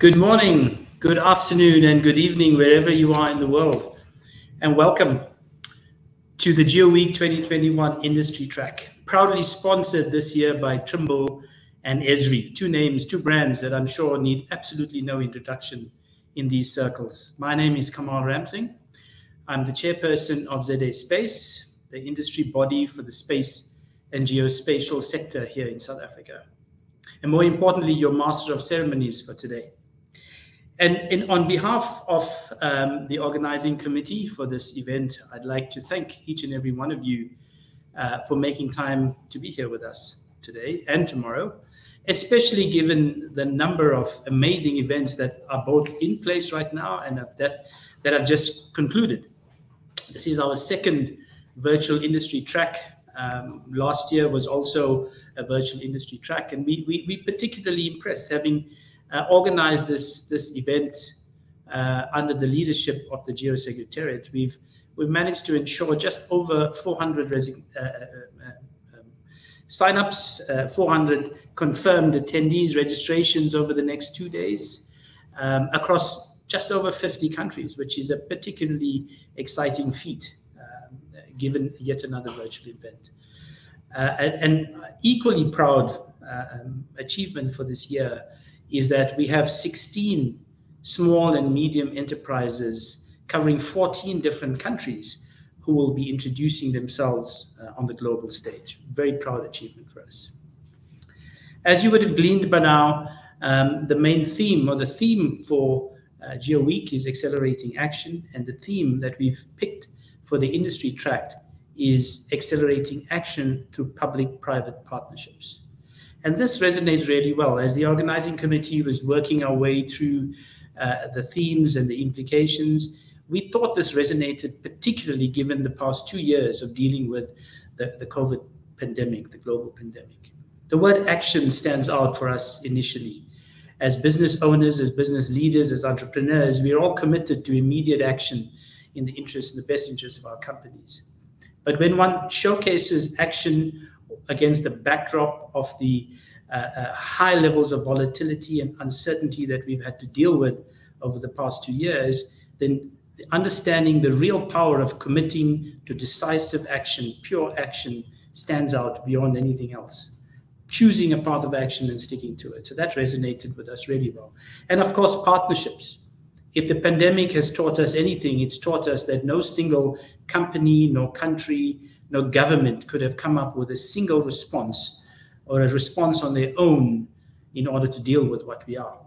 Good morning, good afternoon, and good evening, wherever you are in the world. And welcome to the GEO Week 2021 Industry Track, proudly sponsored this year by Trimble and Esri, two names, two brands that I'm sure need absolutely no introduction in these circles. My name is Kamal Ramsing. I'm the chairperson of ZA Space, the industry body for the space and geospatial sector here in South Africa. And more importantly, your master of ceremonies for today. And on behalf of the organizing committee for this event, I'd like to thank each and every one of you for making time to be here with us today and tomorrow, especially given the number of amazing events that are both in place right now and that have just concluded. This is our second virtual industry track. Last year was also a virtual industry track, and we particularly impressed having organized this event under the leadership of the GEO Secretariat. We've managed to ensure just over 400 sign-ups, 400 confirmed attendees, registrations over the next 2 days across just over 50 countries, which is a particularly exciting feat given yet another virtual event. And equally proud achievement for this year is that we have 16 small and medium enterprises covering 14 different countries who will be introducing themselves on the global stage. Very proud achievement for us. As you would have gleaned by now, the main theme or the theme for GEO Week is accelerating action, and the theme that we've picked for the industry track is accelerating action through public-private partnerships. And this resonates really well. As the organizing committee was working our way through the themes and the implications, we thought this resonated particularly given the past 2 years of dealing with the COVID pandemic, the global pandemic. The word action stands out for us initially. As business owners, as business leaders, as entrepreneurs, we are all committed to immediate action in the best interest of our companies. But when one showcases action against the backdrop of the high levels of volatility and uncertainty that we've had to deal with over the past 2 years, then understanding the real power of committing to decisive action, pure action, stands out beyond anything else. Choosing a path of action and sticking to it. So that resonated with us really well. And of course, partnerships. If the pandemic has taught us anything, it's taught us that no single company, no country, no government could have come up with a single response or a response on their own in order to deal with what we are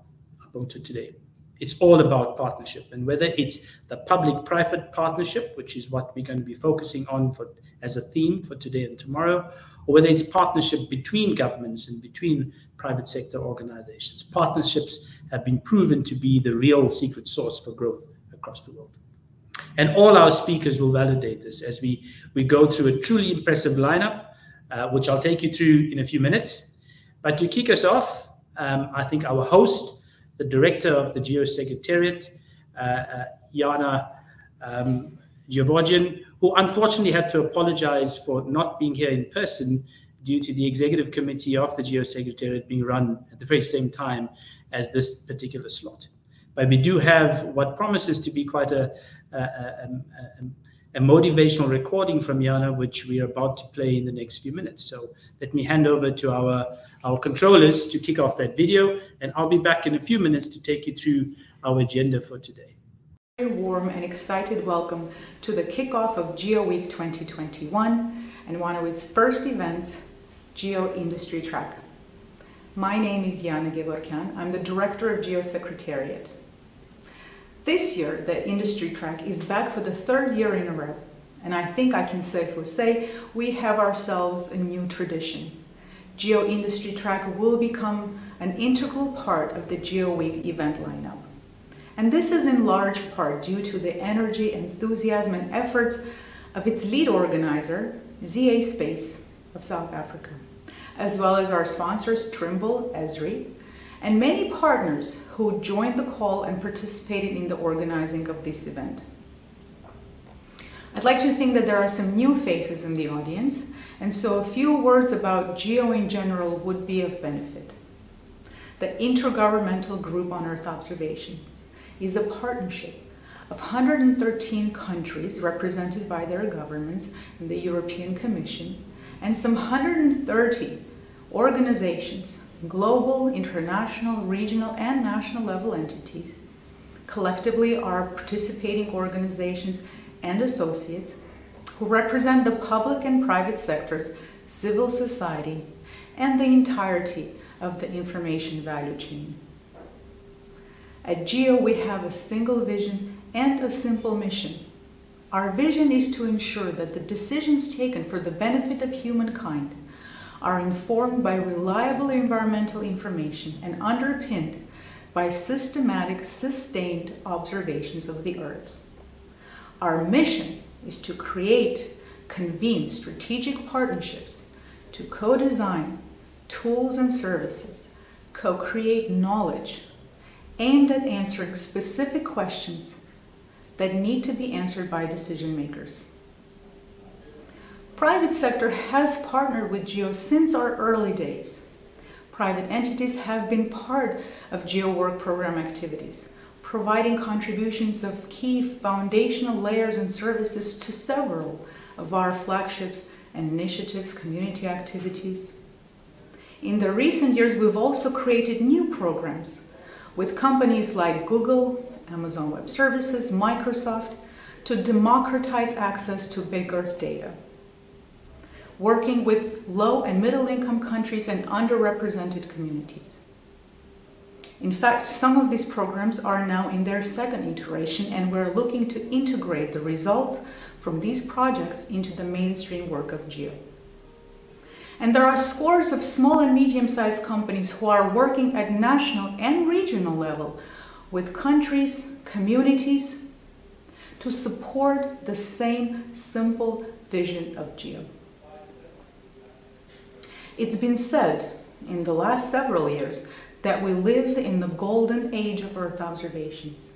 about today. It's all about partnership, and whether it's the public-private partnership, which is what we're going to be focusing on as a theme for today and tomorrow, or whether it's partnership between governments and between private sector organizations. Partnerships have been proven to be the real secret sauce for growth across the world. And all our speakers will validate this as we go through a truly impressive lineup, which I'll take you through in a few minutes. But to kick us off, I think our host, the director of the GEO Secretariat, Jana Georgian, who unfortunately had to apologize for not being here in person due to the executive committee of the GEO Secretariat being run at the very same time as this particular slot. But we do have what promises to be quite a motivational recording from Jana, which we are about to play in the next few minutes. So let me hand over to our controllers to kick off that video, and I'll be back in a few minutes to take you through our agenda for today. Very warm and excited welcome to the kickoff of GEO Week 2021 and one of its first events, GEO Industry Track. My name is Jana Gevorkian. I'm the director of GEO Secretariat. This year, the industry track is back for the 3rd year in a row, and I think I can safely say we have ourselves a new tradition. GEO Industry Track will become an integral part of the GEO Week event lineup. And this is in large part due to the energy, enthusiasm, and efforts of its lead organizer, ZA Space of South Africa, as well as our sponsors, Trimble, Esri, and many partners who joined the call and participated in the organizing of this event. I'd like to think that there are some new faces in the audience, and so a few words about GEO in general would be of benefit. the Intergovernmental Group on Earth Observations is a partnership of 113 countries represented by their governments and the European Commission, and some 130 organizations, global, international, regional, and national level entities, collectively are participating organizations and associates who represent the public and private sectors, civil society, and the entirety of the information value chain. At GEO, we have a single vision and a simple mission. Our vision is to ensure that the decisions taken for the benefit of humankind are informed by reliable environmental information and underpinned by systematic, sustained observations of the Earth. Our mission is to create, convene strategic partnerships to co-design tools and services, co-create knowledge aimed at answering specific questions that need to be answered by decision makers. Private sector has partnered with GEO since our early days. Private entities have been part of GEO work program activities, providing contributions of key foundational layers and services to several of our flagships and initiatives, community activities. In the recent years, we've also created new programs with companies like Google, Amazon Web Services, Microsoft, to democratize access to big Earth data, working with low and middle income countries and underrepresented communities. In fact, some of these programs are now in their second iteration, and we're looking to integrate the results from these projects into the mainstream work of GEO. And there are scores of small and medium-sized companies who are working at national and regional level with countries, communities, to support the same simple vision of GEO. It's been said in the last several years that we live in the golden age of Earth observations.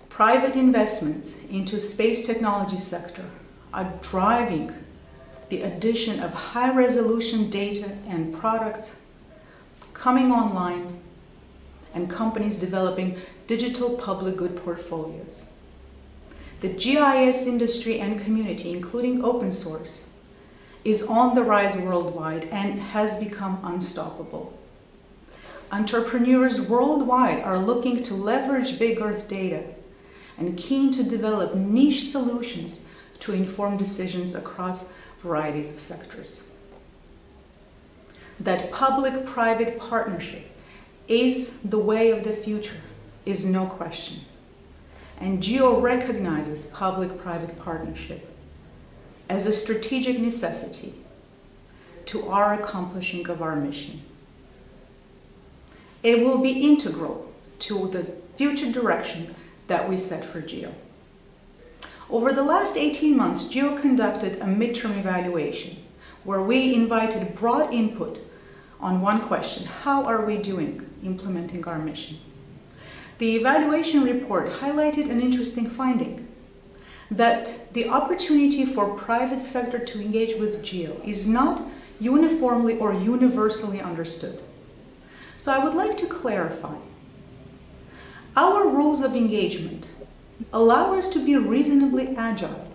Private investments into space technology sector are driving the addition of high-resolution data and products coming online, and companies developing digital public good portfolios. The GIS industry and community, including open source, is on the rise worldwide and has become unstoppable. Entrepreneurs worldwide are looking to leverage big Earth data and keen to develop niche solutions to inform decisions across varieties of sectors. That public-private partnership is the way of the future is no question. And GEO recognizes public-private partnership as a strategic necessity to our accomplishing of our mission. It will be integral to the future direction that we set for GEO. Over the last 18 months, GEO conducted a midterm evaluation where we invited broad input on one question: how are we doing implementing our mission? The evaluation report highlighted an interesting finding, that the opportunity for private sector to engage with GEO is not uniformly or universally understood. So I would like to clarify. Our rules of engagement allow us to be reasonably agile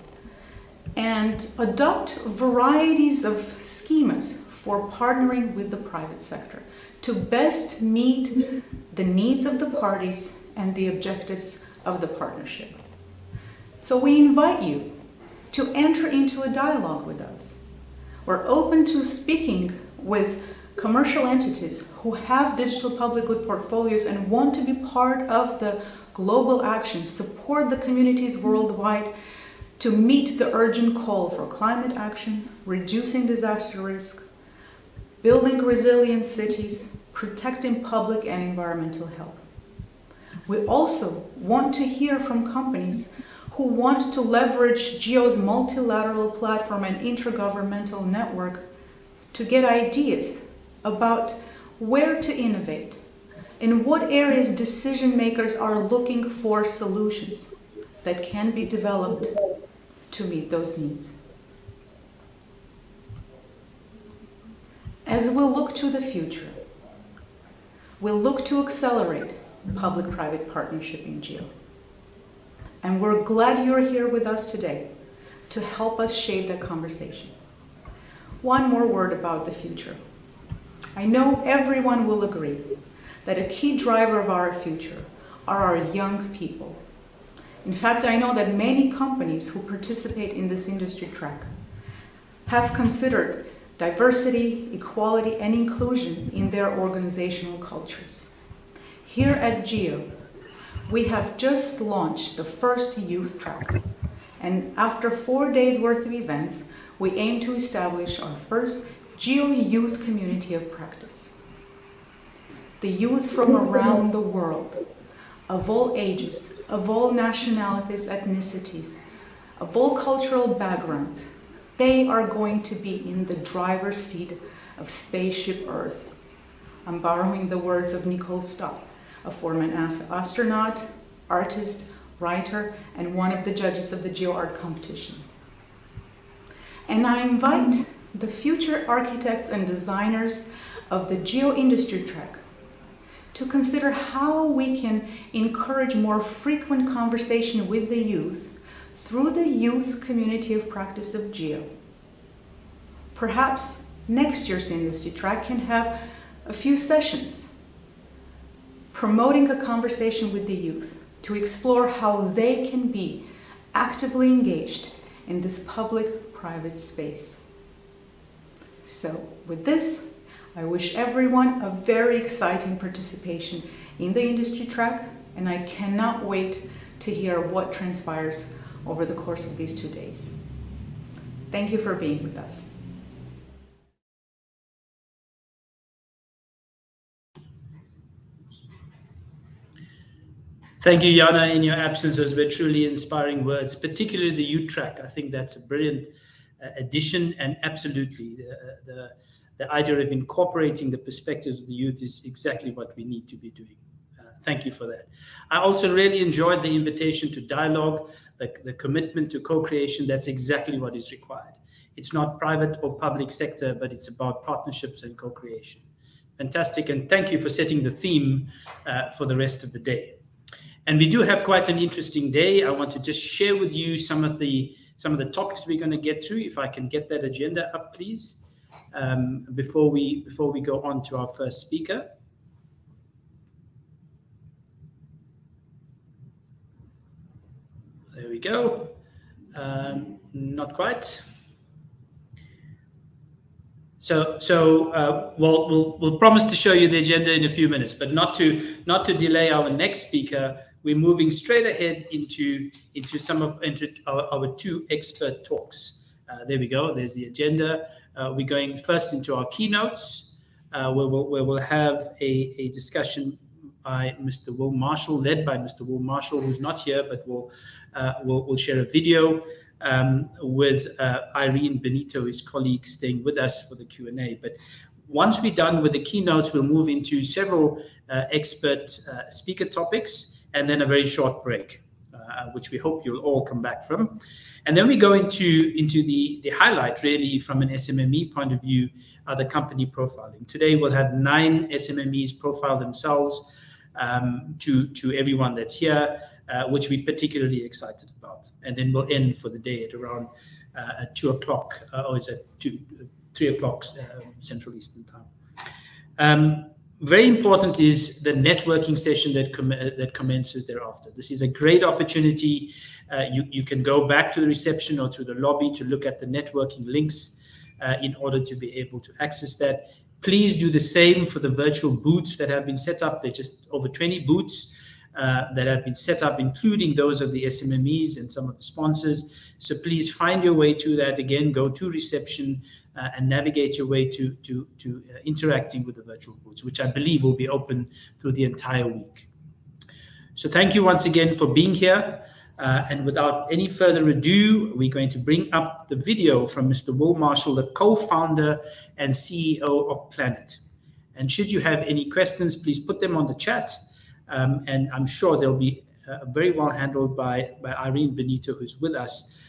and adopt varieties of schemas for partnering with the private sector to best meet the needs of the parties and the objectives of the partnership. So we invite you to enter into a dialogue with us. We're open to speaking with commercial entities who have digital public good portfolios and want to be part of the global action, support the communities worldwide to meet the urgent call for climate action, reducing disaster risk, building resilient cities, protecting public and environmental health. We also want to hear from companies who want to leverage GEO's multilateral platform and intergovernmental network to get ideas about where to innovate, in what areas decision makers are looking for solutions that can be developed to meet those needs. As we look to the future, will look to accelerate public-private partnership in GEO. And we're glad you're here with us today to help us shape that conversation. One more word about the future. I know everyone will agree that a key driver of our future are our young people. In fact, I know that many companies who participate in this industry track have considered diversity, equality, and inclusion in their organizational cultures. Here at GEO, we have just launched the first youth track, and after 4 days worth of events, we aim to establish our first GEO youth community of practice. The youth from around the world, of all ages, of all nationalities, ethnicities, of all cultural backgrounds, they are going to be in the driver's seat of Spaceship Earth. I'm borrowing the words of Nicole Stott, a former NASA astronaut, artist, writer, and one of the judges of the GEO Art competition. And I invite the future architects and designers of the GEO industry track to consider how we can encourage more frequent conversation with the youth through the youth community of practice of GEO. Perhaps next year's industry track can have a few sessions promoting a conversation with the youth to explore how they can be actively engaged in this public-private space. So with this, I wish everyone a very exciting participation in the industry track, and I cannot wait to hear what transpires over the course of these 2 days. Thank you for being with us. Thank you, Jana. In your absence, those were truly inspiring words, particularly the youth track. I think that's a brilliant addition, and absolutely the idea of incorporating the perspectives of the youth is exactly what we need to be doing. Thank you for that. I also really enjoyed the invitation to dialogue, the commitment to co-creation. That's exactly what is required. It's not private or public sector, but it's about partnerships and co-creation. Fantastic, and thank you for setting the theme for the rest of the day. And we do have quite an interesting day. I want to just share with you some of the topics we're going to get through. If I can get that agenda up, please, before we go on to our first speaker. There we go. Not quite. So we'll promise to show you the agenda in a few minutes, but not to delay our next speaker. We're moving straight ahead into our two expert talks. There we go. There's the agenda. We're going first into our keynotes, where we'll have a discussion by Mr. Will Marshall, led by Mr. Will Marshall, who's not here, but we'll share a video with Irene Benito, his colleague, staying with us for the Q&A. But once we're done with the keynotes, we'll move into several expert speaker topics, and then a very short break, which we hope you'll all come back from. And then we go into the highlight, really, from an SMME point of view, the company profiling. Today, we'll have 9 SMMEs profile themselves to everyone that's here, which we're particularly excited about. And then we'll end for the day at around 2 o'clock, or is it 3 o'clock Central Eastern Time. Very important is the networking session that commences thereafter. This is a great opportunity. You can go back to the reception or through the lobby to look at the networking links in order to be able to access that. Please do the same for the virtual booths that have been set up. There are just over 20 booths that have been set up, including those of the SMMEs and some of the sponsors. So please find your way to that. Again, go to reception and navigate your way to interacting with the virtual booths, which I believe will be open through the entire week. So thank you once again for being here. And without any further ado, we're going to bring up the video from Mr. Will Marshall, the co-founder and CEO of Planet. And should you have any questions, please put them on the chat. And I'm sure they'll be very well handled by Irene Benito, who's with us,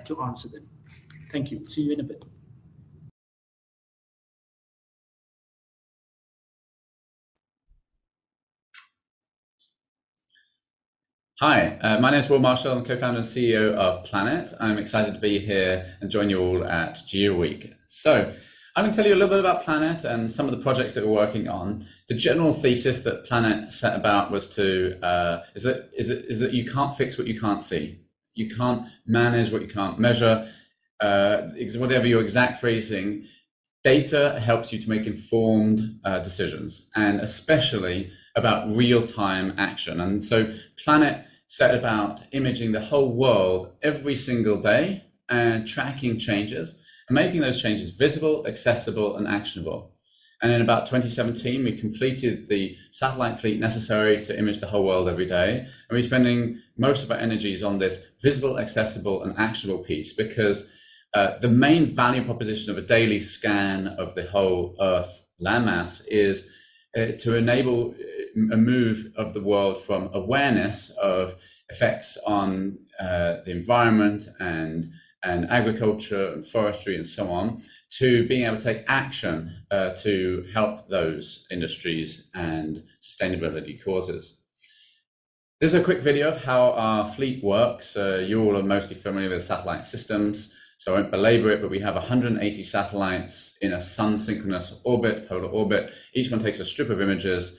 to answer them. Thank you. See you in a bit. Hi, my name is Will Marshall. I'm co-founder and CEO of Planet. I'm excited to be here and join you all at GEO Week. So I'm going to tell you a little bit about Planet and some of the projects that we're working on. The general thesis that Planet set about was to is that you can't fix what you can't see. You can't manage what you can't measure. Whatever your exact phrasing, data helps you to make informed decisions, and especially about real-time action. And so Planet set about imaging the whole world every single day and tracking changes and making those changes visible, accessible, and actionable. And in about 2017, we completed the satellite fleet necessary to image the whole world every day. And we're spending most of our energies on this visible, accessible, and actionable piece because the main value proposition of a daily scan of the whole Earth landmass is to enable a move of the world from awareness of effects on the environment and agriculture and forestry and so on, to being able to take action to help those industries and sustainability causes. This is a quick video of how our fleet works. You all are mostly familiar with satellite systems, so I won't belabor it, but we have 180 satellites in a sun-synchronous orbit, polar orbit. Each one takes a strip of images.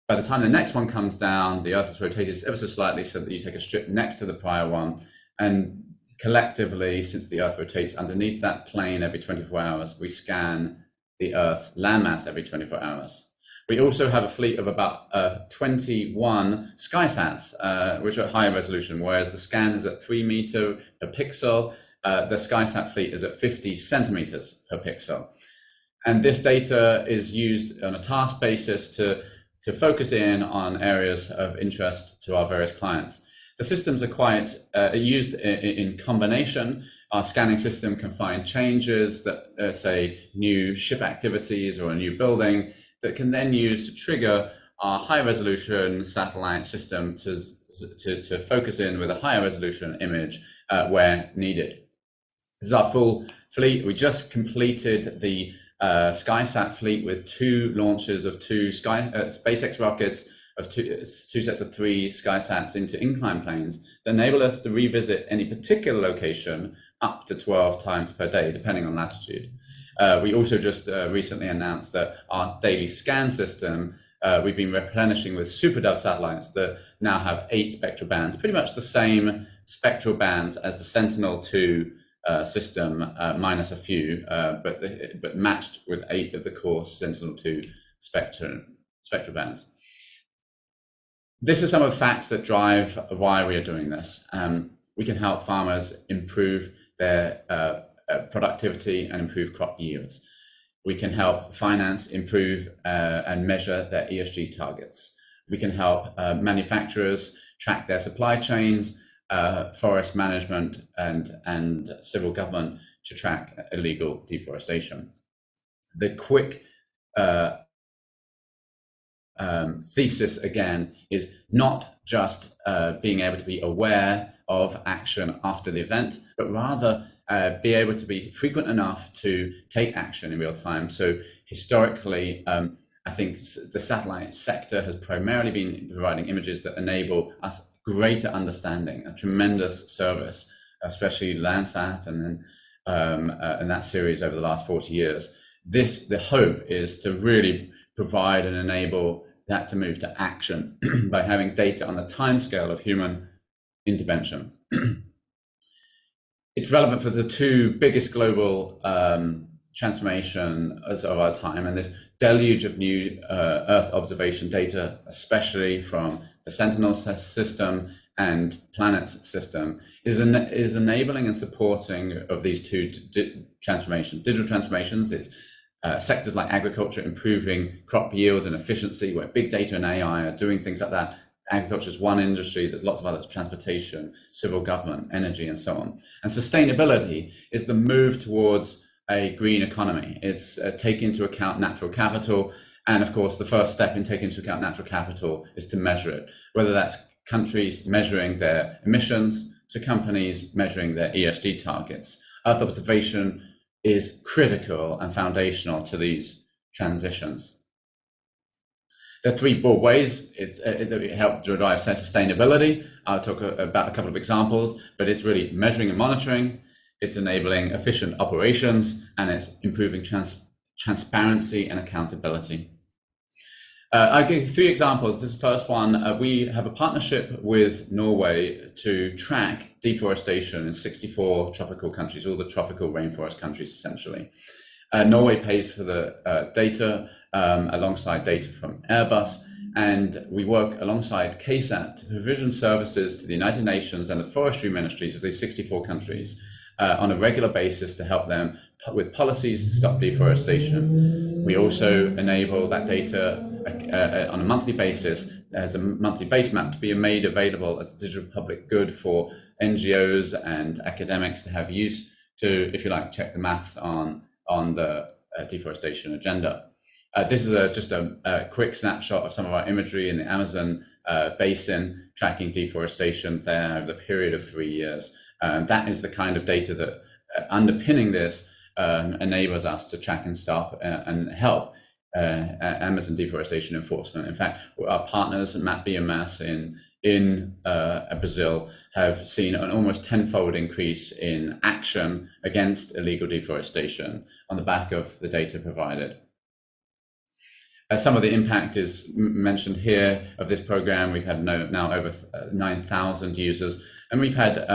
By the time the next one comes down, the Earth is rotated ever so slightly so that you take a strip next to the prior one. And collectively, since the Earth rotates underneath that plane every 24 hours, we scan the Earth's landmass every 24 hours. We also have a fleet of about 21 SkySats, which are at higher resolution, whereas the scan is at 3 meters per pixel. The SkySat fleet is at 50 centimeters per pixel. And this data is used on a task basis to focus in on areas of interest to our various clients. The systems are quite used in combination. Our scanning system can find changes that say new ship activities or a new building that can then use to trigger our high resolution satellite system to focus in with a higher resolution image where needed. This is our full fleet. We just completed the SkySat fleet with 2 launches of 2 SpaceX rockets of 2 sets of 3 SkySats into incline planes that enable us to revisit any particular location up to 12 times per day, depending on latitude. We also just recently announced that our daily scan system, we've been replenishing with SuperDove satellites that now have 8 spectral bands, pretty much the same spectral bands as the Sentinel-2 system, minus a few, but matched with 8 of the core Sentinel-2 spectral bands. This is some of the facts that drive why we are doing this. We can help farmers improve their productivity and improve crop yields. We can help finance improve and measure their ESG targets. We can help manufacturers track their supply chains, forest management and civil government to track illegal deforestation. The quick thesis again is not just being able to be aware of action after the event, but rather be able to be frequent enough to take action in real time. So historically, I think the satellite sector has primarily been providing images that enable us greater understanding, a tremendous service, especially Landsat and then and that series over the last 40 years. The hope is to really provide and enable that to move to action by having data on the timescale of human intervention. It's relevant for the 2 biggest global transformations of our time, and this deluge of new Earth observation data, especially from the Sentinel system and Planet's system, is enabling and supporting of these 2 transformations. Digital transformations, it's sectors like agriculture improving crop yield and efficiency, where big data and AI are doing things like that. Agriculture is one industry, there's lots of others: transportation, civil government, energy, and so on. And sustainability is the move towards a green economy. It's take into account natural capital. And of course, the first step in taking into account natural capital is to measure it, whether that's countries measuring their emissions to companies measuring their ESG targets. Earth observation is critical and foundational to these transitions. There are three broad ways that we help to drive sustainability. I'll talk about a couple of examples, but it's really measuring and monitoring, it's enabling efficient operations, and it's improving transparency and accountability. I'll give you three examples. This first one, we have a partnership with Norway to track deforestation in 64 tropical countries, all the tropical rainforest countries, essentially. Norway pays for the data alongside data from Airbus, and we work alongside KSAT to provision services to the United Nations and the forestry ministries of these 64 countries on a regular basis to help them with policies to stop deforestation. We also enable that data on a monthly basis as a monthly base map to be made available as a digital public good for NGOs and academics to have use to, if you like, check the maths on the deforestation agenda. This is just a quick snapshot of some of our imagery in the Amazon basin, tracking deforestation there over the period of 3 years. That is the kind of data that underpinning this enables us to track and stop and help Amazon deforestation enforcement. In fact, our partners, Map Biomass in Brazil, have seen an almost tenfold increase in action against illegal deforestation on the back of the data provided. Some of the impact is mentioned here of this program. We've had now over 9,000 users, and we've had,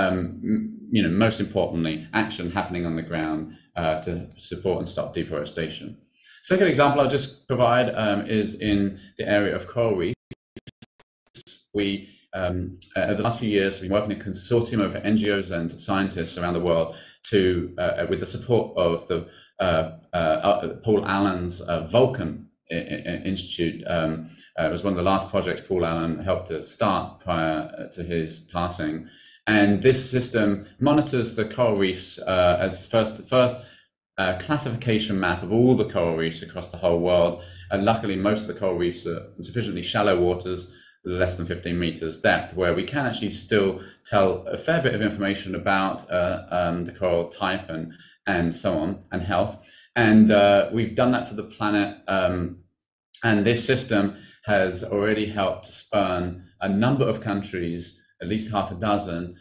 most importantly, action happening on the ground to support and stop deforestation. Second example I'll just provide is in the area of coral reefs. We, over the last few years, we've been working in a consortium of NGOs and scientists around the world to, with the support of the Paul Allen's Vulcan Institute. It was one of the last projects Paul Allen helped to start prior to his passing. And this system monitors the coral reefs as the first classification map of all the coral reefs across the whole world. And luckily, most of the coral reefs are in sufficiently shallow waters, less than 15 meters depth, where we can actually still tell a fair bit of information about the coral type and so on, and health. And we've done that for the planet. And this system has already helped to spurn a number of countries, at least half a dozen,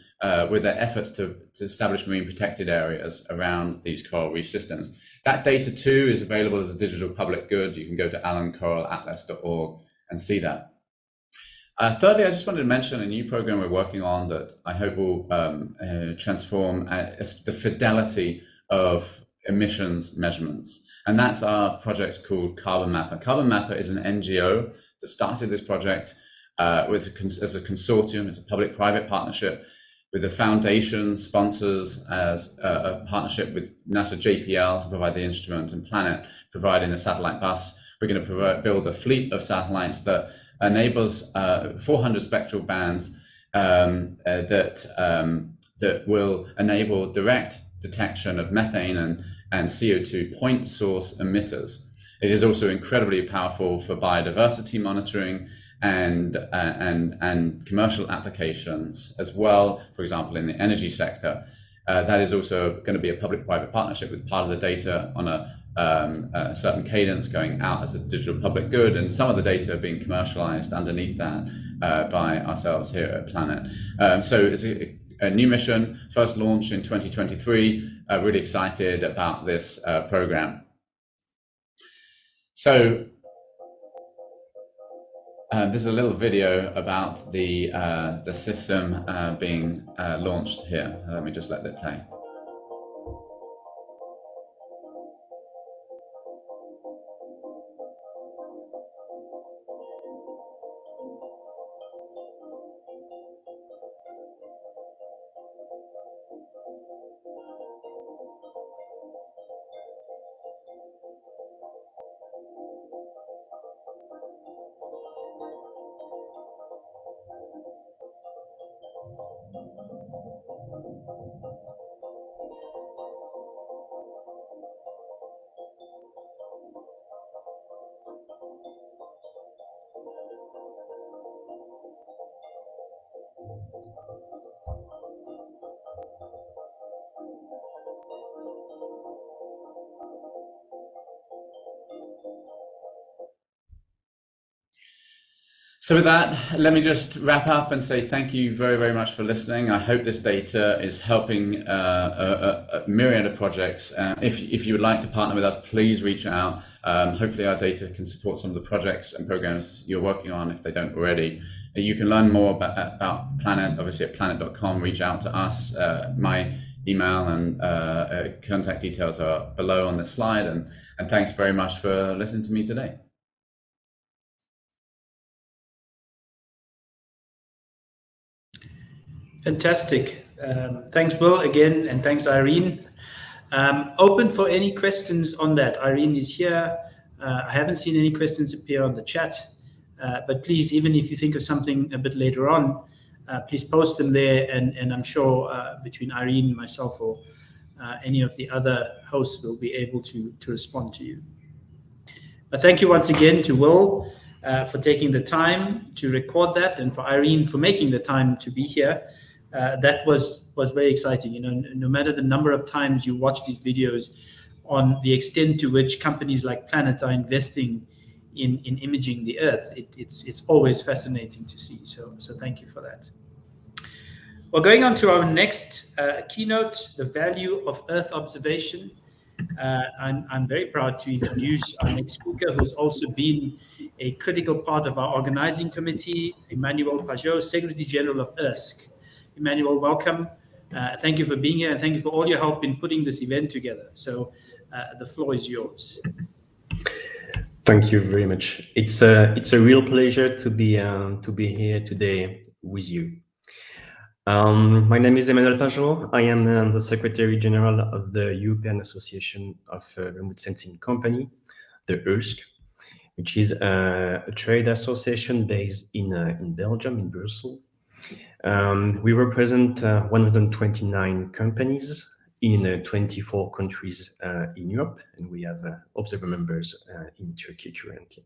with their efforts to establish marine protected areas around these coral reef systems. That data too is available as a digital public good. You can go to allencoralatlas.org and see that. Thirdly, I just wanted to mention a new program we're working on that I hope will transform the fidelity of emissions measurements. And that's our project called Carbon Mapper. Carbon Mapper is an NGO that started this project as a consortium. It's a public-private partnership with the foundation sponsors as a partnership with NASA JPL to provide the instrument, and Planet providing the satellite bus. We're going to build a fleet of satellites that enables 400 spectral bands that will enable direct detection of methane and CO2 point source emitters. It is also incredibly powerful for biodiversity monitoring and commercial applications as well. For example, in the energy sector, that is also going to be a public-private partnership with part of the data on a certain cadence going out as a digital public good, and some of the data being commercialized underneath that by ourselves here at Planet. So it's a new mission, first launch in 2023. Really excited about this program. So there's a little video about the system being launched here. Let me just let that play. So with that, let me just wrap up and say thank you very, very much for listening. I hope this data is helping a myriad of projects. If you would like to partner with us, please reach out. Hopefully our data can support some of the projects and programs you're working on if they don't already. You can learn more about Planet, obviously at planet.com. Reach out to us. My email and contact details are below on the slide. And thanks very much for listening to me today. Fantastic. Thanks, Will, again, and thanks, Irene. Open for any questions on that. Irene is here. I haven't seen any questions appear on the chat, but please, even if you think of something a bit later on, please post them there, and I'm sure between Irene, myself, or any of the other hosts will be able to respond to you. But thank you once again to Will for taking the time to record that, and for Irene for making the time to be here. That was very exciting. You know, no matter the number of times you watch these videos on the extent to which companies like Planet are investing in imaging the Earth, it's always fascinating to see. So thank you for that. Well, going on to our next keynote, the value of Earth observation. I'm very proud to introduce our next speaker, who's also been a critical part of our organizing committee, Emmanuel Pajot, Secretary General of ERSC. Emmanuel, welcome. Thank you for being here, and thank you for all your help in putting this event together. So the floor is yours. Thank you very much. It's a real pleasure to be here today with you. My name is Emmanuel Pajot. I am the Secretary General of the European Association of Remote Sensing Company, the ERSC, which is a trade association based in Belgium, in Brussels. We represent 129 companies in 24 countries in Europe, and we have observer members in Turkey currently.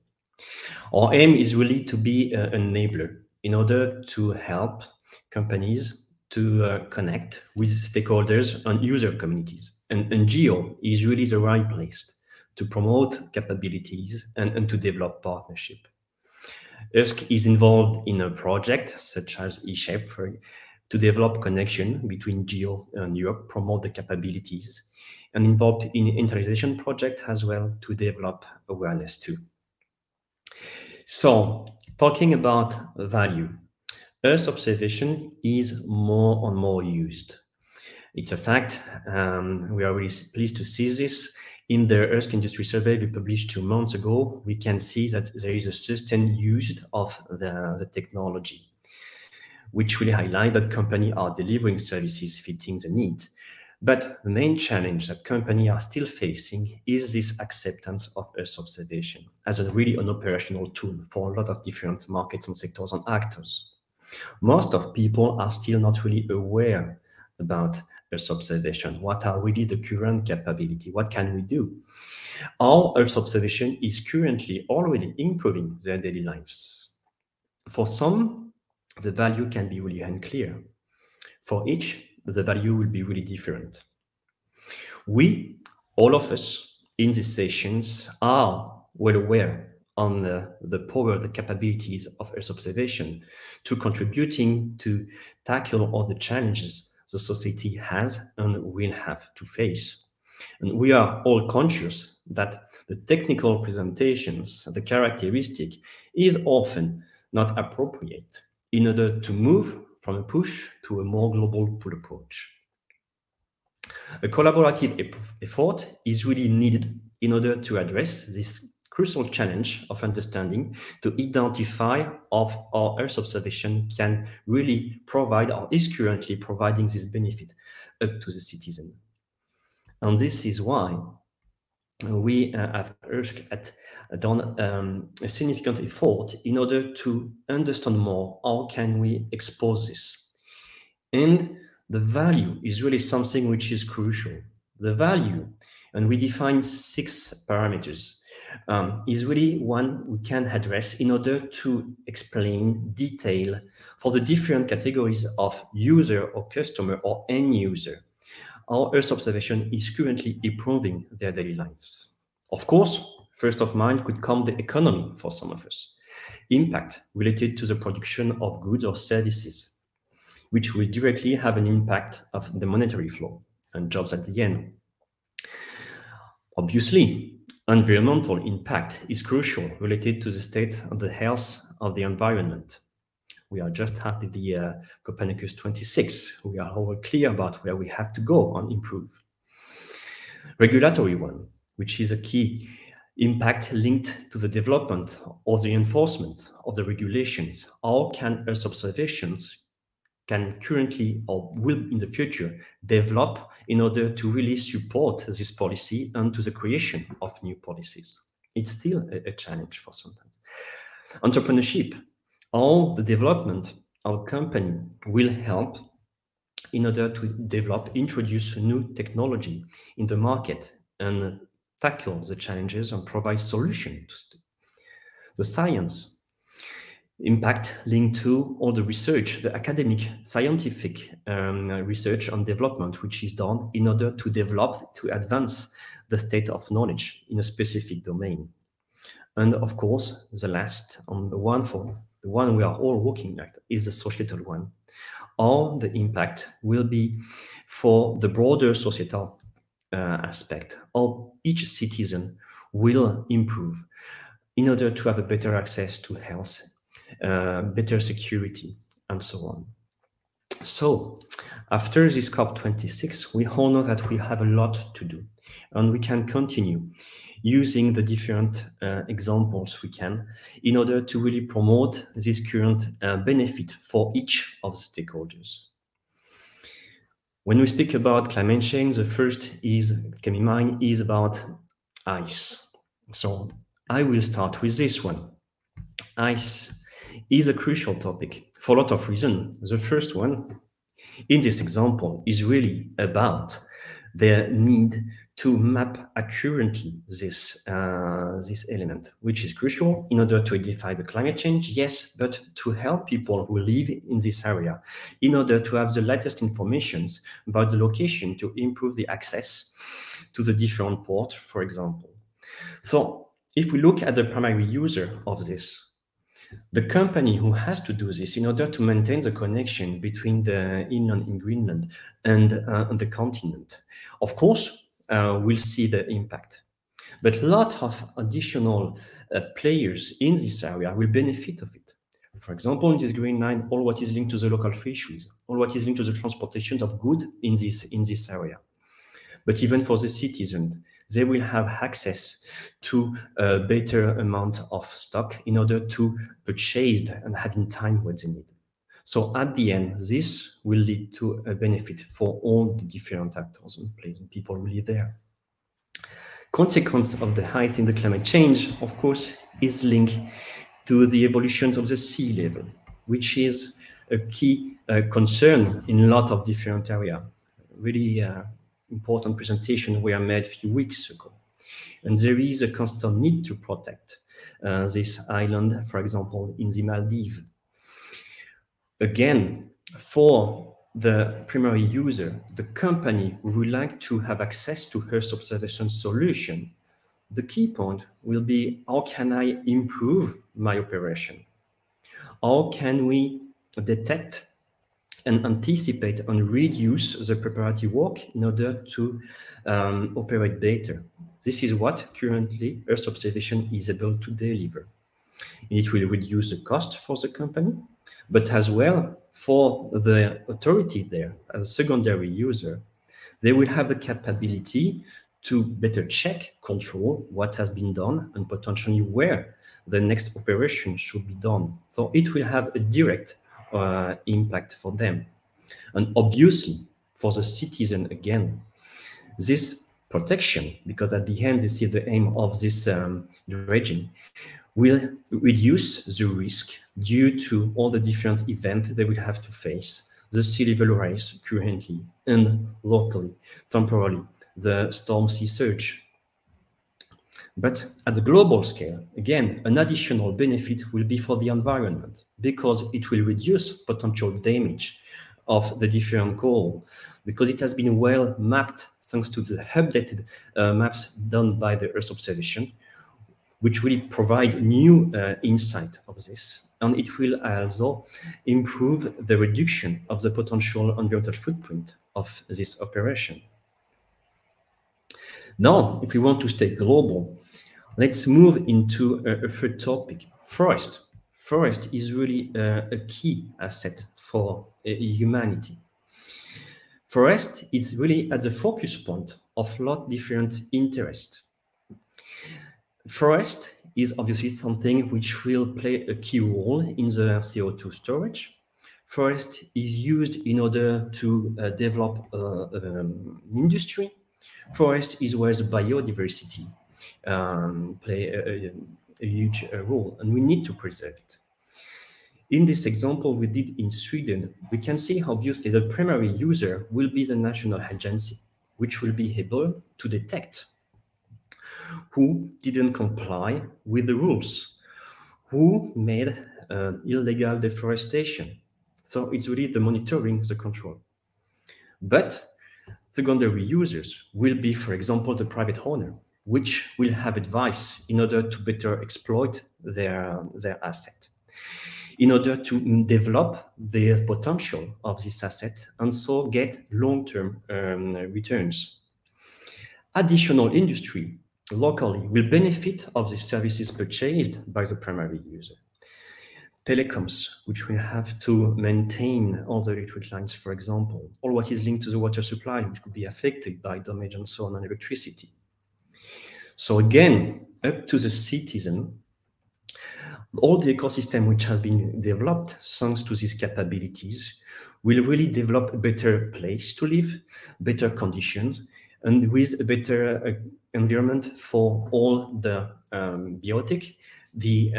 Our aim is really to be an enabler in order to help companies to connect with stakeholders and user communities. And GEO is really the right place to promote capabilities and to develop partnership. ERSC is involved in a project such as eShape to develop connection between GEO and Europe, promote the capabilities, and involved in internalization project as well to develop awareness too. So, talking about value, Earth observation is more and more used. It's a fact. We are really pleased to see this. In the Earth Industry Survey we published 2 months ago, we can see that there is a sustained use of the technology, which really highlight that companies are delivering services fitting the need. But the main challenge that companies are still facing is this acceptance of Earth observation as really an operational tool for a lot of different markets and sectors and actors. Most of people are still not really aware about Earth observation. What are really the current capability? What can we do? Our Earth observation is currently already improving their daily lives. For some, the value can be really unclear. For each, the value will be really different. We, all of us in these sessions, are well aware on the power, the capabilities of Earth observation to contributing to tackle all the challenges the society has and will have to face. And we are all conscious that the technical presentations, the characteristic, is often not appropriate in order to move from a push to a more global pull approach. A collaborative effort is really needed in order to address this crucial challenge of understanding, to identify of our Earth observation can really provide or is currently providing this benefit up to the citizen. And this is why we have done a significant effort in order to understand more how can we expose this. And the value is really something which is crucial. The value, and we define 6 parameters, is really one we can address in order to explain detail for the different categories of user or customer or end user. Our Earth observation is currently improving their daily lives. Of course, first of mind could come the economy for some of us. impact related to the production of goods or services, which will directly have an impact of the monetary flow and jobs at the end. Obviously, environmental impact is crucial related to the state of the health of the environment. We are just at the Copernicus 26. We are all clear about where we have to go and improve. Regulatory one, which is a key impact linked to the development or the enforcement of the regulations. How can Earth observations can currently or will in the future develop in order to really support this policy and to the creation of new policies? It's still a challenge for sometimes. Entrepreneurship, all the development of a company will help in order to develop, introduce new technology in the market and tackle the challenges and provide solutions. The science impact linked to all the research, the academic, scientific research and development, which is done in order to develop, to advance the state of knowledge in a specific domain. And of course, the last, the one we are all working at, is the societal one. All the impact will be for the broader societal aspect. All each citizen will improve in order to have a better access to health, better security, and so on. So after this COP26, we all know that we have a lot to do, and we can continue using the different examples we can in order to really promote this current benefit for each of the stakeholders. When we speak about climate change, the first came in mind is about ice. So I will start with this one. Ice is a crucial topic for a lot of reasons. The first one in this example is really about the need to map accurately this element, which is crucial in order to identify the climate change, yes, but to help people who live in this area in order to have the latest information about the location to improve the access to the different ports, for example. So if we look at the primary user of this, the company who has to do this in order to maintain the connection between the inland in Greenland and the continent, of course, will see the impact. But a lot of additional players in this area will benefit of it. For example, in this green line, all what is linked to the local fisheries, all what is linked to the transportation of goods in this area. But even for the citizens, they will have access to a better amount of stock in order to purchase and have in time what they need. So at the end, this will lead to a benefit for all the different actors and players and people who live there. Consequence of the height in the climate change, of course, is linked to the evolution of the sea level, which is a key concern in a lot of different areas. Really important presentation were made a few weeks ago. And there is a constant need to protect this island, for example, in the Maldives. Again, for the primary user, the company who would like to have access to Earth observation solution, the key point will be, how can I improve my operation? How can we detect and anticipate and reduce the preparatory work in order to operate better? This is what currently Earth observation is able to deliver. It will reduce the cost for the company, but as well for the authority there, as a secondary user, they will have the capability to better check, control what has been done and potentially where the next operation should be done. So it will have a direct impact for them. And obviously, for the citizen, again, this protection, because at the end, this is the aim of this dredging, will reduce the risk due to all the different events they will have to face, the sea level rise currently and locally, temporarily, the storm sea surge. But at the global scale, again, an additional benefit will be for the environment because it will reduce potential damage of the different coral, because it has been well mapped thanks to the updated maps done by the Earth observation. which will provide new insight of this. And it will also improve the reduction of the potential environmental footprint of this operation. Now, if we want to stay global, let's move into a third topic, forest. Forest is really a key asset for humanity. Forest is really at the focus point of a lot of different interests. Forest is obviously something which will play a key role in the CO2 storage. Forest is used in order to develop industry. Forest is where the biodiversity play a huge role, and we need to preserve it. In this example we did in Sweden, we can see obviously the primary user will be the national agency, which will be able to detect who didn't comply with the rules, who made illegal deforestation. So it's really the monitoring, the control. But secondary users will be, for example, the private owner, which will have advice in order to better exploit their asset, in order to develop the potential of this asset and so get long-term returns. Additional industry locally will benefit of the services purchased by the primary user. Telecoms, which will have to maintain all the electric lines, for example, or what is linked to the water supply, which could be affected by damage and so on, and electricity. So again, up to the citizen, all the ecosystem which has been developed thanks to these capabilities will really develop a better place to live, better conditions, and with a better environment for all the biotic, the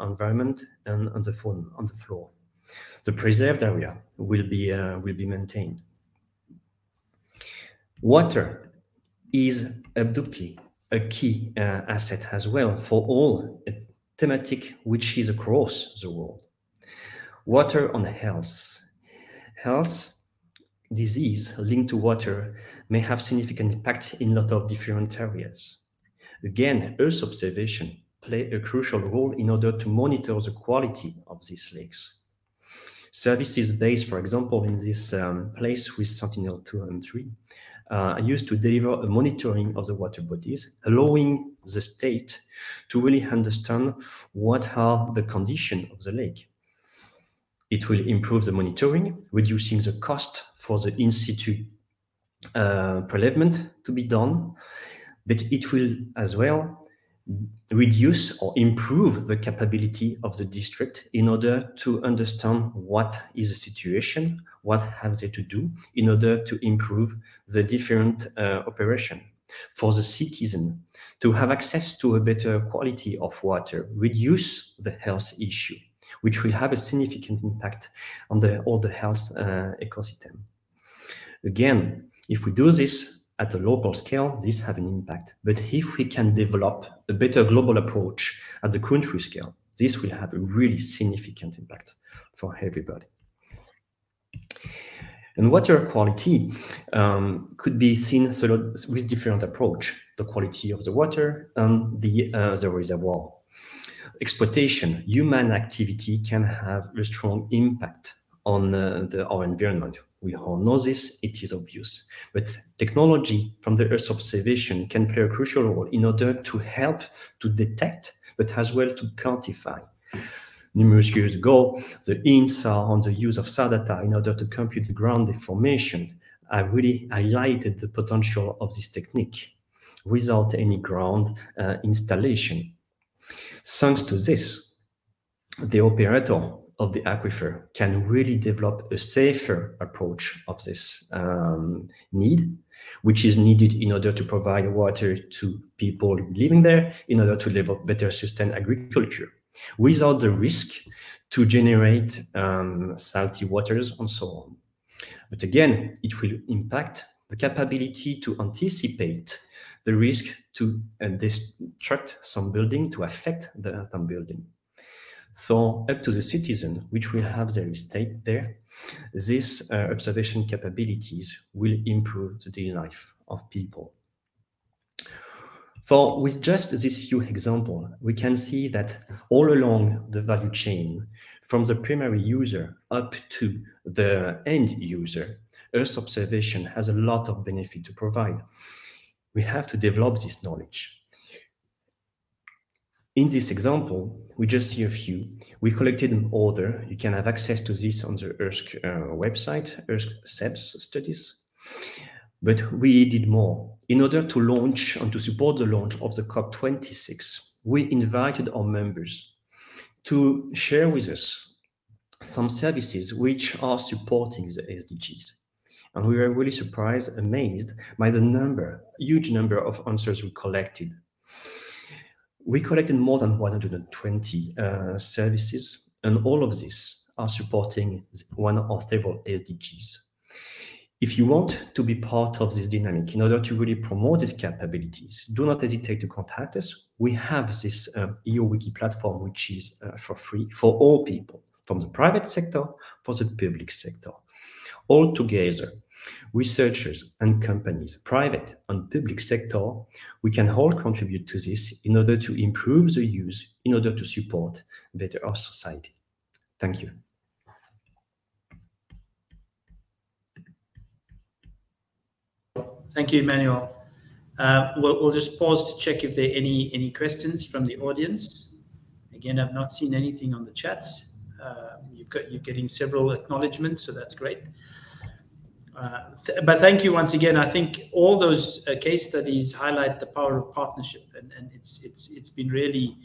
environment, and the fauna on the floor. The preserved area will be maintained. Water is absolutely a key asset as well for all thematic which is across the world. Water on health. Health disease linked to water may have significant impact in a lot of different areas. Again, Earth observation play a crucial role in order to monitor the quality of these lakes. Services based, for example, in this place with Sentinel-2 and 3 are used to deliver a monitoring of the water bodies, allowing the state to really understand what are the conditions of the lake. It will improve the monitoring, reducing the cost for the in-situ prelevement to be done, but it will as well reduce or improve the capability of the district in order to understand what is the situation, what have they to do in order to improve the different operation. For the citizen to have access to a better quality of water, reduce the health issue, which will have a significant impact on all the health ecosystem. Again, if we do this at a local scale, this have an impact. But if we can develop a better global approach at the country scale, this will have a really significant impact for everybody. And water quality could be seen with different approach: the quality of the water and the reservoir. Exploitation, human activity can have a strong impact on our environment. We all know this, it is obvious. But technology from the Earth observation can play a crucial role in order to help to detect, but as well to quantify. Numerous years ago, the INSA on the use of SAR data in order to compute the ground deformation really highlighted the potential of this technique without any ground installation. Thanks to this, the operator of the aquifer can really develop a safer approach of this need, which is needed in order to provide water to people living there, in order to develop better sustained agriculture, without the risk to generate salty waters and so on. But again, it will impact the capability to anticipate the risk to destruct some building, to affect the building. So up to the citizen, which will have their estate there, these observation capabilities will improve the daily life of people. For with just these few examples, we can see that all along the value chain, from the primary user up to the end user, Earth observation has a lot of benefit to provide. We have to develop this knowledge. In this example, we just see a few. We collected other. You can have access to this on the Earth website, Earth SEPS studies. But we did more. In order to launch and to support the launch of the COP26, we invited our members to share with us some services which are supporting the SDGs. And we were really surprised, amazed by the huge number of answers we collected. We collected more than 120 services, and all of these are supporting one or several SDGs. If you want to be part of this dynamic, in order to really promote these capabilities, do not hesitate to contact us. We have this EOWiki platform, which is for free for all people, from the private sector, for the public sector. All together, researchers and companies, private and public sector, we can all contribute to this in order to improve the use, in order to support better our society. Thank you. Thank you, Emmanuel. We'll just pause to check if there are any questions from the audience. Again, I've not seen anything on the chats. You're getting several acknowledgements, so that's great. But thank you once again. I think all those case studies highlight the power of partnership, and it's been really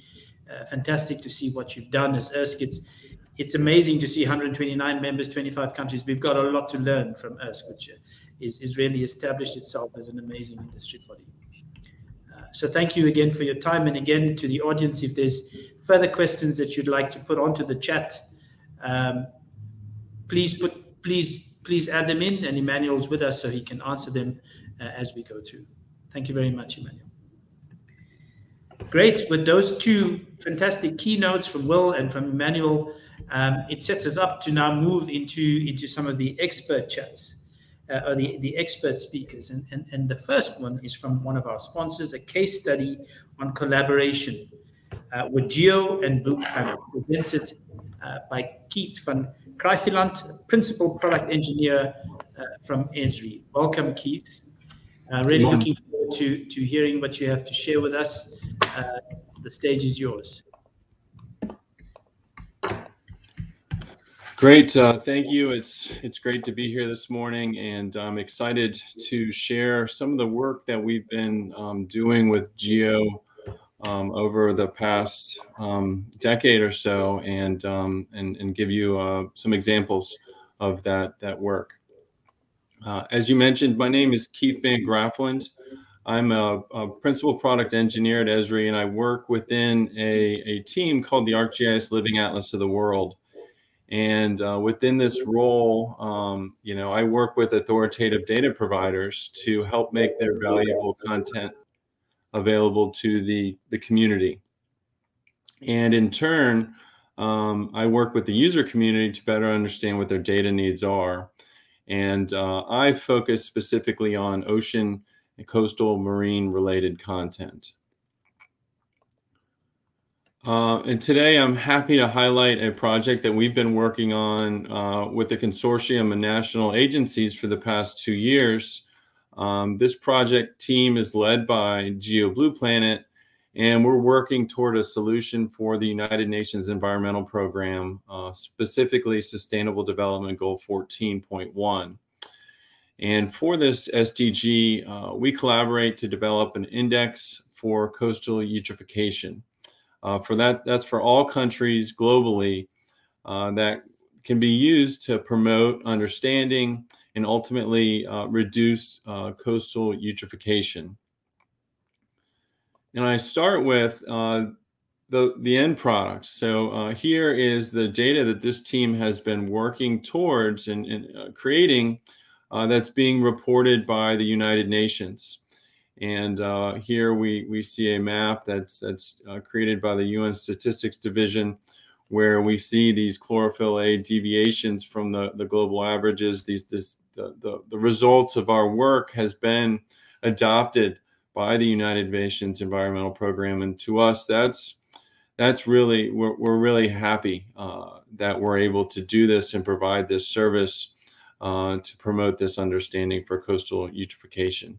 fantastic to see what you've done as ERSC. It's amazing to see 129 members, 25 countries. We've got a lot to learn from ERSC, which is really established itself as an amazing industry body. So thank you again for your time, and again to the audience, if there's further questions that you'd like to put onto the chat, please add them in, and Emmanuel's with us so he can answer them as we go through. Thank you very much, Emmanuel. Great. With those two fantastic keynotes from Will and from Emmanuel, it sets us up to now move into some of the expert chats, or the expert speakers. And the first one is from one of our sponsors, a case study on collaboration with GEO and Blue Planet, presented by Keith van Graffland, Principal Product Engineer from Esri. Welcome, Keith. Really looking forward to hearing what you have to share with us. The stage is yours. Great, thank you. It's great to be here this morning, and I'm excited to share some of the work that we've been doing with GEO over the past decade or so, and give you some examples of that work. As you mentioned, my name is Keith van Graffland. I'm a principal product engineer at Esri, and I work within a team called the ArcGIS Living Atlas of the World. And within this role, I work with authoritative data providers to help make their valuable content available to the community. And in turn, I work with the user community to better understand what their data needs are. And I focus specifically on ocean and coastal marine related content. And today I'm happy to highlight a project that we've been working on with the consortium of national agencies for the past 2 years. This project team is led by GEO Blue Planet, and we're working toward a solution for the United Nations Environmental Program, specifically Sustainable Development Goal 14.1. And for this SDG, we collaborate to develop an index for coastal eutrophication. That's for all countries globally that can be used to promote understanding and ultimately reduce coastal eutrophication. And I start with the end product. So here is the data that this team has been working towards and creating that's being reported by the United Nations. And here we see a map that's created by the UN Statistics Division, where we see these chlorophyll A deviations from the global averages. The results of our work has been adopted by the United Nations Environmental Program. And to us, that's really, we're really happy that we're able to do this and provide this service to promote this understanding for coastal eutrophication.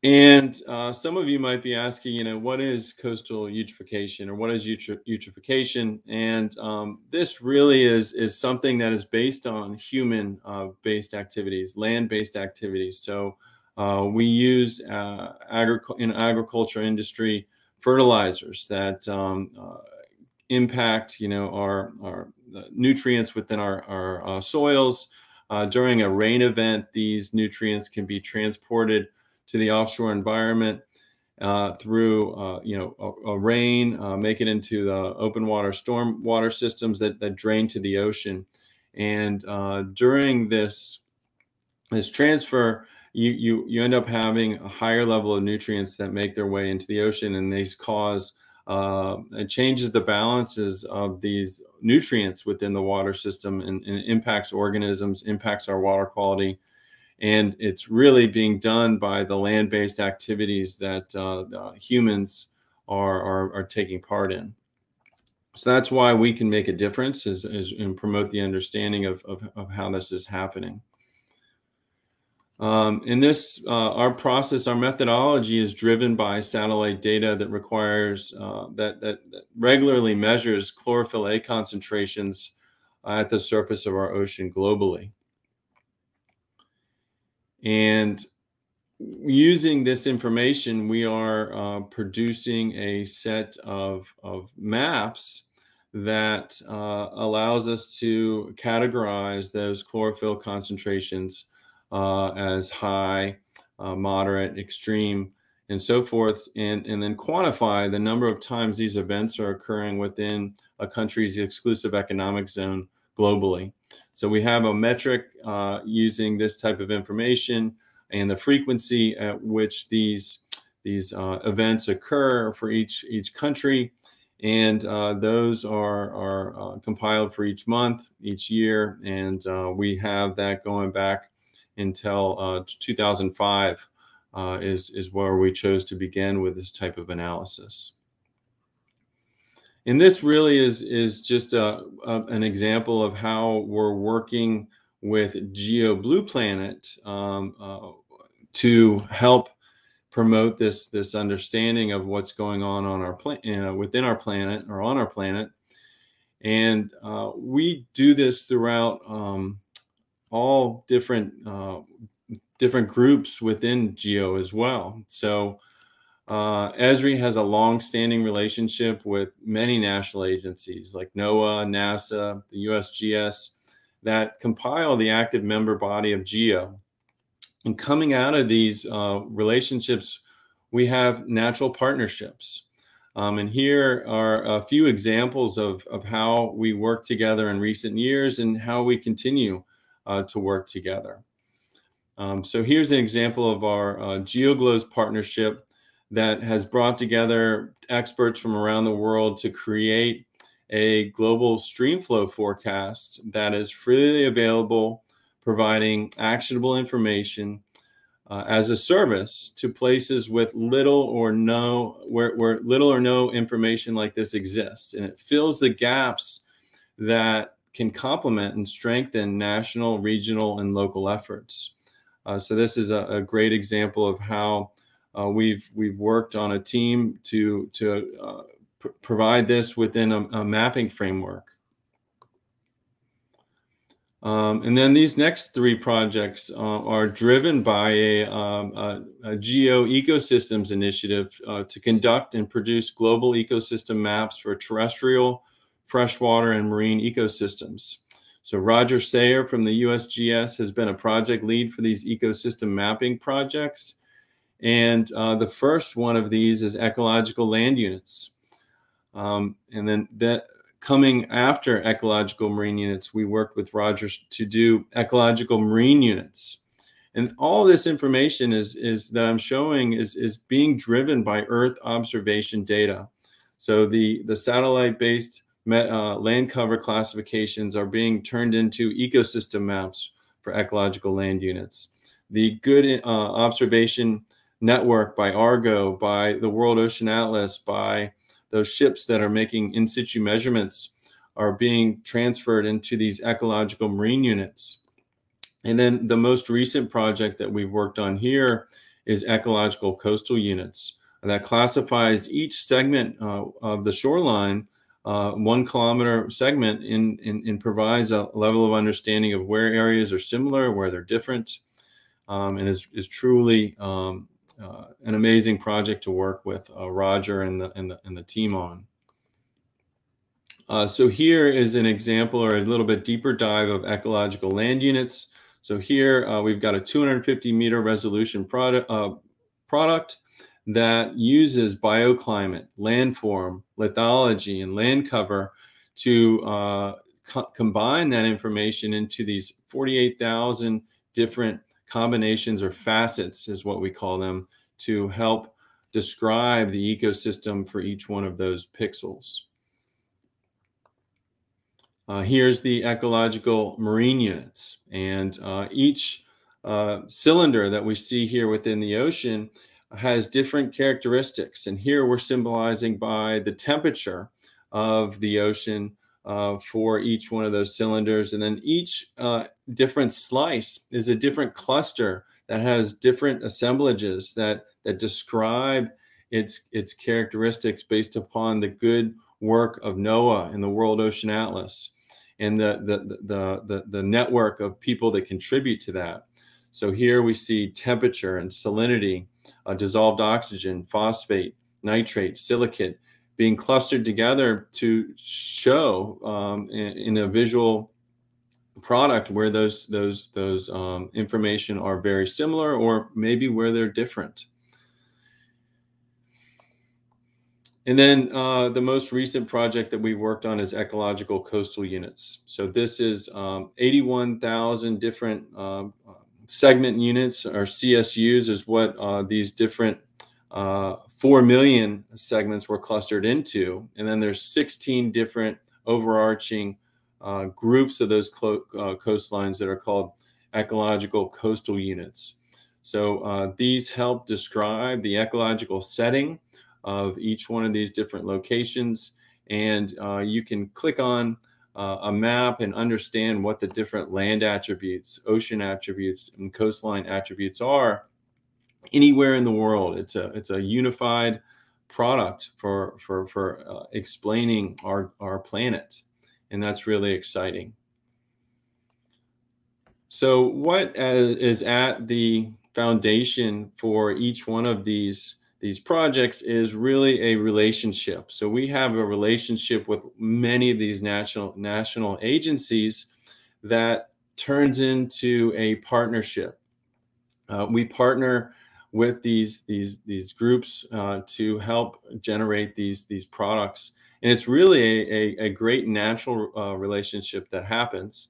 And some of you might be asking, what is coastal eutrophication, or what is eutrophication? And this really is something that is based on human-based activities, land-based activities. So we use in agriculture industry fertilizers that impact, our nutrients within our soils. During a rain event, these nutrients can be transported to the offshore environment through a rain, make it into the open water storm water systems that drain to the ocean. And during this transfer, you end up having a higher level of nutrients that make their way into the ocean, and these cause it changes the balances of these nutrients within the water system, and impacts organisms, impacts our water quality. And it's really being done by the land-based activities that humans are taking part in. So that's why we can make a difference and promote the understanding of how this is happening. In this, our process, our methodology is driven by satellite data that requires, that regularly measures chlorophyll A concentrations at the surface of our ocean globally. And using this information, we are producing a set of maps that allows us to categorize those chlorophyll concentrations as high, moderate, extreme, and so forth, and then quantify the number of times these events are occurring within a country's exclusive economic zone globally. So we have a metric using this type of information and the frequency at which these events occur for each country, and those are compiled for each month, each year, and we have that going back until 2005 is where we chose to begin with this type of analysis. And this really is just an example of how we're working with GEO Blue Planet to help promote this understanding of what's going on our within our planet, or on our planet. And we do this throughout all different groups within GEO as well. So Esri has a long-standing relationship with many national agencies like NOAA, NASA, the USGS, that compile the active member body of GEO. And coming out of these relationships, we have natural partnerships. And here are a few examples of how we work together in recent years and how we continue to work together. So here's an example of our GeoGlows partnership that has brought together experts from around the world to create a global streamflow forecast that is freely available, providing actionable information as a service to places with little or no, where little or no information like this exists. And it fills the gaps that can complement and strengthen national, regional, and local efforts. So this is a great example of how we've worked on a team to provide this within a mapping framework. And then these next three projects are driven by a GEO Ecosystems initiative to conduct and produce global ecosystem maps for terrestrial, freshwater, and marine ecosystems. So Roger Sayer from the USGS has been a project lead for these ecosystem mapping projects. And the first one of these is ecological land units. And then that coming after ecological marine units, we worked with Roger to do ecological marine units. And all this information is that I'm showing is being driven by Earth observation data. So the satellite-based land cover classifications are being turned into ecosystem maps for ecological land units. the good observation network by Argo, by the World Ocean Atlas, by those ships that are making in situ measurements are being transferred into these ecological marine units. And then the most recent project that we've worked on here is ecological coastal units that classifies each segment of the shoreline, 1 kilometer segment, and provides a level of understanding of where areas are similar, where they're different, and is truly an amazing project to work with Roger and the team on. So here is an example or a little bit deeper dive of ecological land units. So here we've got a 250 meter resolution product that uses bioclimate, landform, lithology, and land cover to combine that information into these 48,000 different combinations or facets, is what we call them, to help describe the ecosystem for each one of those pixels. Here's the ecological marine units, and each cylinder that we see here within the ocean has different characteristics. And here we're symbolizing by the temperature of the ocean for each one of those cylinders. And then each different slice is a different cluster that has different assemblages that describe its characteristics based upon the good work of NOAA and the World Ocean Atlas and the network of people that contribute to that. So here we see temperature and salinity, dissolved oxygen, phosphate, nitrate, silicate being clustered together to show in a visual product where those information are very similar, or maybe where they're different. And then the most recent project that we worked on is ecological coastal units. So this is 81,000 different segment units, or CSUs, is what these different 4 million segments were clustered into. And then there's 16 different overarching groups of those coastlines that are called ecological coastal units. So these help describe the ecological setting of each one of these different locations. And you can click on a map and understand what the different land attributes, ocean attributes, and coastline attributes are anywhere in the world. It's a unified product for explaining our planet, and that's really exciting. So what is at the foundation for each one of these projects is really a relationship. So we have a relationship with many of these national agencies that turns into a partnership. We partner with these groups to help generate these products, and it's really a great natural relationship that happens.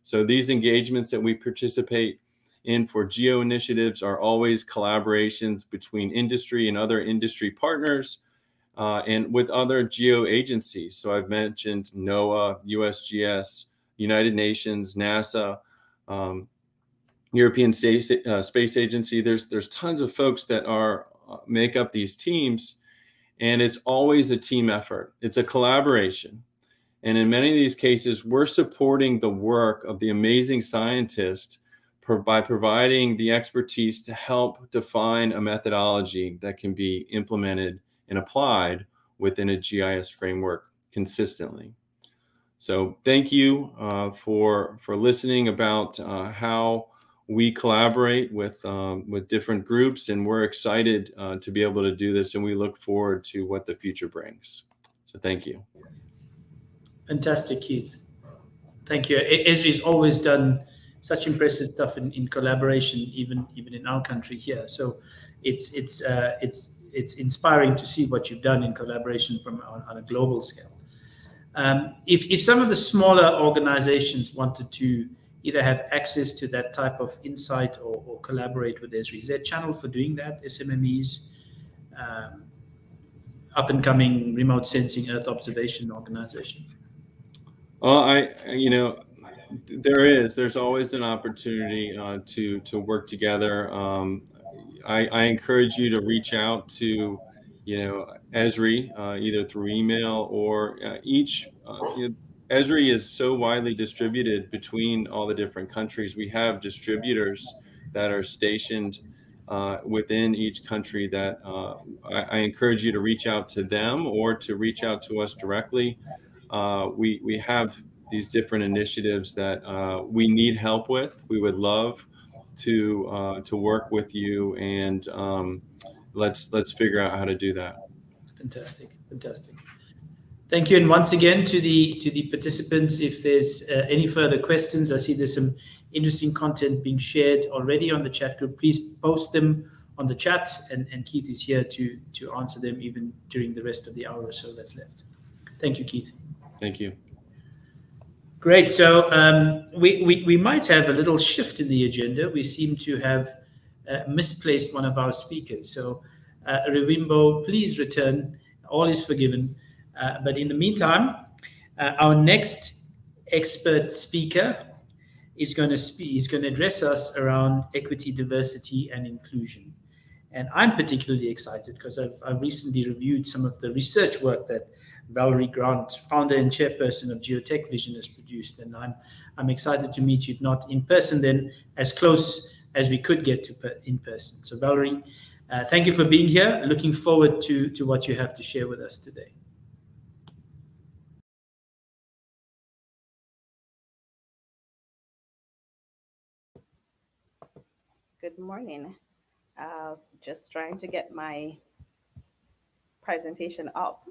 So these engagements that we participate in for GEO initiatives are always collaborations between industry and other industry partners and with other GEO agencies. So I've mentioned NOAA, USGS, United Nations, NASA, European Space Agency. There's tons of folks that make up these teams, and it's always a team effort. It's a collaboration. And in many of these cases, we're supporting the work of the amazing scientists by providing the expertise to help define a methodology that can be implemented and applied within a GIS framework consistently. So thank you for listening about how we collaborate with different groups, and we're excited to be able to do this, and we look forward to what the future brings. So thank you. Fantastic, Keith. Thank you. Esri's always done such impressive stuff in collaboration, even in our country here. So it's inspiring to see what you've done in collaboration on a global scale. If some of the smaller organizations wanted to either have access to that type of insight or collaborate with Esri, is there a channel for doing that? SMMEs, up and coming remote sensing Earth observation organization. Well, There's always an opportunity to work together. I encourage you to reach out to, Esri, either through email or Esri is so widely distributed between all the different countries. We have distributors that are stationed within each country that I encourage you to reach out to them or to reach out to us directly. We have these different initiatives that we need help with. We would love to work with you, and let's figure out how to do that. Fantastic. Thank you, and once again to the participants. If there's any further questions, I see there's some interesting content being shared already on the chat group. Please post them on the chat, and Keith is here to answer them even during the rest of the hour or so that's left. Thank you, Keith. Thank you. Great. So we might have a little shift in the agenda. We seem to have misplaced one of our speakers. So Revimbo, please return. All is forgiven. But in the meantime, our next expert speaker is going to address us around equity, diversity, and inclusion. And I'm particularly excited because I've recently reviewed some of the research work that Valerie Grant, founder and chairperson of Geotech Vision, has produced. And I'm excited to meet you, if not in person, then as close as we could get to in person. So Valerie, thank you for being here. Looking forward to what you have to share with us today. Good morning. Just trying to get my presentation up.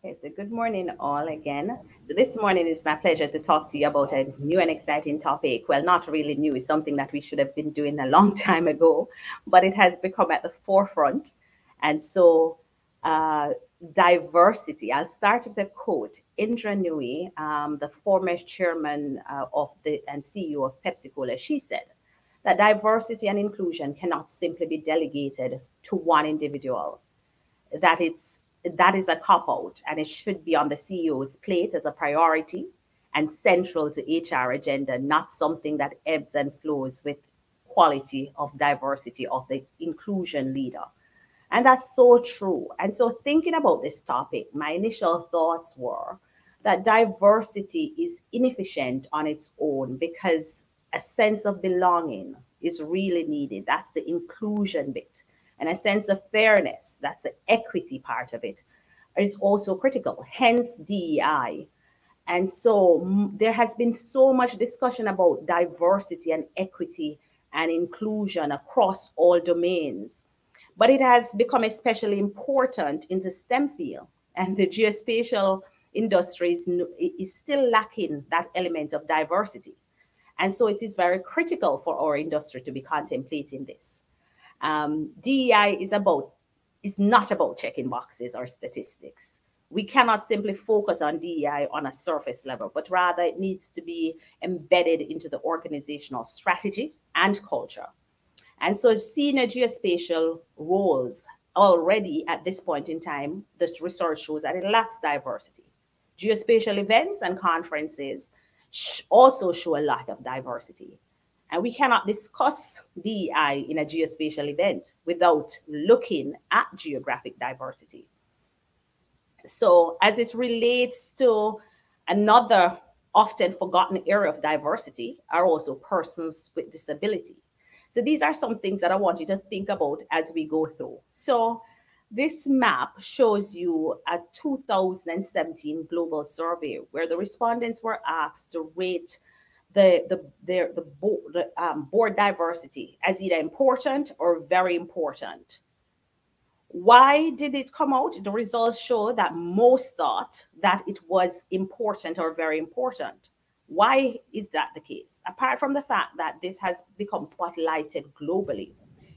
Okay, so good morning all again. So this morning it's my pleasure to talk to you about a new and exciting topic. Well, not really new, it's something that we should have been doing a long time ago, but it has become at the forefront. And so diversity, I'll start with a quote. Indra Nooyi, the former chairman and CEO of Pepsi-Cola, she said that diversity and inclusion cannot simply be delegated to one individual, that is a cop-out, and it should be on the CEO's plate as a priority and central to HR agenda, not something that ebbs and flows with quality of diversity of the inclusion leader. And that's so true. And so thinking about this topic, my initial thoughts were that diversity is inefficient on its own because a sense of belonging is really needed. That's the inclusion bit. And a sense of fairness, that's the equity part of it, is also critical, hence DEI. And so there has been so much discussion about diversity and equity and inclusion across all domains. But it has become especially important in the STEM field, and the geospatial industry is still lacking that element of diversity. And so it is very critical for our industry to be contemplating this. DEI is not about checking boxes or statistics. We cannot simply focus on DEI on a surface level, but rather it needs to be embedded into the organizational strategy and culture. And so senior geospatial roles already at this point in time, this research shows that it lacks diversity. Geospatial events and conferences also show a lack of diversity. And we cannot discuss DEI in a geospatial event without looking at geographic diversity. So as it relates to another often forgotten area of diversity are also persons with disability. So these are some things that I want you to think about as we go through. So this map shows you a 2017 global survey where the respondents were asked to rate the board diversity as either important or very important. Why did it come out? The results show that most thought that it was important or very important. Why is that the case? Apart from the fact that this has become spotlighted globally,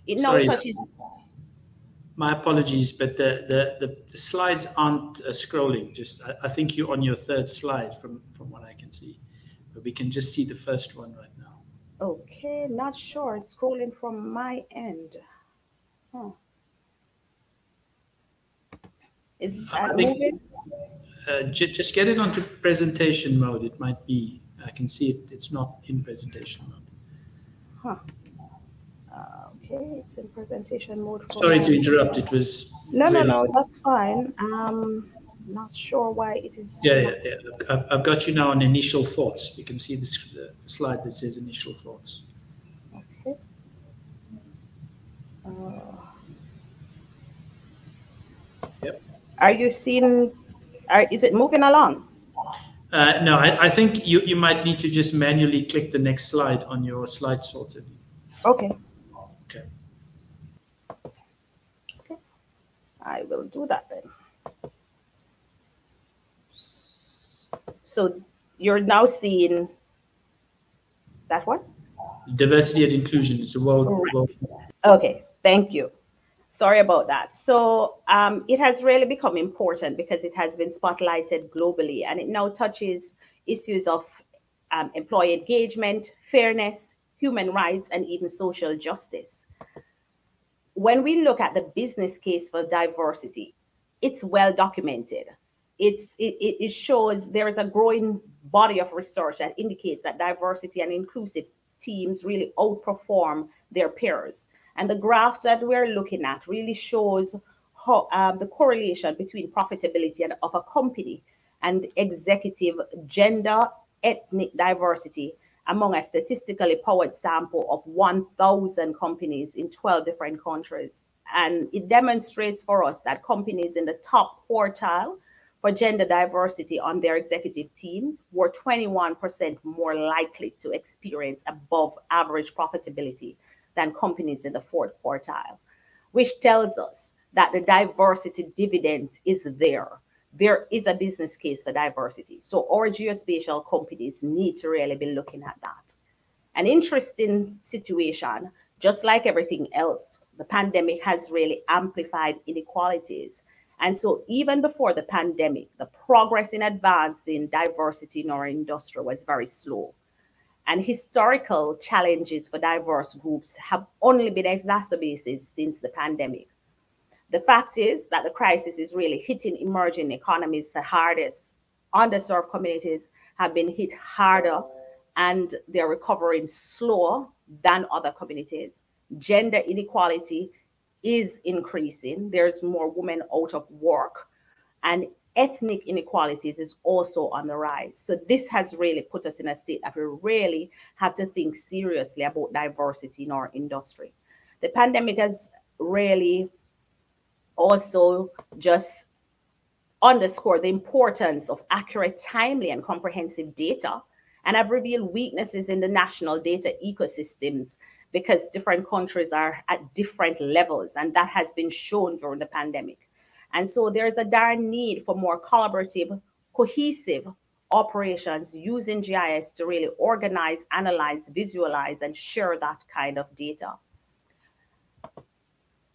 it now touches. My apologies, but the slides aren't scrolling. I think you're on your third slide from what I can see, but we can just see the first one right now. Okay, not sure. It's scrolling from my end. Huh. Is that moving? Just get it onto presentation mode. It might be. I can see it. It's not in presentation mode. Huh. Okay, it's in presentation mode. Sorry to interrupt. It was no, that's fine. Not sure why it is. Yeah. I've got you now on initial thoughts. You can see the slide that says initial thoughts. Okay. Yep. Are you seeing? Is it moving along? No, I think you might need to just manually click the next slide on your slide sorter. Okay. Okay. Okay. I will do that then. So you're now seeing that one? Diversity and inclusion is a world. Okay, thank you. Sorry about that. So it has really become important because it has been spotlighted globally, and it now touches issues of employee engagement, fairness, human rights, and even social justice. When we look at the business case for diversity, it's well documented. It shows there is a growing body of research that indicates that diversity and inclusive teams really outperform their peers. And the graph that we're looking at really shows how, the correlation between profitability of a company and executive gender, ethnic diversity among a statistically powered sample of 1,000 companies in 12 different countries. And it demonstrates for us that companies in the top quartile for gender diversity on their executive teams were 21% more likely to experience above average profitability than companies in the fourth quartile, which tells us that the diversity dividend is there. There is a business case for diversity. So our geospatial companies need to really be looking at that. An interesting situation, just like everything else, the pandemic has really amplified inequalities. And so even before the pandemic, the progress in advancing diversity in our industry was very slow. And historical challenges for diverse groups have only been exacerbated since the pandemic. The fact is that the crisis is really hitting emerging economies the hardest. Underserved communities have been hit harder and they're recovering slower than other communities. Gender inequality is increasing. There's more women out of work, and ethnic inequalities is also on the rise. So this has really put us in a state that we really have to think seriously about diversity in our industry. The pandemic has really also just underscored the importance of accurate, timely, and comprehensive data, and have revealed weaknesses in the national data ecosystems because different countries are at different levels, and that has been shown during the pandemic. And so there's a dire need for more collaborative, cohesive operations using GIS to really organize, analyze, visualize, and share that kind of data.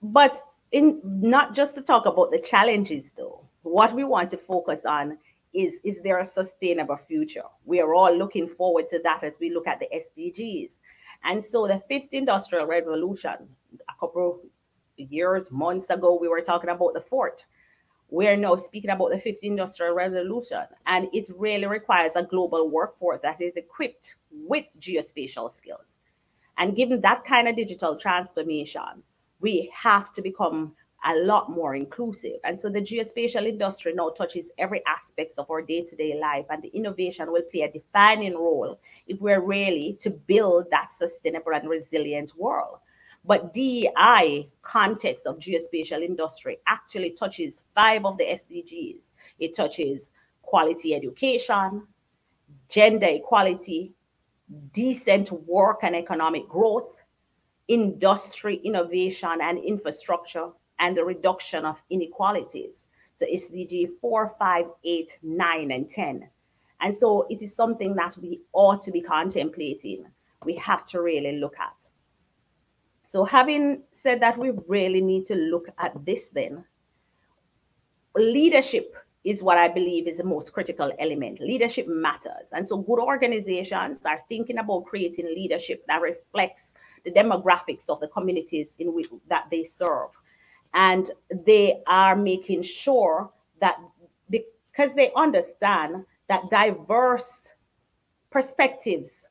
But not just to talk about the challenges, though, what we want to focus on is there a sustainable future? We are all looking forward to that as we look at the SDGs. And so the fifth industrial revolution, a couple years, months ago, we were talking about the fourth. We're now speaking about the fifth industrial revolution, and it really requires a global workforce that is equipped with geospatial skills. And given that kind of digital transformation, we have to become a lot more inclusive. And so the geospatial industry now touches every aspect of our day-to-day life, and the innovation will play a defining role if we're really to build that sustainable and resilient world. But DEI context of geospatial industry actually touches 5 of the SDGs. It touches quality education, gender equality, decent work and economic growth, industry innovation and infrastructure, and the reduction of inequalities. So SDG 4, 5, 8, 9, and 10. And so it is something that we ought to be contemplating. We have to really look at. So having said that, we really need to look at this then. Leadership is what I believe is the most critical element. Leadership matters. And so good organizations are thinking about creating leadership that reflects the demographics of the communities in which that they serve. And they are making sure that, because they understand that diverse perspectives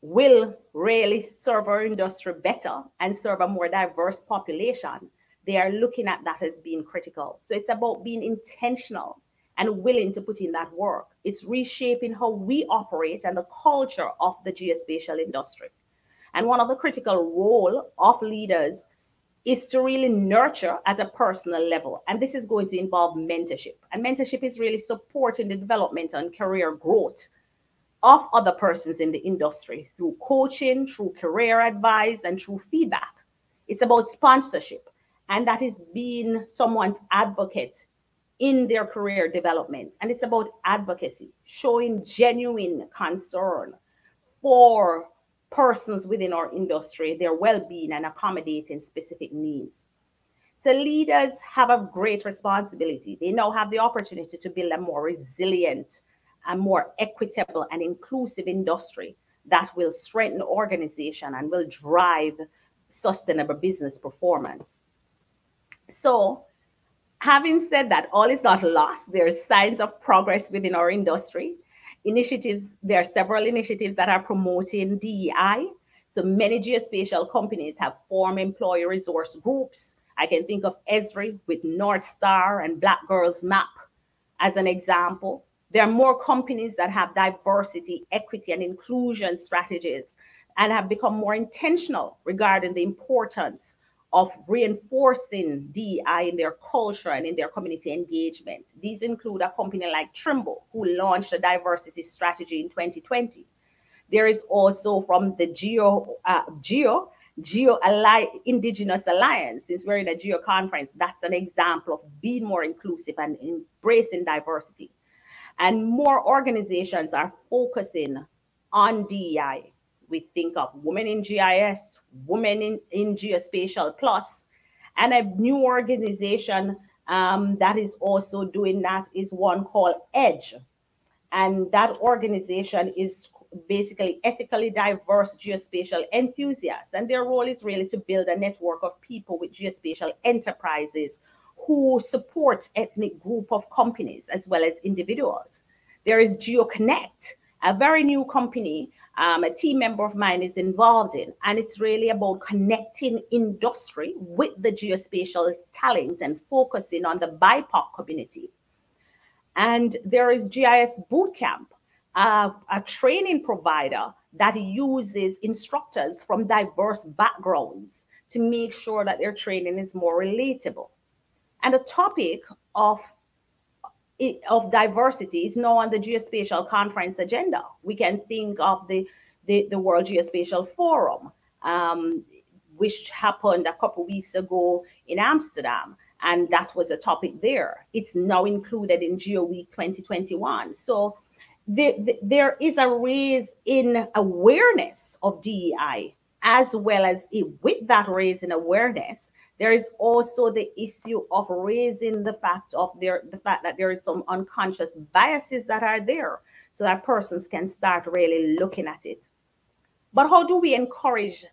will really serve our industry better and serve a more diverse population, they are looking at that as being critical. So it's about being intentional and willing to put in that work. It's reshaping how we operate and the culture of the geospatial industry. And one of the critical role of leaders is to really nurture at a personal level. And this is going to involve mentorship. And mentorship is really supporting the development and career growth of other persons in the industry through coaching, through career advice, and through feedback. It's about sponsorship, and that is being someone's advocate in their career development. And it's about advocacy, showing genuine concern for persons within our industry, their well-being, and accommodating specific needs. So leaders have a great responsibility. They now have the opportunity to build a more resilient, a more equitable and inclusive industry that will strengthen organization and will drive sustainable business performance. So having said that, all is not lost. There are signs of progress within our industry. There are several initiatives that are promoting DEI. So many geospatial companies have formed employee resource groups. I can think of Esri with North Star and Black Girls Map as an example. There are more companies that have diversity, equity, and inclusion strategies and have become more intentional regarding the importance of reinforcing DEI in their culture and in their community engagement. These include a company like Trimble, who launched a diversity strategy in 2020. There is also from the GEO Indigenous Alliance, since we're in a GEO conference, that's an example of being more inclusive and embracing diversity. And more organizations are focusing on DEI. We think of Women in GIS, Women in Geospatial Plus, and a new organization that is also doing that is one called EDGE. And that organization is basically ethically diverse geospatial enthusiasts. And their role is really to build a network of people with geospatial enterprises who support ethnic group of companies as well as individuals. There is GeoConnect, a very new company a team member of mine is involved in, and it's really about connecting industry with the geospatial talent and focusing on the BIPOC community. And there is GIS Bootcamp, a training provider that uses instructors from diverse backgrounds to make sure that their training is more relatable. And the topic of diversity is now on the Geospatial Conference agenda. We can think of the World Geospatial Forum, which happened a couple of weeks ago in Amsterdam, and that was a topic there. It's now included in Geo Week 2021. So there is a raise in awareness of DEI, as well as with that raise in awareness, there is also the issue of raising the fact that there is some unconscious biases that are there, so that persons can start really looking at it. But how do we encourage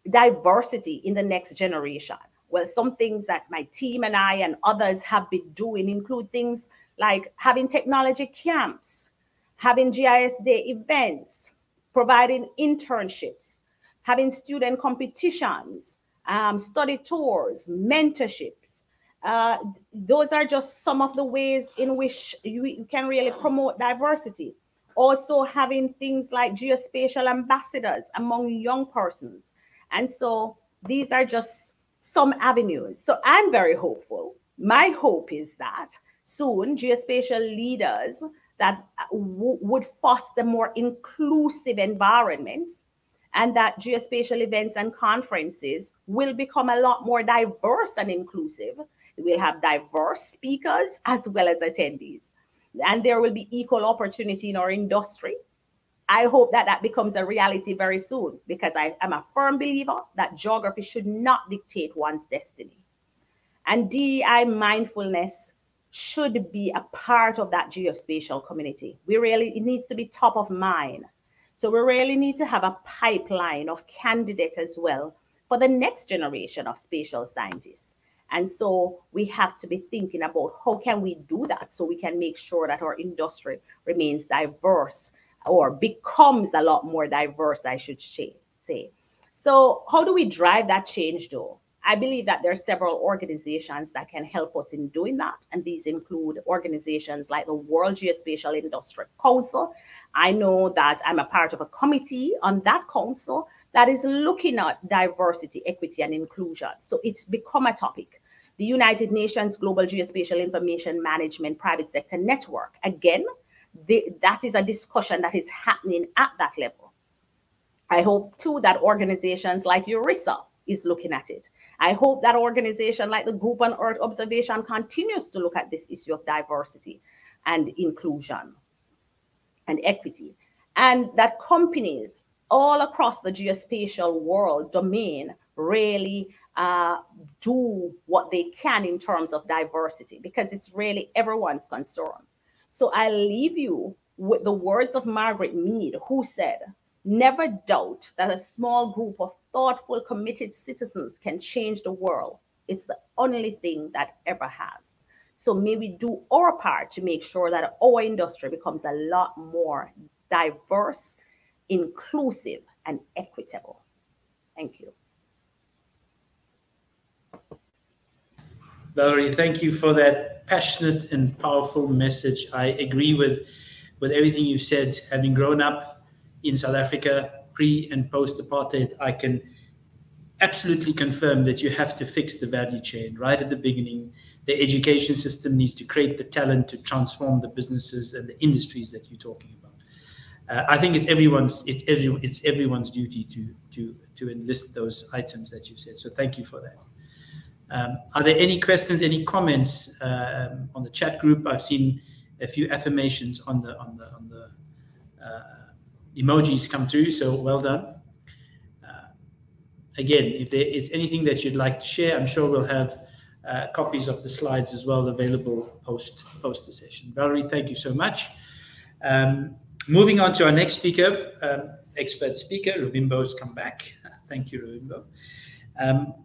diversity in the next generation? Well, some things that my team and I and others have been doing include things like having technology camps, having GIS Day events, providing internships, having student competitions, study tours, mentorships. Those are just some of the ways in which you can really promote diversity. Also having things like geospatial ambassadors among young persons. And so these are just some avenues. So I'm very hopeful. My hope is that soon geospatial leaders that would foster more inclusive environments, and that geospatial events and conferences will become a lot more diverse and inclusive. We'll have diverse speakers as well as attendees. And there will be equal opportunity in our industry. I hope that that becomes a reality very soon, because I am a firm believer that geography should not dictate one's destiny. And DEI mindfulness should be a part of that geospatial community. It needs to be top of mind. So we really need to have a pipeline of candidates as well for the next generation of spatial scientists. And so we have to be thinking about how can we do that so we can make sure that our industry remains diverse, or becomes a lot more diverse, I should say. So how do we drive that change though? I believe that there are several organizations that can help us in doing that. And these include organizations like the World Geospatial Industry Council. I know that I'm a part of a committee on that council that is looking at diversity, equity, and inclusion. So it's become a topic. The United Nations Global Geospatial Information Management Private Sector Network. Again, that is a discussion that is happening at that level. I hope too that organizations like ERISA is looking at it. I hope that organization like the Group on Earth Observation continues to look at this issue of diversity and inclusion and equity, and that companies all across the geospatial world domain really do what they can in terms of diversity, because it's really everyone's concern. So I leave you with the words of Margaret Mead, who said, "Never doubt that a small group of thoughtful, committed citizens can change the world. It's the only thing that ever has." So may we do our part to make sure that our industry becomes a lot more diverse, inclusive, and equitable. Thank you. Valerie, thank you for that passionate and powerful message. I agree with everything you said. Having grown up in South Africa, pre and post-apartheid, I can absolutely confirm that you have to fix the value chain right at the beginning. The education system needs to create the talent to transform the businesses and the industries that you're talking about. I think it's everyone's duty to enlist those items that you said. So thank you for that. Are there any questions, any comments on the chat group? I've seen a few affirmations on the emojis come through, so well done. Again, if there is anything that you'd like to share, I'm sure we'll have copies of the slides as well available post the session. Valerie, thank you so much. Moving on to our next speaker, expert speaker, Ruvimbo's come back. Thank you, Ruvimbo.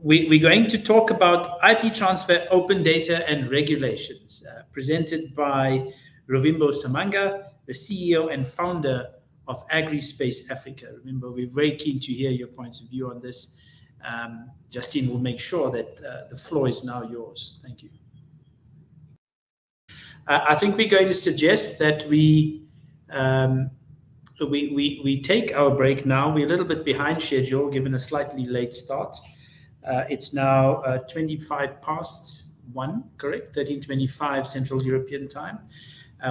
We're going to talk about IP transfer, open data, and regulations, presented by Ruvimbo Samanga, the CEO and founder of AgriSpace Africa. Ruvimbo, we're very keen to hear your points of view on this. Justine will make sure that the floor is now yours. Thank you. I think we're going to suggest that we take our break now. We're a little bit behind schedule, given a slightly late start. It's now 1:25, correct? 13:25 Central European Time.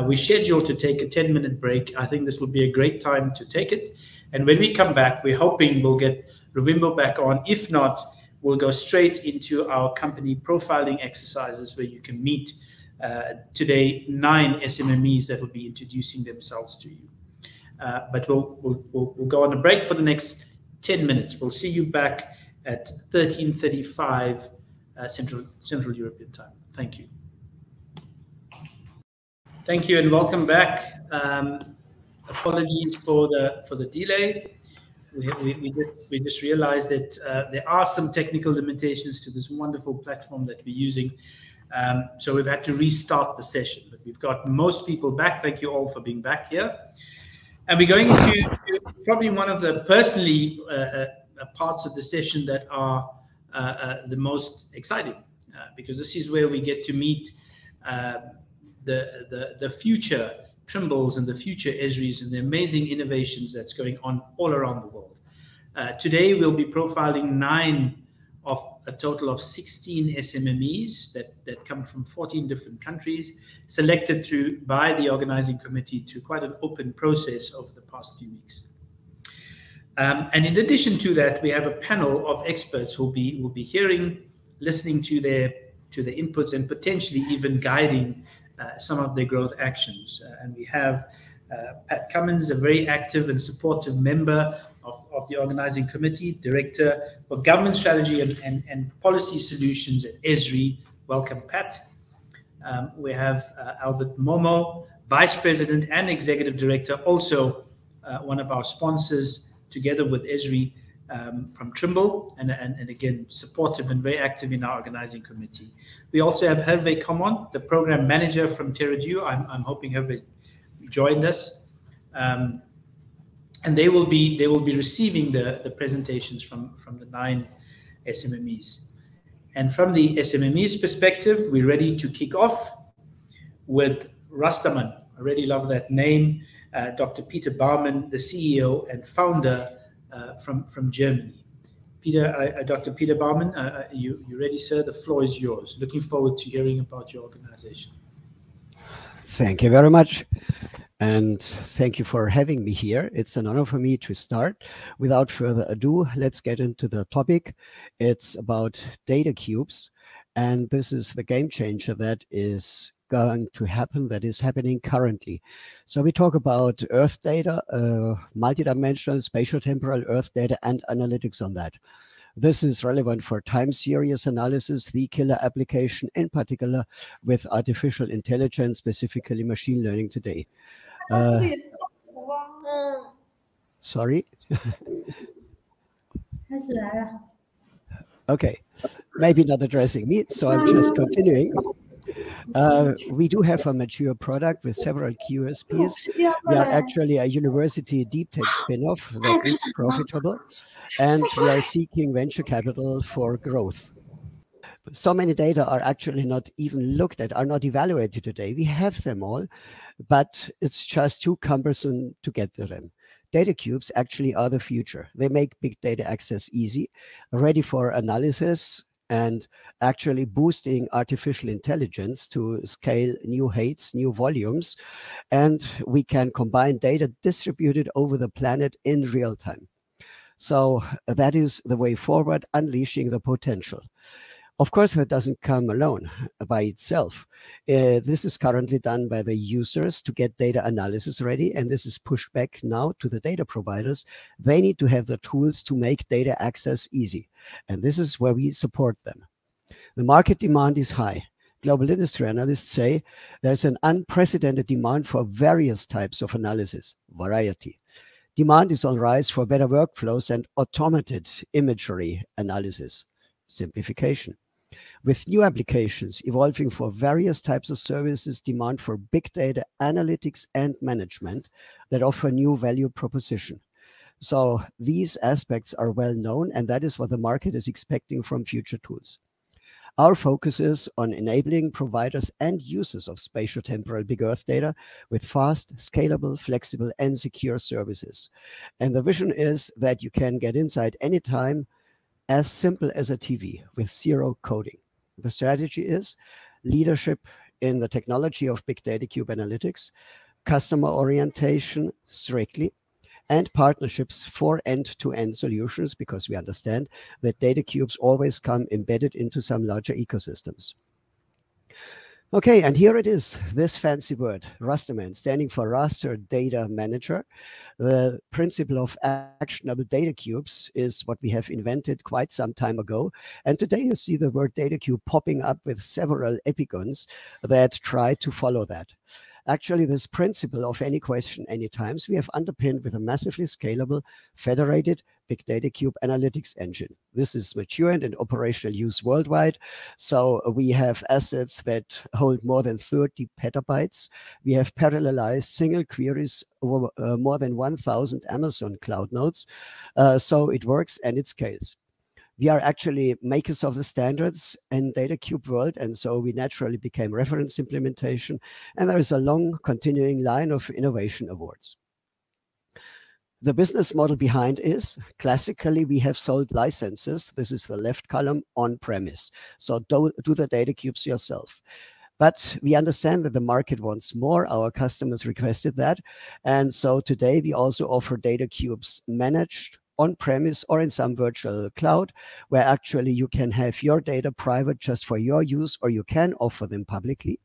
We're scheduled to take a 10-minute break. I think this will be a great time to take it. And when we come back, we're hoping we'll get Ruvimbo back on. If not, we'll go straight into our company profiling exercises, where you can meet today 9 SMMEs that will be introducing themselves to you. But we'll go on a break for the next 10 minutes. We'll see you back at 13:35 Central European Time. Thank you. Thank you and welcome back. Apologies for the delay. We just realized that there are some technical limitations to this wonderful platform that we're using. So we've had to restart the session, but we've got most people back. Thank you all for being back here. And we're going into probably one of the personally parts of the session that are the most exciting, because this is where we get to meet the future Trimbles and the future Esris and the amazing innovations that's going on all around the world. Today, we'll be profiling 9 of a total of 16 SMMEs that come from 14 different countries, selected by the organizing committee through quite an open process over the past few weeks. And in addition to that, we have a panel of experts who will be hearing, listening to their inputs, and potentially even guiding some of their growth actions. And we have Pat Cummins, a very active and supportive member of the organizing committee, Director for Government Strategy and Policy Solutions at ESRI. Welcome, Pat. We have Albert Momo, Vice President and Executive Director, also one of our sponsors, together with ESRI, from Trimble, and again, supportive and very active in our organizing committee. We also have Hervé Common, the Program Manager from TerraDuo. I'm hoping Hervé joined us. And they will be receiving the presentations from the 9 SMMEs. And from the SMMEs perspective, we're ready to kick off with Rastaman. I really love that name. Dr. Peter Baumann, the CEO and founder from Germany. Dr. Peter Baumann, you ready, sir? The floor is yours. Looking forward to hearing about your organization. Thank you very much. And thank you for having me here. It's an honor for me to start. Without further ado, let's get into the topic. It's about data cubes. And this is the game changer that is going to happen, that is happening currently. So we talk about Earth data, multidimensional spatial-temporal Earth data and analytics on that. This is relevant for time series analysis, the killer application, in particular with artificial intelligence, specifically machine learning today. Sorry. Okay, maybe not addressing me, so I'm just continuing. We do have a mature product with several QSPs. We are actually a university deep tech spin-off that is profitable, and we are seeking venture capital for growth. So many data are actually not even looked at, are not evaluated today. We have them all, but it's just too cumbersome to get to them. Data cubes actually are the future. They make big data access easy, ready for analysis, and actually boosting artificial intelligence to scale new heights, new volumes, and we can combine data distributed over the planet in real time. So that is the way forward, unleashing the potential. Of course, that doesn't come alone by itself. This is currently done by the users to get data analysis ready, and this is pushed back now to the data providers. They need to have the tools to make data access easy, and this is where we support them. The market demand is high. Global industry analysts say there's an unprecedented demand for various types of analysis, variety. Demand is on rise for better workflows and automated imagery analysis, simplification. With new applications evolving for various types of services, demand for big data analytics and management that offer new value proposition. So these aspects are well known, and that is what the market is expecting from future tools. Our focus is on enabling providers and users of spatial-temporal big Earth data with fast, scalable, flexible, and secure services. And the vision is that you can get insight anytime, as simple as a TV with zero coding. The strategy is leadership in the technology of big data cube analytics, customer orientation strictly, and partnerships for end-to-end solutions, because we understand that data cubes always come embedded into some larger ecosystems. Okay, and here it is, this fancy word, Rasterman, standing for Raster Data Manager. The principle of actionable data cubes is what we have invented quite some time ago. And today you see the word data cube popping up with several epigons that try to follow that. Actually, this principle of any question, any times, we have underpinned with a massively scalable, federated big data cube analytics engine. This is mature and in operational use worldwide. So we have assets that hold more than 30 petabytes. We have parallelized single queries over more than 1,000 Amazon cloud nodes. So it works and it scales. We are actually makers of the standards in data cube world, and so we naturally became reference implementation, and there is a long continuing line of innovation awards. The business model behind is, classically, we have sold licenses. This is the left column, on premise. So do the data cubes yourself. But we understand that the market wants more. Our customers requested that. And so today we also offer data cubes managed on-premise or in some virtual cloud, where actually you can have your data private just for your use, or you can offer them publicly.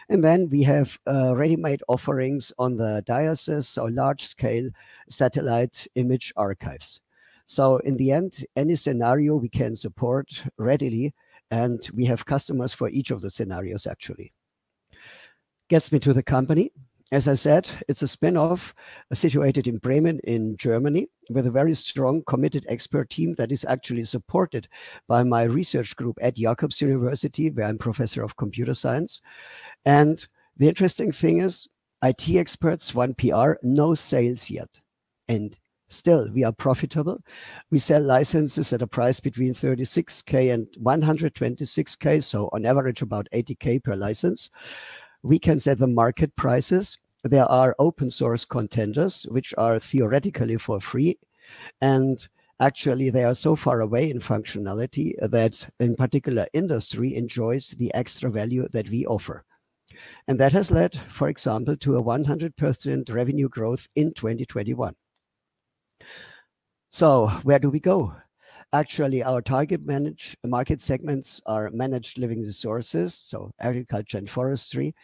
And then we have ready-made offerings on the diocese, or large-scale satellite image archives. So in the end, any scenario we can support readily, and we have customers for each of the scenarios actually. Gets me to the company. As I said, it's a spin-off situated in Bremen in Germany, with a very strong, committed expert team that is actually supported by my research group at Jacobs University, where I'm professor of computer science. And the interesting thing is, IT experts, 1PR, no sales yet. And still, we are profitable. We sell licenses at a price between 36K and 126K, so on average about 80K per license. We can set the market prices. There are open source contenders, which are theoretically for free. And actually, they are so far away in functionality that in particular industry enjoys the extra value that we offer. And that has led, for example, to a 100% revenue growth in 2021. So where do we go? Actually, our target market segments are managed living resources, so agriculture and forestry,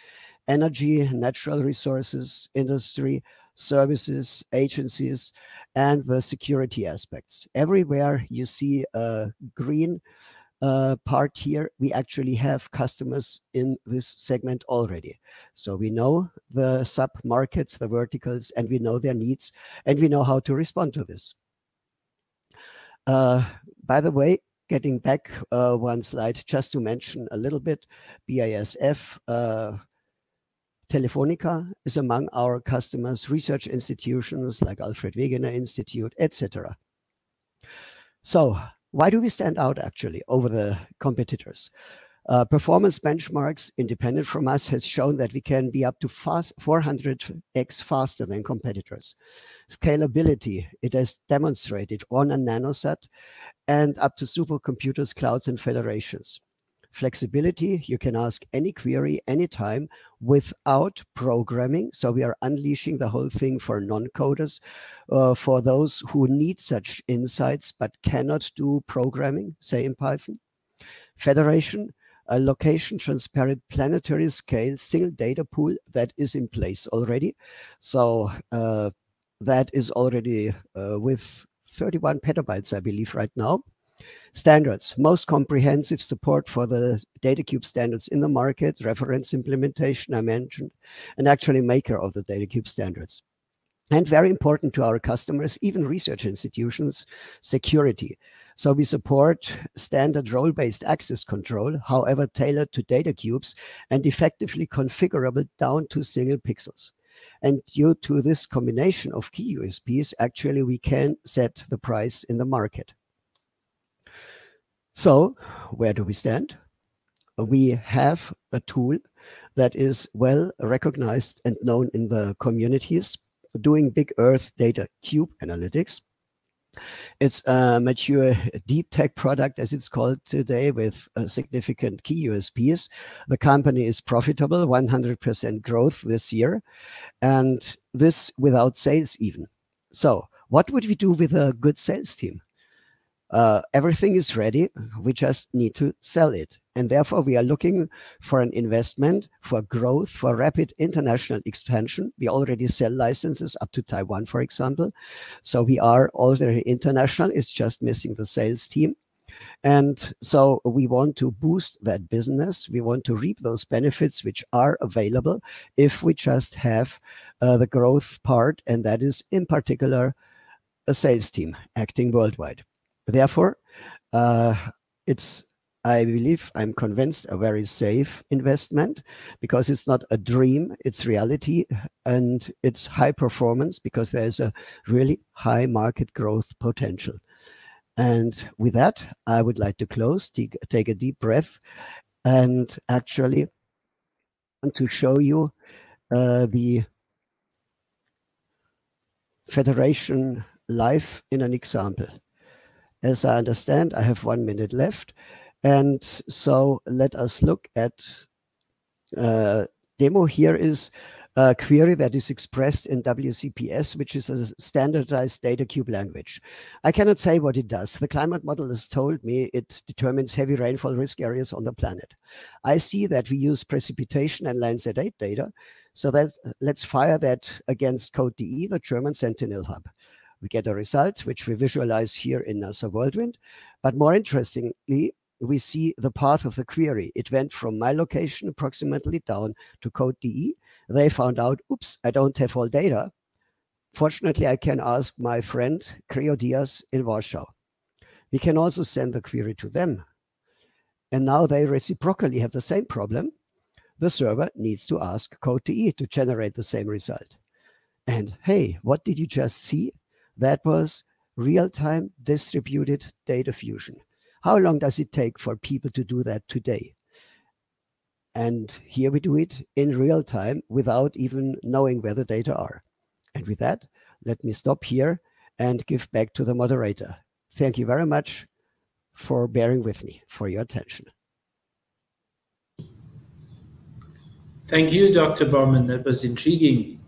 energy, natural resources, industry, services, agencies, and the security aspects. Everywhere you see a green part here, we actually have customers in this segment already. So we know the sub-markets, the verticals, and we know their needs, and we know how to respond to this. By the way, getting back one slide, just to mention a little bit, BASF, Telefonica is among our customers, research institutions like Alfred Wegener Institute, etc. So why do we stand out actually over the competitors? Performance benchmarks independent from us has shown that we can be up to 400x faster than competitors. Scalability, it has demonstrated on a nanosat and up to supercomputers, clouds, and federations. Flexibility, you can ask any query anytime without programming. So we are unleashing the whole thing for non-coders, for those who need such insights but cannot do programming, say in Python. Federation, a location transparent planetary scale single data pool that is in place already. So that is already with 31 petabytes, I believe, right now. Standards, most comprehensive support for the DataCube standards in the market, reference implementation I mentioned, and actually maker of the DataCube standards. And very important to our customers, even research institutions, security. So we support standard role-based access control, however tailored to data cubes and effectively configurable down to single pixels. And due to this combination of key USPs, actually we can set the price in the market. So where do we stand? We have a tool that is well recognized and known in the communities, doing big Earth data cube analytics. It's a mature deep tech product, as it's called today, with significant key USPs. The company is profitable, 100% growth this year, and this without sales even. So what would we do with a good sales team? Everything is ready. We just need to sell it. And therefore, we are looking for an investment, for growth, for rapid international expansion. We already sell licenses up to Taiwan, for example. So we are already international. It's just missing the sales team. And so we want to boost that business. We want to reap those benefits which are available if we just have the growth part. And that is in particular a sales team acting worldwide. Therefore, it's, I believe, I'm convinced, a very safe investment because it's not a dream, it's reality, and it's high performance because there's a really high market growth potential. And with that, I would like to close, take a deep breath, and actually want to show you the Federation live in an example. As I understand, I have 1 minute left. And so let us look at demo. Here is a query that is expressed in WCPS, which is a standardized data cube language. I cannot say what it does. The climate model has told me it determines heavy rainfall risk areas on the planet. I see that we use precipitation and Landsat 8 data, so that let's fire that against Code.de, the German Sentinel hub. We get a result, which we visualize here in NASA Worldwind. But more interestingly, we see the path of the query. It went from my location approximately down to Code.de. They found out, oops, I don't have all data. Fortunately, I can ask my friend Creo Diaz in Warsaw. We can also send the query to them. And now they reciprocally have the same problem. The server needs to ask Code.de to generate the same result. And hey, what did you just see? That was real-time distributed data fusion. How long does it take for people to do that today? And here we do it in real time without even knowing where the data are. And with that, let me stop here and give back to the moderator. Thank you very much for bearing with me, for your attention. Thank you, Dr. Baumann. That was intriguing.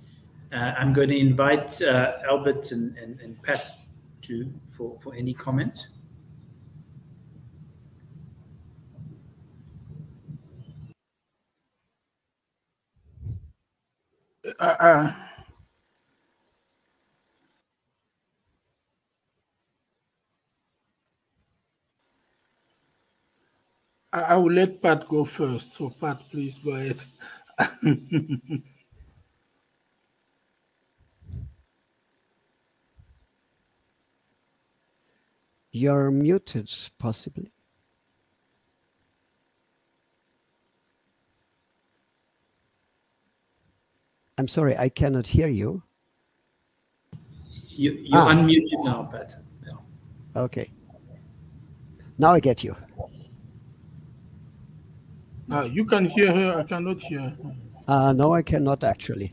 I'm going to invite Albert and Pat for any comment. I will let Pat go first. So Pat, please go ahead. You're muted, possibly. I'm sorry, I cannot hear you. You're unmuted now, Pat. Yeah. Okay. Now I get you. You can hear her. I cannot hear her. No, I cannot actually.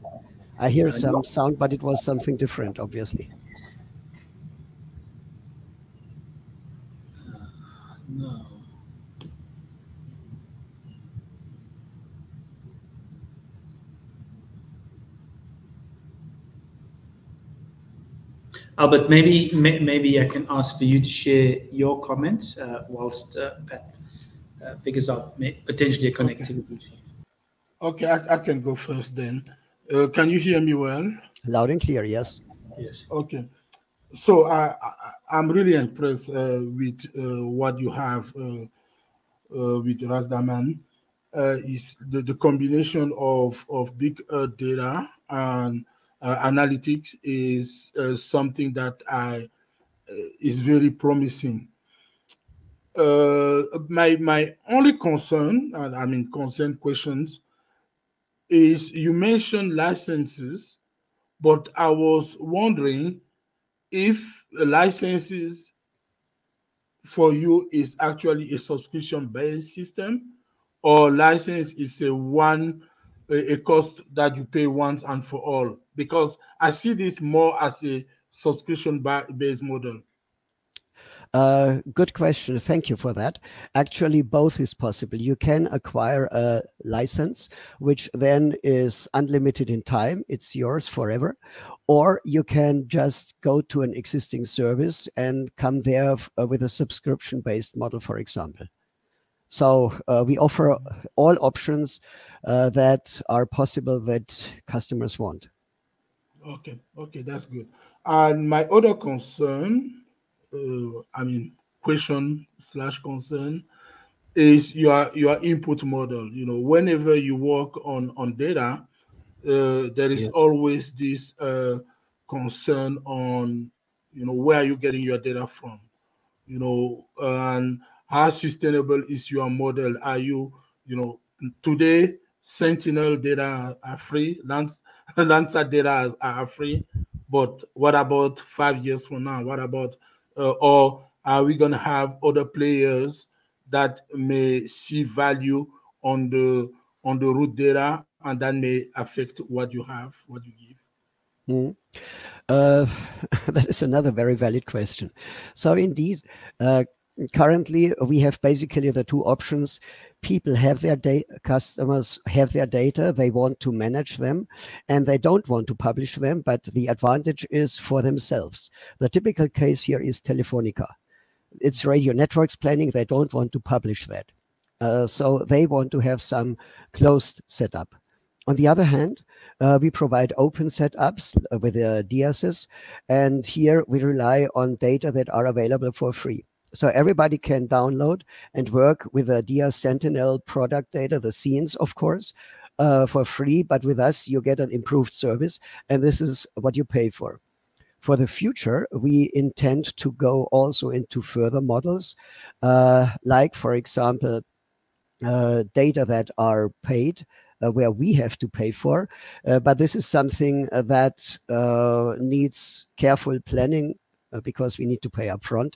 I hear some sound, but it was something different, obviously. No. Albert, maybe I can ask for you to share your comments whilst Pat figures out potentially a connectivity. Okay, I can go first then. Can you hear me well? Loud and clear, yes. Yes. Okay. So I'm really impressed with what you have with Razdaman. Is the combination of big data and analytics is something that is very promising. My only concern, concern questions, is you mentioned licenses, but I was wondering if licenses for you is actually a subscription-based system, or license is a cost that you pay once and for all, because I see this more as a subscription-based model. Good question. Thank you for that. Actually, both is possible. You can acquire a license, which then is unlimited in time. It's yours forever. Or you can just go to an existing service and come there with a subscription-based model, for example. So we offer all options that are possible that customers want. Okay, that's good. And my other concern, question/concern, is your input model. You know, whenever you work on data, there is always this concern on, where are you getting your data from? And how sustainable is your model? Are you, today Sentinel data are free, Landsat data are free, but what about 5 years from now? What about, or are we going to have other players that may see value on the root data, and that may affect what you have, what you give? That is another very valid question. So indeed, Currently, we have basically the two options. People have their customers have their data, they want to manage them, and they don't want to publish them, but the advantage is for themselves. The typical case here is Telefonica. It's radio networks planning, they don't want to publish that. So they want to have some closed setup. On the other hand, we provide open setups with DSs, and here we rely on data that are available for free. So everybody can download and work with the DS Sentinel product data, the scenes, of course, for free. But with us, you get an improved service, and this is what you pay for. For the future, we intend to go also into further models, like, for example, data that are paid, where we have to pay for. But this is something that needs careful planning, because we need to pay upfront,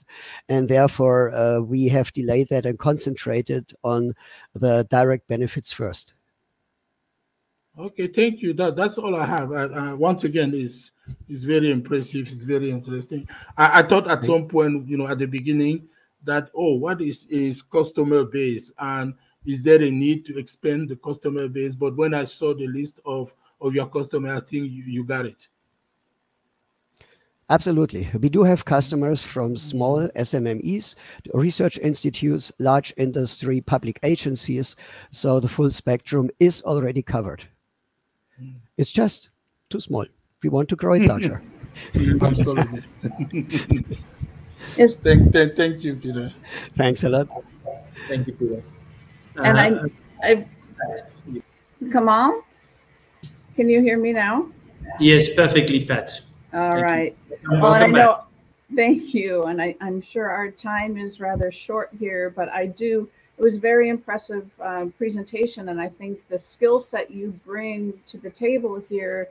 and therefore we have delayed that and concentrated on the direct benefits first. Okay, thank you. That's all I have. Once again, is very impressive. It's very interesting. I thought at some point, you know, at the beginning, that what is customer base, and is there a need to expand the customer base? But when I saw the list of your customer, I think you got it. Absolutely. We do have customers from small SMMEs, research institutes, large industry, public agencies. So the full spectrum is already covered. It's just too small. We want to grow it larger. Absolutely. Yes. Thank you, Peter. Thanks a lot. Thank you, Peter. And I Kamal, can you hear me now? Yes, perfectly, Pat. All right. Well, and I know, thank you. And I'm sure our time is rather short here, but it was a very impressive presentation. And I think the skill set you bring to the table here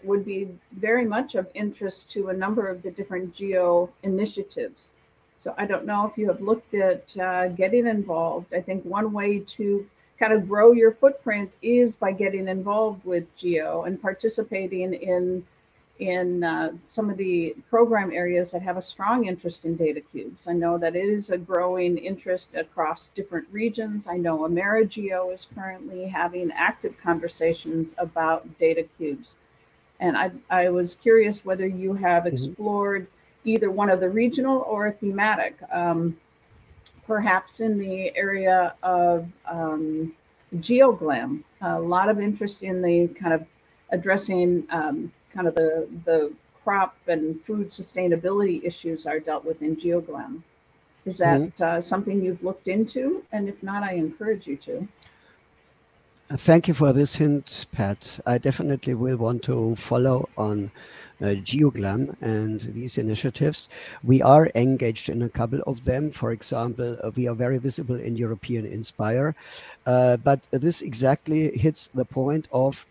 would be very much of interest to a number of the different GEO initiatives. So I don't know if you have looked at getting involved. I think one way to kind of grow your footprint is by getting involved with GEO and participating in some of the program areas that have a strong interest in data cubes. I know that it is a growing interest across different regions. I know AmeriGeo is currently having active conversations about data cubes. And I was curious whether you have explored either one of the regional or a thematic, perhaps in the area of GeoGlam. A lot of interest in the kind of addressing kind of the crop and food sustainability issues are dealt with in GeoGlam. Is that something you've looked into? And if not, I encourage you to. Thank you for this hint, Pat. I definitely will want to follow on GeoGlam and these initiatives. We are engaged in a couple of them. For example, we are very visible in European Inspire, but this exactly hits the point of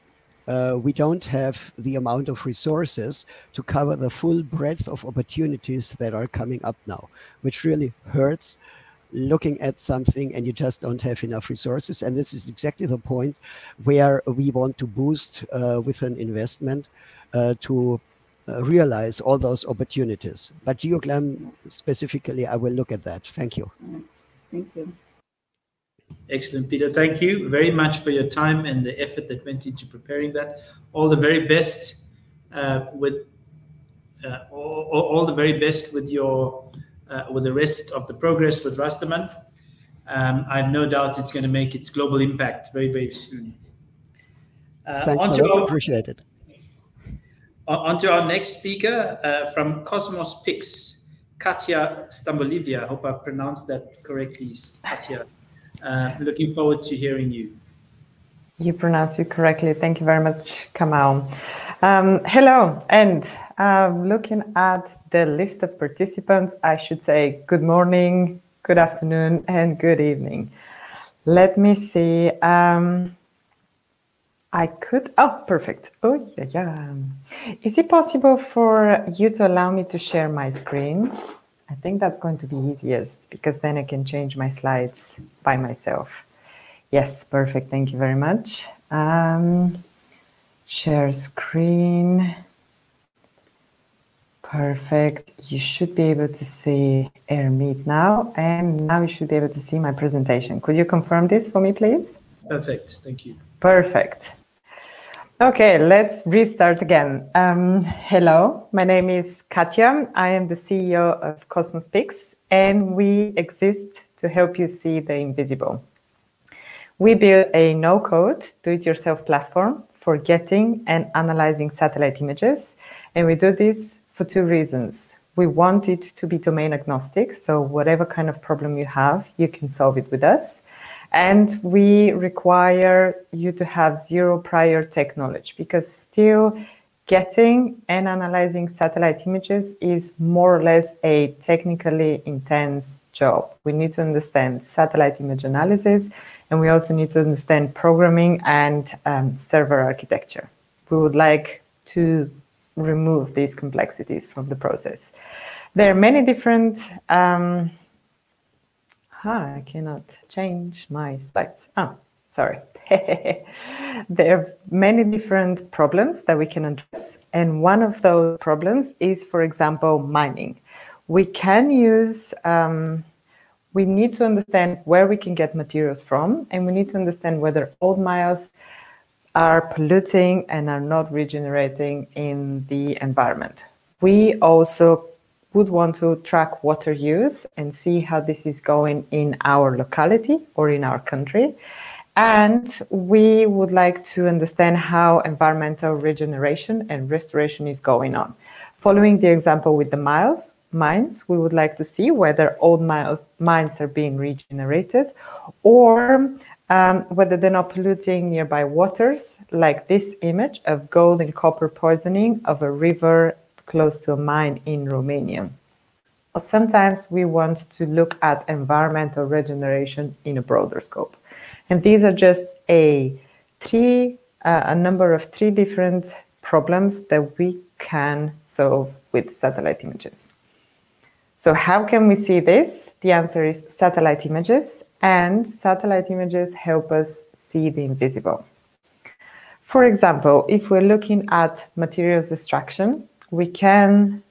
we don't have the amount of resources to cover the full breadth of opportunities that are coming up now, which really hurts looking at something and you just don't have enough resources. And this is exactly the point where we want to boost with an investment to realize all those opportunities. But GeoGlam specifically, I will look at that. Thank you. Thank you. Excellent, Peter. Thank you very much for your time and the effort that went into preparing that. All the very best with all the very best with your with the rest of the progress with Rasterman. I have no doubt it's going to make its global impact very, very soon. Thanks a lot. Appreciate it. On to our next speaker from Cosmos Pix, Katya Stambolivia. I hope I pronounced that correctly, Katya. Looking forward to hearing you. You pronounced it correctly. Thank you very much, Kamal. Hello, and looking at the list of participants, I should say good morning, good afternoon, and good evening. Let me see. Perfect. Oh, yeah. Is it possible for you to allow me to share my screen? I think that's going to be easiest because then I can change my slides by myself. Yes, perfect. Thank you very much. Share screen. Perfect. You should be able to see AirMeet now, and now you should be able to see my presentation. Could you confirm this for me, please? Perfect. Thank you. Perfect. Okay, let's restart again. Hello, my name is Katja. I am the CEO of CosmosPix, and we exist to help you see the invisible. We build a no-code, do-it-yourself platform for getting and analyzing satellite images, and we do this for two reasons. We want it to be domain agnostic, so whatever kind of problem you have, you can solve it with us. And we require you to have zero prior tech knowledge, because still getting and analyzing satellite images is more or less a technically intense job. We need to understand satellite image analysis, and we also need to understand programming and server architecture. We would like to remove these complexities from the process. There are many different I cannot change my slides. Oh, sorry. There are many different problems that we can address. And one of those problems is, for example, mining. We can use, we need to understand where we can get materials from, and we need to understand whether old mines are polluting and are not regenerating in the environment. We also would want to track water use and see how this is going in our locality or in our country. And we would like to understand how environmental regeneration and restoration is going on. Following the example with the mines, we would like to see whether old mines are being regenerated, or whether they're not polluting nearby waters, like this image of gold and copper poisoning of a river close to a mine in Romania. Sometimes we want to look at environmental regeneration in a broader scope. And these are just a number of three different problems that we can solve with satellite images. So how can we see this? The answer is satellite images, and satellite images help us see the invisible. For example, if we're looking at materials extraction, we can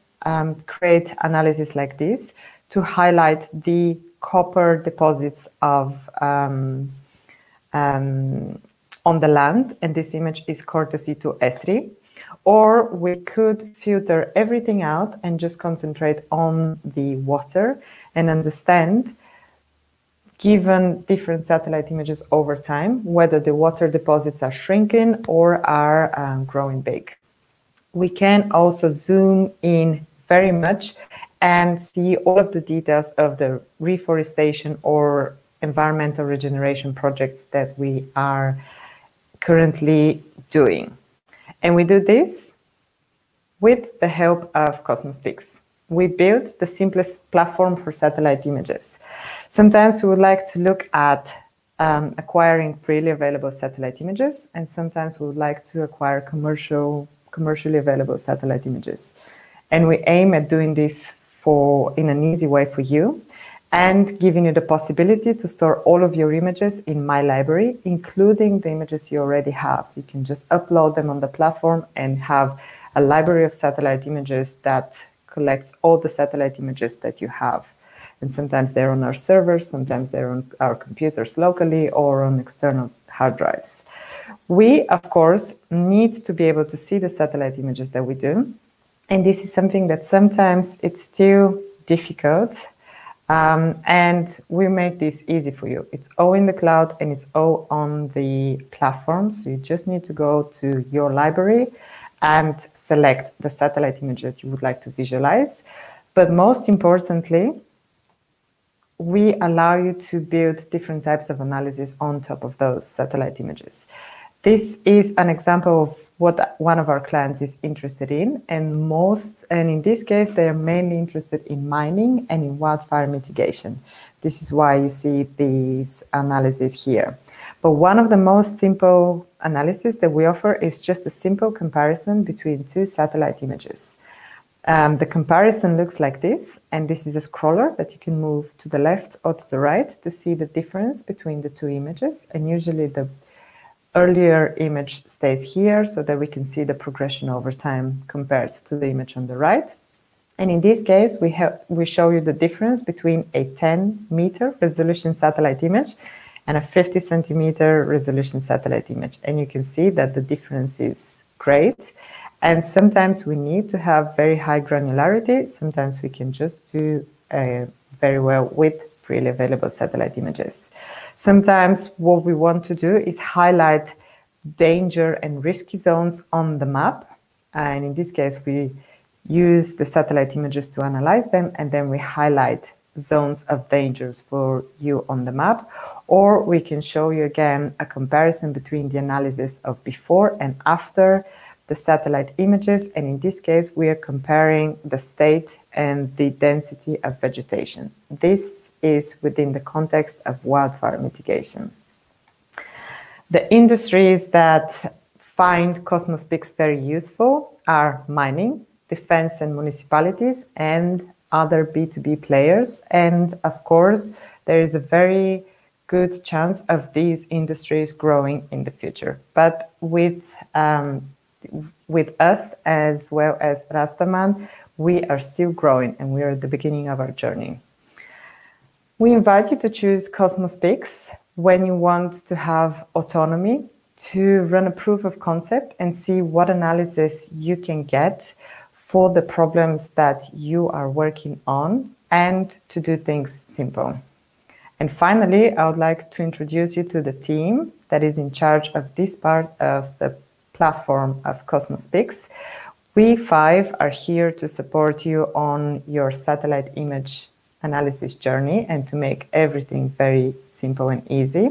create analysis like this to highlight the copper deposits of on the land, and this image is courtesy to ESRI. Or we could filter everything out and just concentrate on the water and understand, given different satellite images over time, whether the water deposits are shrinking or are growing big. We can also zoom in very much and see all of the details of the reforestation or environmental regeneration projects that we are currently doing. And we do this with the help of CosmosPix. We built the simplest platform for satellite images. Sometimes we would like to look at acquiring freely available satellite images, and sometimes we would like to acquire commercially available satellite images. And we aim at doing this in an easy way for you, and giving you the possibility to store all of your images in my library, including the images you already have. You can just upload them on the platform and have a library of satellite images that collects all the satellite images that you have. And sometimes they're on our servers, sometimes they're on our computers locally or on external hard drives. We, of course, need to be able to see the satellite images that we do. And this is something that sometimes it's still difficult. And we make this easy for you. It's all in the cloud and it's all on the platform. So you just need to go to your library and select the satellite image that you would like to visualize. But most importantly, we allow you to build different types of analysis on top of those satellite images. This is an example of what one of our clients is interested in, and in this case, they are mainly interested in mining and in wildfire mitigation. This is why you see these analyses here. But one of the most simple analysis that we offer is just a simple comparison between two satellite images. The comparison looks like this, and this is a scroller that you can move to the left or to the right to see the difference between the two images. And usually the earlier image stays here so that we can see the progression over time compared to the image on the right. And in this case, we show you the difference between a 10-meter resolution satellite image and a 50 centimeter resolution satellite image. And you can see that the difference is great. And sometimes we need to have very high granularity. Sometimes we can just do very well with freely available satellite images. Sometimes what we want to do is highlight danger and risky zones on the map. And in this case, we use the satellite images to analyze them, and then we highlight zones of dangers for you on the map. Or we can show you again a comparison between the analysis of before and after the satellite images. And in this case, we are comparing the state and the density of vegetation. This is within the context of wildfire mitigation. The industries that find Cosmos Peaks very useful are mining, defense and municipalities, and other B2B players. And of course, there is a very good chance of these industries growing in the future. But with us, as well as Rastaman, we are still growing and we are at the beginning of our journey. We invite you to choose Cosmos Peaks when you want to have autonomy, to run a proof of concept and see what analysis you can get for the problems that you are working on, and to do things simple. And finally, I would like to introduce you to the team that is in charge of this part of the platform of Cosmos Peaks. We 5 are here to support you on your satellite image analysis journey and to make everything very simple and easy.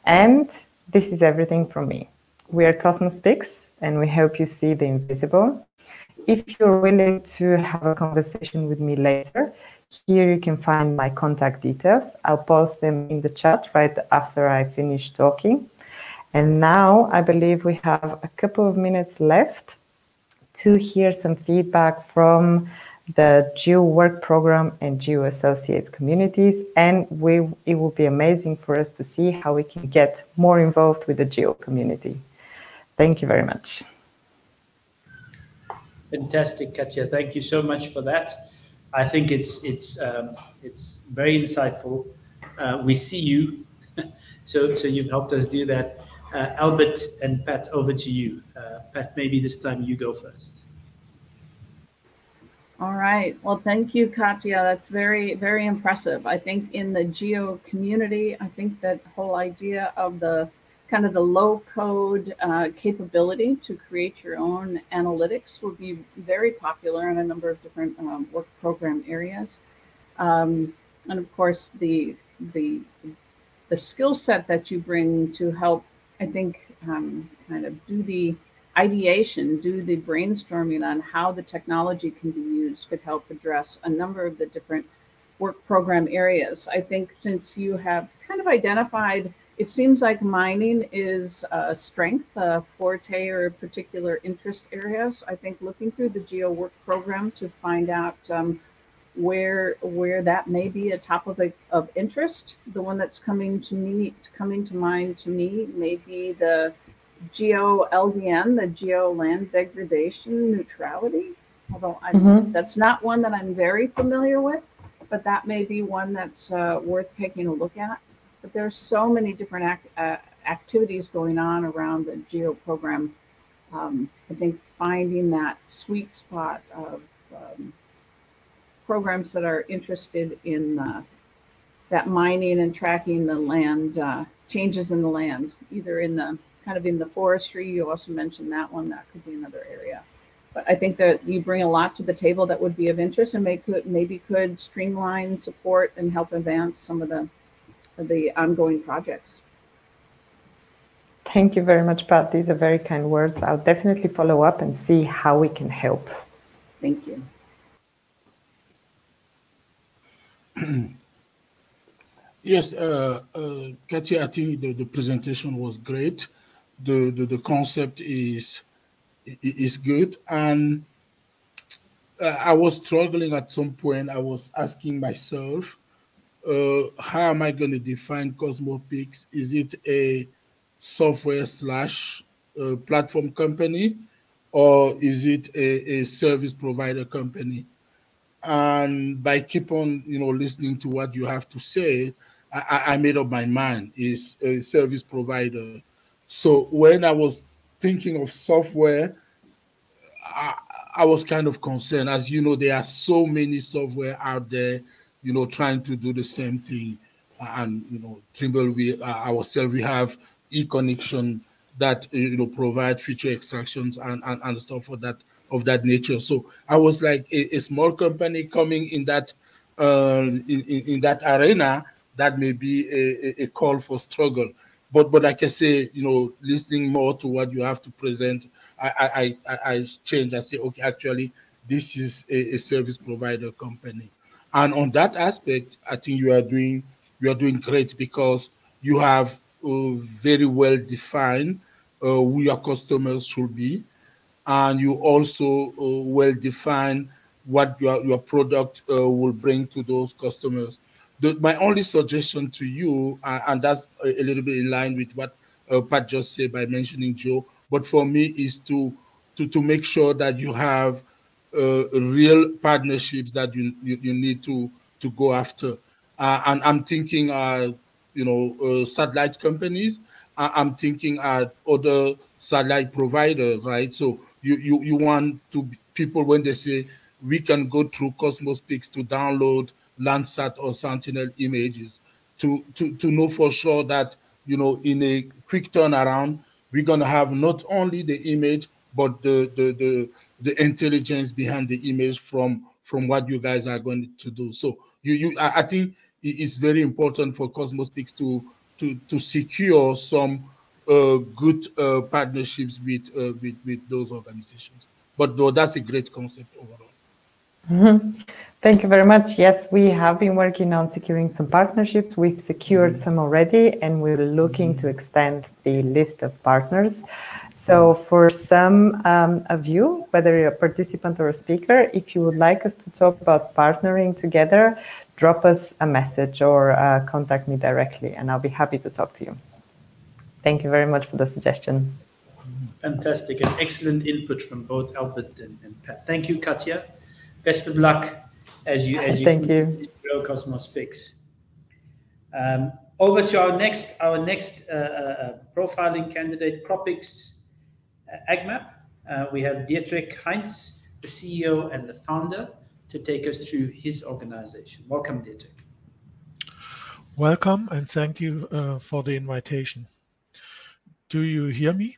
And this is everything from me. We are Cosmos Peaks, and we help you see the invisible. If you're willing to have a conversation with me later, here you can find my contact details. I'll post them in the chat right after I finish talking. And now I believe we have a couple of minutes left to hear some feedback from the GEO Work Program and GEO Associates communities. And it will be amazing for us to see how we can get more involved with the GEO community. Thank you very much. Fantastic, Katja. Thank you so much for that. I think it's very insightful. We see you, so you've helped us do that. Albert and Pat, over to you. Pat, maybe this time you go first. All right. Well, thank you, Katja. That's very, very impressive. I think in the GEO community, I think that whole idea of the kind of the low code capability to create your own analytics will be very popular in a number of different work program areas. And of course, the skill set that you bring to help, I think, kind of do the ideation, do the brainstorming on how the technology can be used could help address a number of the different work program areas. I think since you have kind of identified, it seems like mining is a strength, a forte, or a particular interest areas. I think looking through the GEO Work Program to find out where that may be a topic of interest. The one that's coming to mind to me may be the GEO LDN, the GEO Land Degradation Neutrality. Although that's not one that I'm very familiar with, but that may be one that's worth taking a look at. But there's so many different activities going on around the GEO program. I think finding that sweet spot of programs that are interested in that mining and tracking the land, changes in the land, either in the kind of in the forestry. You also mentioned that one. That could be another area. But I think that you bring a lot to the table that would be of interest and maybe could streamline, support, and help advance some of the ongoing projects. Thank you very much, Pat. These are very kind words. I'll definitely follow up and see how we can help. Thank you. Yes, Katya, I think the presentation was great. The concept is good, and I was struggling at some point. I was asking myself, how am I going to define Cosmos Peaks? Is it a software / platform company, or is it a service provider company? And by keep on, listening to what you have to say, I made up my mind. Is a service provider. So when I was thinking of software, I was kind of concerned. As you know, there are so many software out there, trying to do the same thing. And Trimble, we ourselves, we have e-connection that provide feature extractions and stuff of that nature. So I was like a small company coming in that in that arena, that may be a call for struggle. But like I say, listening more to what you have to present, I change. I say, okay, actually, this is a service provider company, and on that aspect, I think you are doing great, because you have very well defined who your customers should be, and you also well define what your product will bring to those customers. My only suggestion to you, and that's a little bit in line with what Pat just said by mentioning GEO, but for me is to make sure that you have real partnerships that you need to go after. And I'm thinking, satellite companies. I'm thinking other satellite providers, right? So you want to people, when they say we can go through Cosmos Pix to download Landsat or Sentinel images, to know for sure that in a quick turnaround we're gonna have not only the image but the intelligence behind the image from what you guys are going to do. So I think it's very important for Cosmos Pix to secure some good partnerships with those organizations. But though, that's a great concept overall. Mm-hmm. Thank you very much. Yes, we have been working on securing some partnerships. We've secured some already, and we're looking to extend the list of partners. So for some of you, whether you're a participant or a speaker, if you would like us to talk about partnering together, drop us a message or contact me directly, and I'll be happy to talk to you. Thank you very much for the suggestion. Fantastic and excellent input from both Albert and Pat. Thank you, Katja. Best of luck as you Thank you. grow Cosmos Pix. Over to our next profiling candidate, Cropix AgMap. We have Dietrich Heinz, the CEO and the founder, to take us through his organization. Welcome, Dietrich. Welcome, and thank you for the invitation. Do you hear me?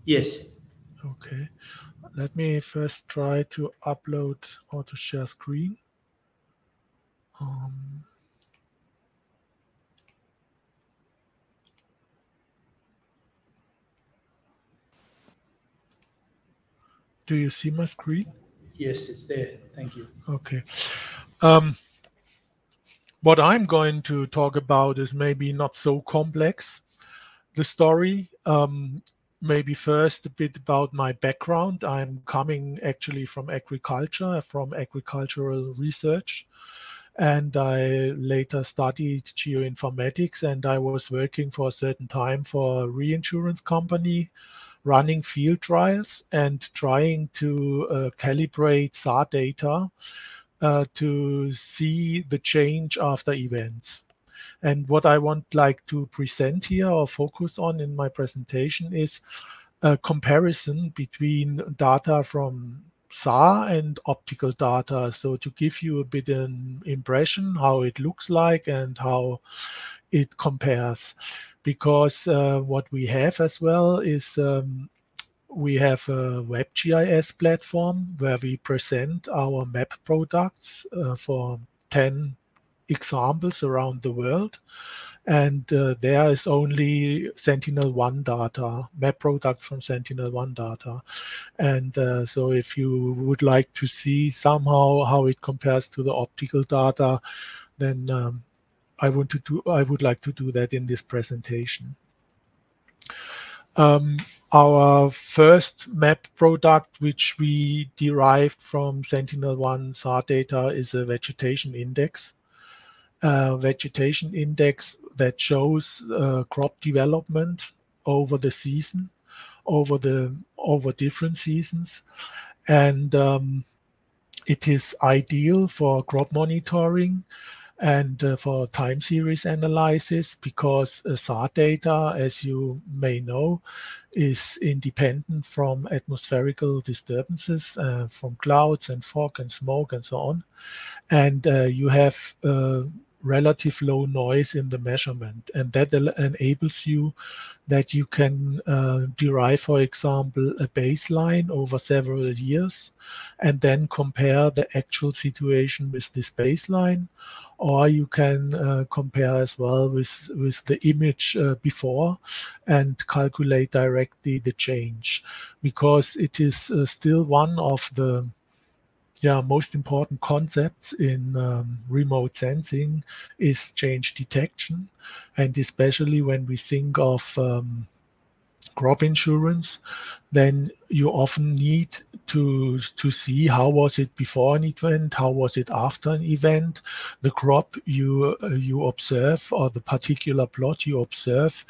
Yes. Okay. Let me first try to upload or to share screen. Do you see my screen? Yes, it's there. Thank you. Okay. What I'm going to talk about is maybe not so complex, the story. Maybe first a bit about my background. I'm coming actually from agriculture, from agricultural research. And I later studied geoinformatics, and I was working for a certain time for a reinsurance company, running field trials and trying to calibrate SAR data to see the change after events. And what I want to present here or focus on in my presentation is a comparison between data from SAR and optical data. So to give you a bit an impression how it looks like and how it compares. Because what we have as well is we have a WebGIS platform where we present our map products for 10 examples around the world. And there is only Sentinel-1 data, map products from Sentinel-1 data. And so if you would like to see somehow how it compares to the optical data, then I would like to do that in this presentation. Our first map product, which we derived from Sentinel-1 SAR data, is a vegetation index. Vegetation index that shows crop development over the season, over different seasons, and It is ideal for crop monitoring and for time series analysis, because SAR data, as you may know, is independent from atmospherical disturbances, from clouds and fog and smoke and so on. And you have relative low noise in the measurement, and that enables you that you can derive, for example, a baseline over several years and then compare the actual situation with this baseline. Or you can compare as well with the image before and calculate directly the change, because it is still one of the most important concepts in remote sensing is change detection. And especially when we think of crop insurance, then you often need to see how was it before an event, how was it after an event. The crop you observe, or the particular plot you observe,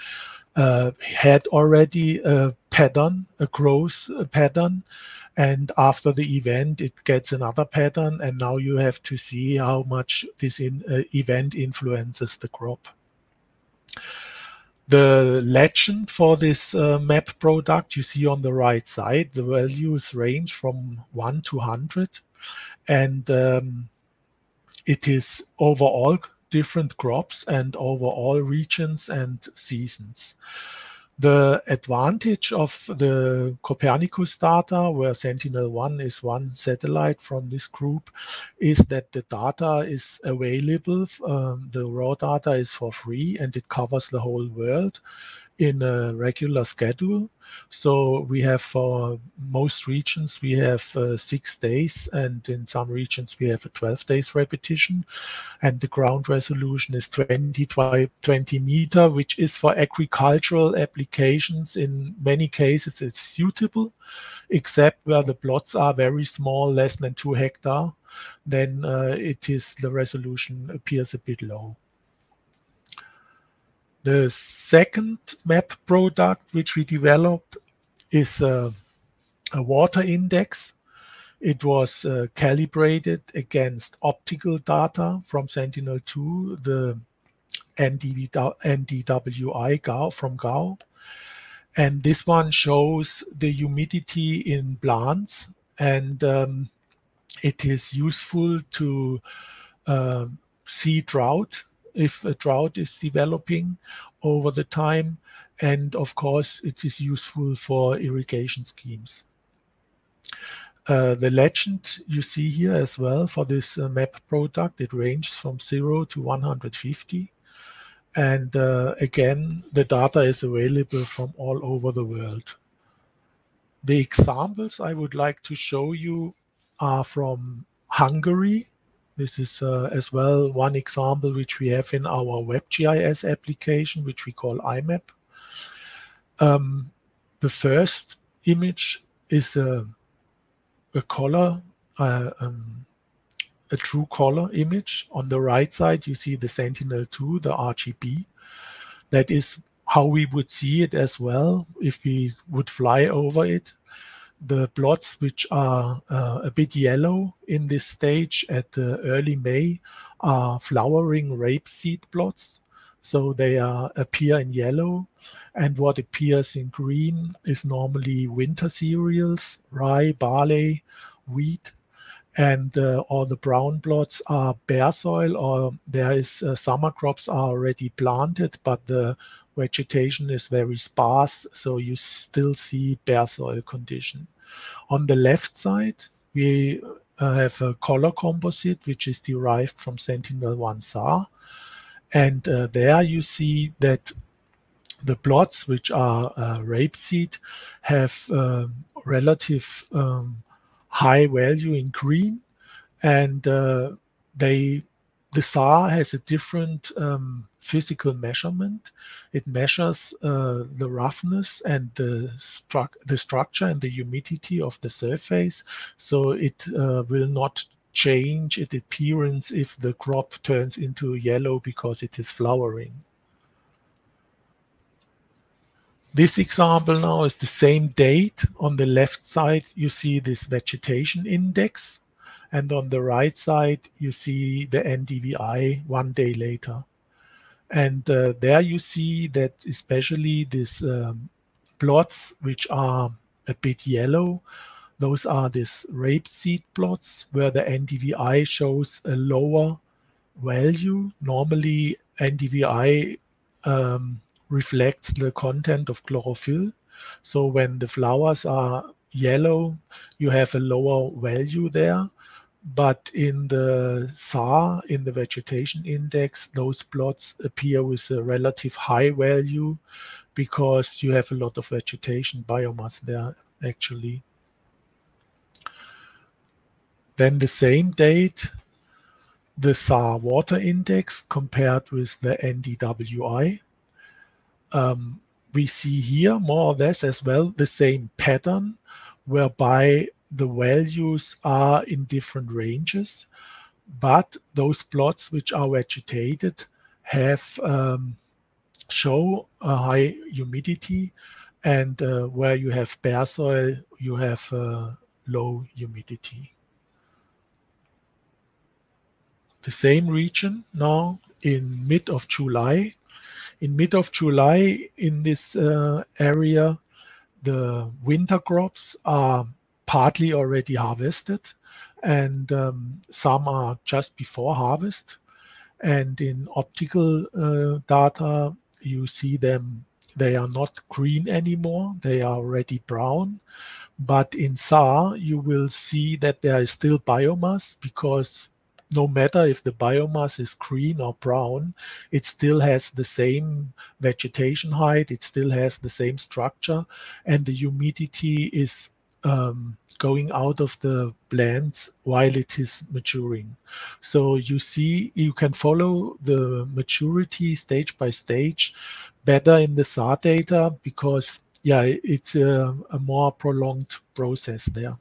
had already a pattern, a growth pattern, and after the event it gets another pattern, and now you have to see how much this event influences the crop. The legend for this map product you see on the right side. The values range from 1 to 100, and it is over all different crops and over all regions and seasons. The advantage of the Copernicus data, where Sentinel-1 is one satellite from this group, is that the data is available. The raw data is for free, and it covers the whole world in a regular schedule. So we have, for most regions, we have 6 days, and in some regions we have a 12 days repetition. And the ground resolution is 20 by 20 meter, which is for agricultural applications. In many cases it's suitable, except where the plots are very small, less than 2 hectares, then the resolution appears a bit low. The second map product which we developed is a water index. It was calibrated against optical data from Sentinel-2, the NDWI GAO from GAO. And this one shows the humidity in plants, and it is useful to see drought, if a drought is developing over the time. And of course, it is useful for irrigation schemes. The legend you see here as well for this map product, it ranges from 0 to 150. And again, the data is available from all over the world. The examples I would like to show you are from Hungary. This is as well one example which we have in our WebGIS application, which we call IMAP. The first image is a color, a true color image. On the right side, you see the Sentinel-2, the RGB. That is how we would see it as well if we would fly over it. The plots which are a bit yellow in this stage at early May are flowering rapeseed plots. So they appear in yellow, and what appears in green is normally winter cereals, rye, barley, wheat, and all the brown plots are bare soil, or there is summer crops are already planted, but the vegetation is very sparse, so you still see bare soil condition. On the left side, we have a color composite which is derived from Sentinel-1 SAR, and there you see that the plots which are rapeseed have relative high value in green, and the SAR has a different physical measurement. It measures the roughness and the structure and the humidity of the surface, so it will not change its appearance if the crop turns into yellow because it is flowering. This example now is the same date. On the left side, you see this vegetation index, And on the right side, you see the NDVI 1 day later. And there you see that especially these plots, which are a bit yellow, those are these rapeseed plots where the NDVI shows a lower value. Normally, NDVI reflects the content of chlorophyll. So when the flowers are yellow, you have a lower value there. But in the SAR, in the vegetation index, those plots appear with a relative high value because you have a lot of vegetation biomass there, actually. Then the same date, the SAR water index compared with the NDWI. We see here more or less as well the same pattern, whereby the values are in different ranges, but those plots which are vegetated have show a high humidity, and where you have bare soil, you have low humidity. The same region now in mid of July. In mid of July, in this area, the winter crops are partly already harvested, and some are just before harvest. And in optical data, you see them, they are not green anymore, they are already brown. But in SAR, you will see that there is still biomass, because no matter if the biomass is green or brown, it still has the same vegetation height, it still has the same structure, and the humidity is going out of the plants while it is maturing. So you see, you can follow the maturity stage by stage better in the SAR data, because yeah, it's a more prolonged process there.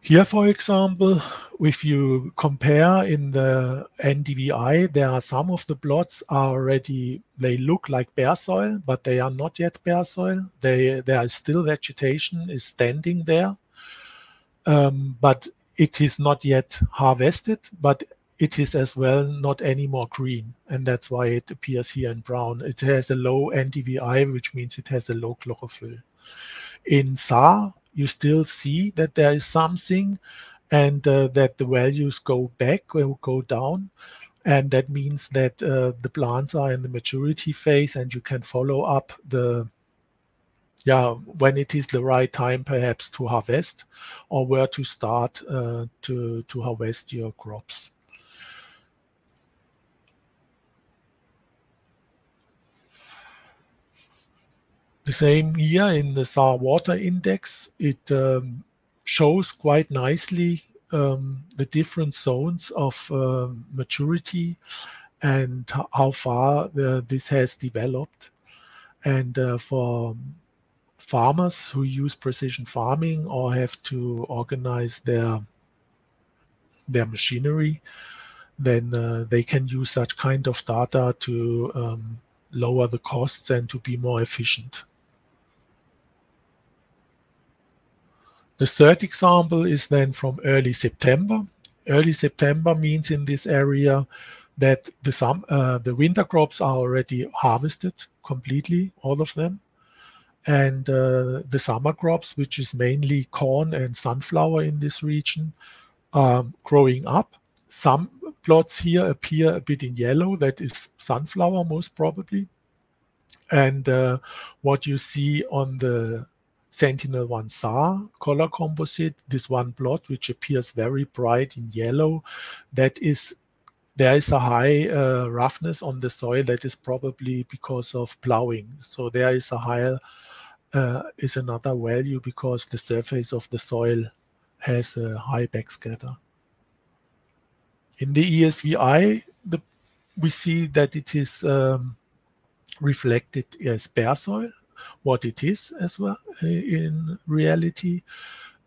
Here, for example, if you compare in the NDVI, there are some of the plots are already, they look like bare soil, but they are not yet bare soil. There is still vegetation is standing there, but it is not yet harvested, but it is as well not anymore green, and that's why it appears here in brown. It has a low NDVI, which means it has a low chlorophyll. In SAR, you still see that there is something, and that the values go back or go down. And that means that the plants are in the maturity phase, and you can follow up the, when it is the right time perhaps to harvest, or where to start to harvest your crops. The same here in the SAR water index, it shows quite nicely the different zones of maturity and how far this has developed. And for farmers who use precision farming or have to organize their machinery, then they can use such kind of data to lower the costs and to be more efficient. The third example is then from early September. Early September means in this area that the winter crops are already harvested completely, all of them. And the summer crops, which is mainly corn and sunflower in this region, are growing up. Some plots here appear a bit in yellow. That is sunflower, most probably. And what you see on the Sentinel-1 SAR color composite, this one plot, which appears very bright in yellow, that is, there is a high roughness on the soil. That is probably because of plowing. So there is a higher, is another value because the surface of the soil has a high backscatter. In the ESVI, we see that it is reflected as bare soil, what it is as well in reality,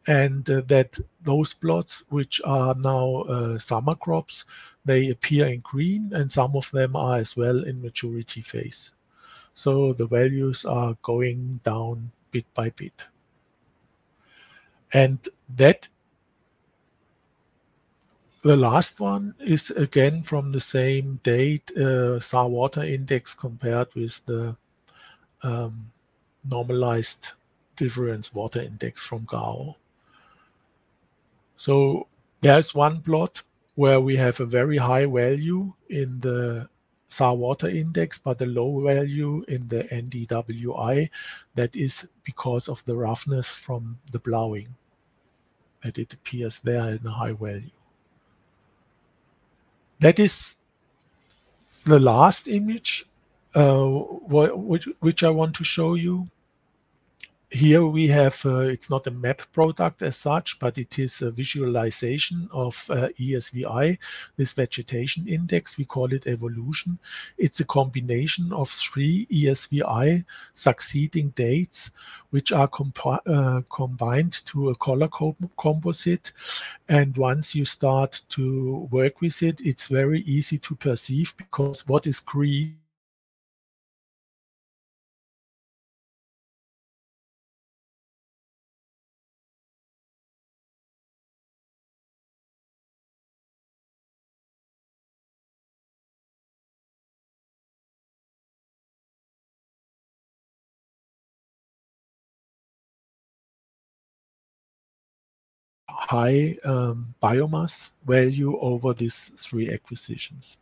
and that those plots which are now summer crops, they appear in green, and some of them are as well in maturity phase. So the values are going down bit by bit. And that, the last one is again from the same date, SAR water index compared with the normalized difference water index from GEO. So there's one plot where we have a very high value in the SAR water index, but a low value in the NDWI. That is because of the roughness from the plowing, that it appears there in a high value. That is the last image which I want to show you. Here we have, it's not a map product as such, but it is a visualization of ESVI, this vegetation index. We call it evolution. It's a combination of 3 ESVI succeeding dates, which are combined to a color composite. And once you start to work with it, it's very easy to perceive, because what is green high biomass value over these 3 acquisitions.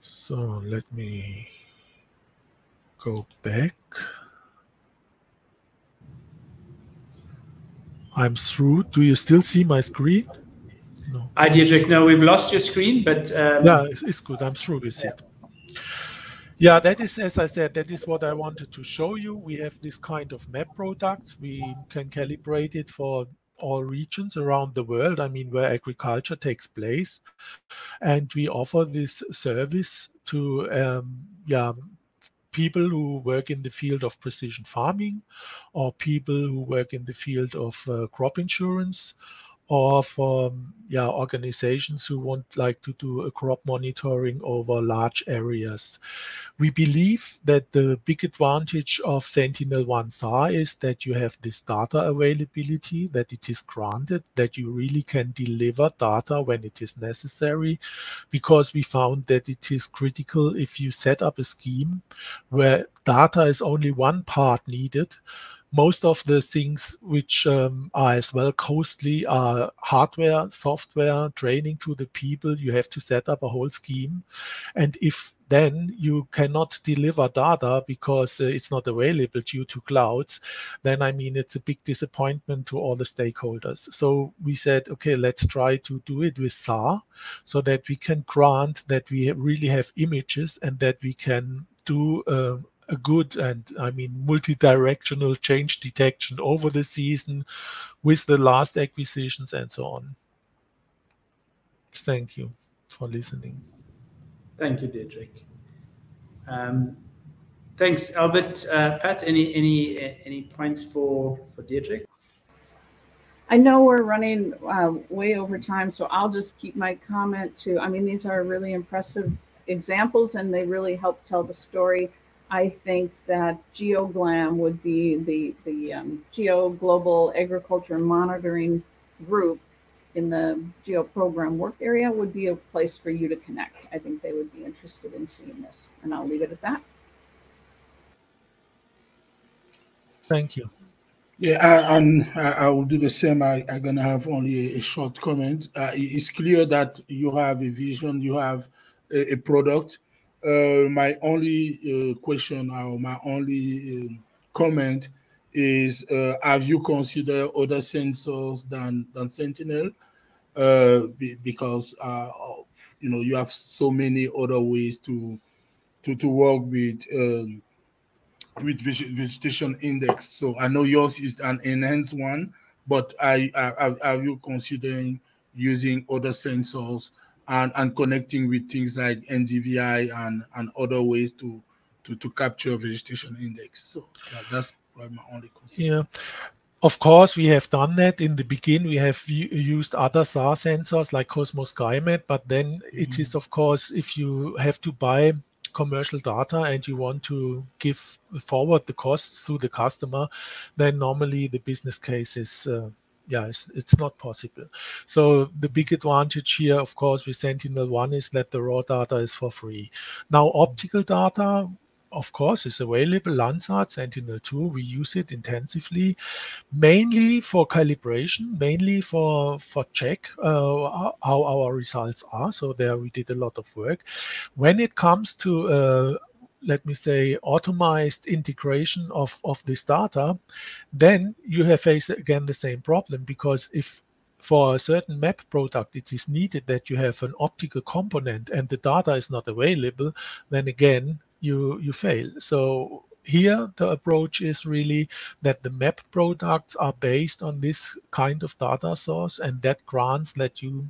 So let me go back. I'm through. Do you still see my screen? No. Hi, Dietrich. No, we've lost your screen, but yeah, it's good. I'm through with it. Yeah, that is, as I said, that is what I wanted to show you. We have this kind of map products. We can calibrate it for all regions around the world, I mean, where agriculture takes place. And we offer this service to people who work in the field of precision farming, or people who work in the field of crop insurance, or for organizations who want like to do a crop monitoring over large areas. We believe that the big advantage of Sentinel-1 SAR is that you have this data availability, that it is granted, that you really can deliver data when it is necessary, because we found that it is critical if you set up a scheme where data is only one part needed. Most of the things which are as well costly are hardware, software, training to the people. You have to set up a whole scheme. And if then you cannot deliver data because it's not available due to clouds, then I mean, it's a big disappointment to all the stakeholders. So we said, okay, let's try to do it with SAR so that we can grant that we really have images and that we can do a good and I mean multi-directional change detection over the season with the last acquisitions and so on. Thank you for listening. Thank you, Dietrich. Thanks, Albert. Pat, any points for Dietrich? I know we're running way over time, so I'll just keep my comment to, I mean, these are really impressive examples and they really help tell the story. I think that GeoGLAM would be the GEO Global Agriculture Monitoring Group in the GEO program work area would be a place for you to connect. I think they would be interested in seeing this, and I'll leave it at that. Thank you. Yeah, and I will do the same. I'm going to have only a short comment. It's clear that you have a vision, you have a product. My only question or my only comment is, have you considered other sensors than Sentinel? Because you know, you have so many other ways to work with vegetation index. So I know yours is an enhanced one, but are you considering using other sensors and connecting with things like NDVI and other ways to capture vegetation index? So that's probably my only concern. Yeah. Of course, we have done that. In the beginning, we have used other SAR sensors like Cosmos SkyMap, but then it is, of course, if you have to buy commercial data and you want to give forward the costs to the customer, then normally the business case is it's not possible. So the big advantage here, of course, with Sentinel-1 is that the raw data is for free. Now, optical data, of course, is available. Landsat, Sentinel-2, we use it intensively, mainly for calibration, mainly for check how our results are. So there we did a lot of work. When it comes to let me say, automized integration of this data, then you have faced again the same problem, because if for a certain map product it is needed that you have an optical component and the data is not available, then again you fail. So here the approach is really that the map products are based on this kind of data source, and that grants that you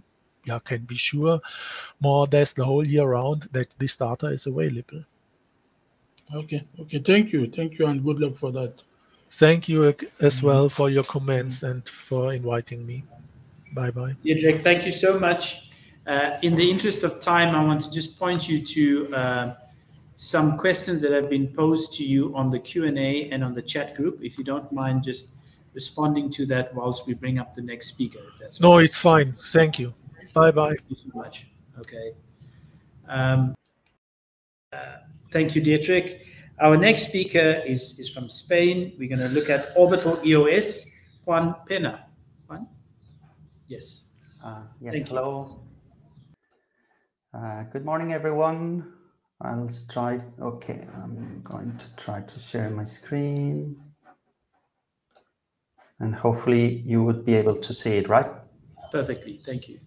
can be sure more or less the whole year round that this data is available. Okay, thank you, and good luck for that. Thank you as well for your comments and for inviting me. Bye-bye. Dietrich, thank you so much. In the interest of time, I want to just point you to some questions that have been posed to you on the Q&A and on the chat group. If you don't mind just responding to that whilst we bring up the next speaker, if that's No, okay. it's fine. Thank you. Bye-bye. Thank you so much. Okay. Thank you, Dietrich. Our next speaker is from Spain. We're going to look at orbital EOS. Juan Pena. Juan? Yes. Yes, hello. Good morning, everyone. I'll try. Okay, I'm going to try to share my screen. And hopefully you would be able to see it, right? Perfectly. Thank you.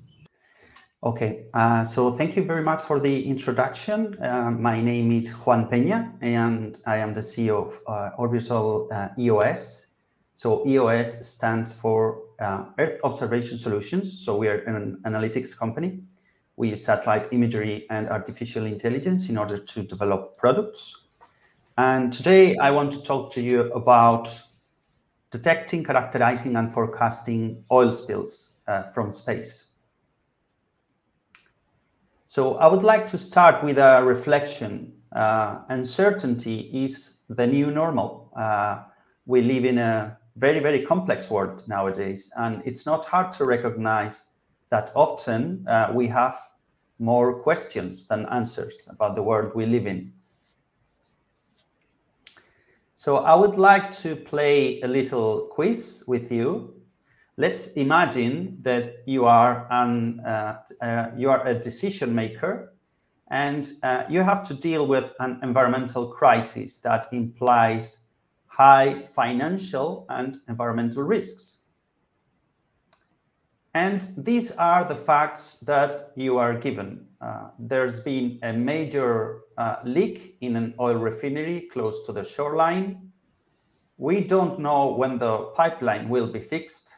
Okay, so thank you very much for the introduction. My name is Juan Peña, and I am the CEO of Orbital EOS. So EOS stands for Earth Observation Solutions. So we are an analytics company. We use satellite imagery and artificial intelligence in order to develop products. And today I want to talk to you about detecting, characterizing, and forecasting oil spills from space. So I would like to start with a reflection. Uncertainty is the new normal. We live in a very, very complex world nowadays, and it's not hard to recognize that often we have more questions than answers about the world we live in. So I would like to play a little quiz with you. Let's imagine that you are a decision maker, and you have to deal with an environmental crisis that implies high financial and environmental risks. And these are the facts that you are given. There's been a major leak in an oil refinery close to the shoreline. We don't know when the pipeline will be fixed.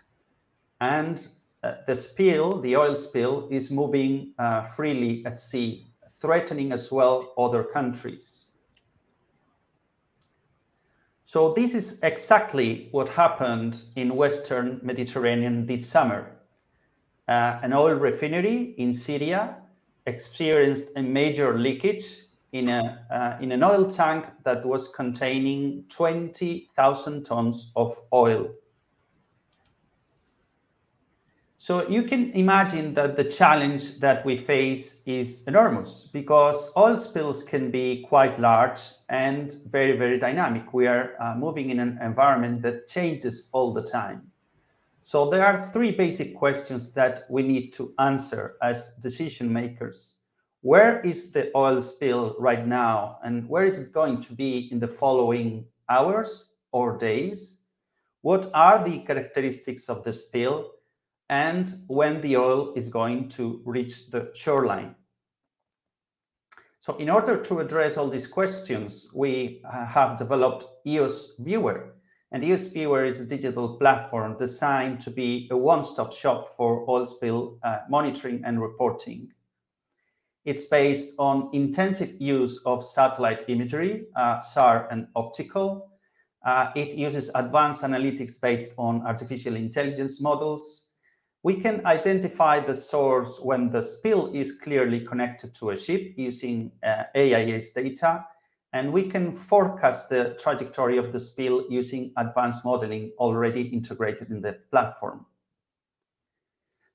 And the oil spill is moving freely at sea, threatening as well other countries. So this is exactly what happened in Western Mediterranean this summer. An oil refinery in Syria experienced a major leakage in an oil tank that was containing 20,000 tons of oil. So you can imagine that the challenge that we face is enormous, because oil spills can be quite large and very, very dynamic. We are moving in an environment that changes all the time. So there are three basic questions that we need to answer as decision makers. Where is the oil spill right now, and where is it going to be in the following hours or days? What are the characteristics of the spill, and when the oil is going to reach the shoreline? So in order to address all these questions, we have developed Eos Viewer. And Eos Viewer is a digital platform designed to be a one-stop shop for oil spill monitoring and reporting. It's based on intensive use of satellite imagery, SAR and optical. It uses advanced analytics based on artificial intelligence models. We can identify the source when the spill is clearly connected to a ship using AIS data, and we can forecast the trajectory of the spill using advanced modeling already integrated in the platform.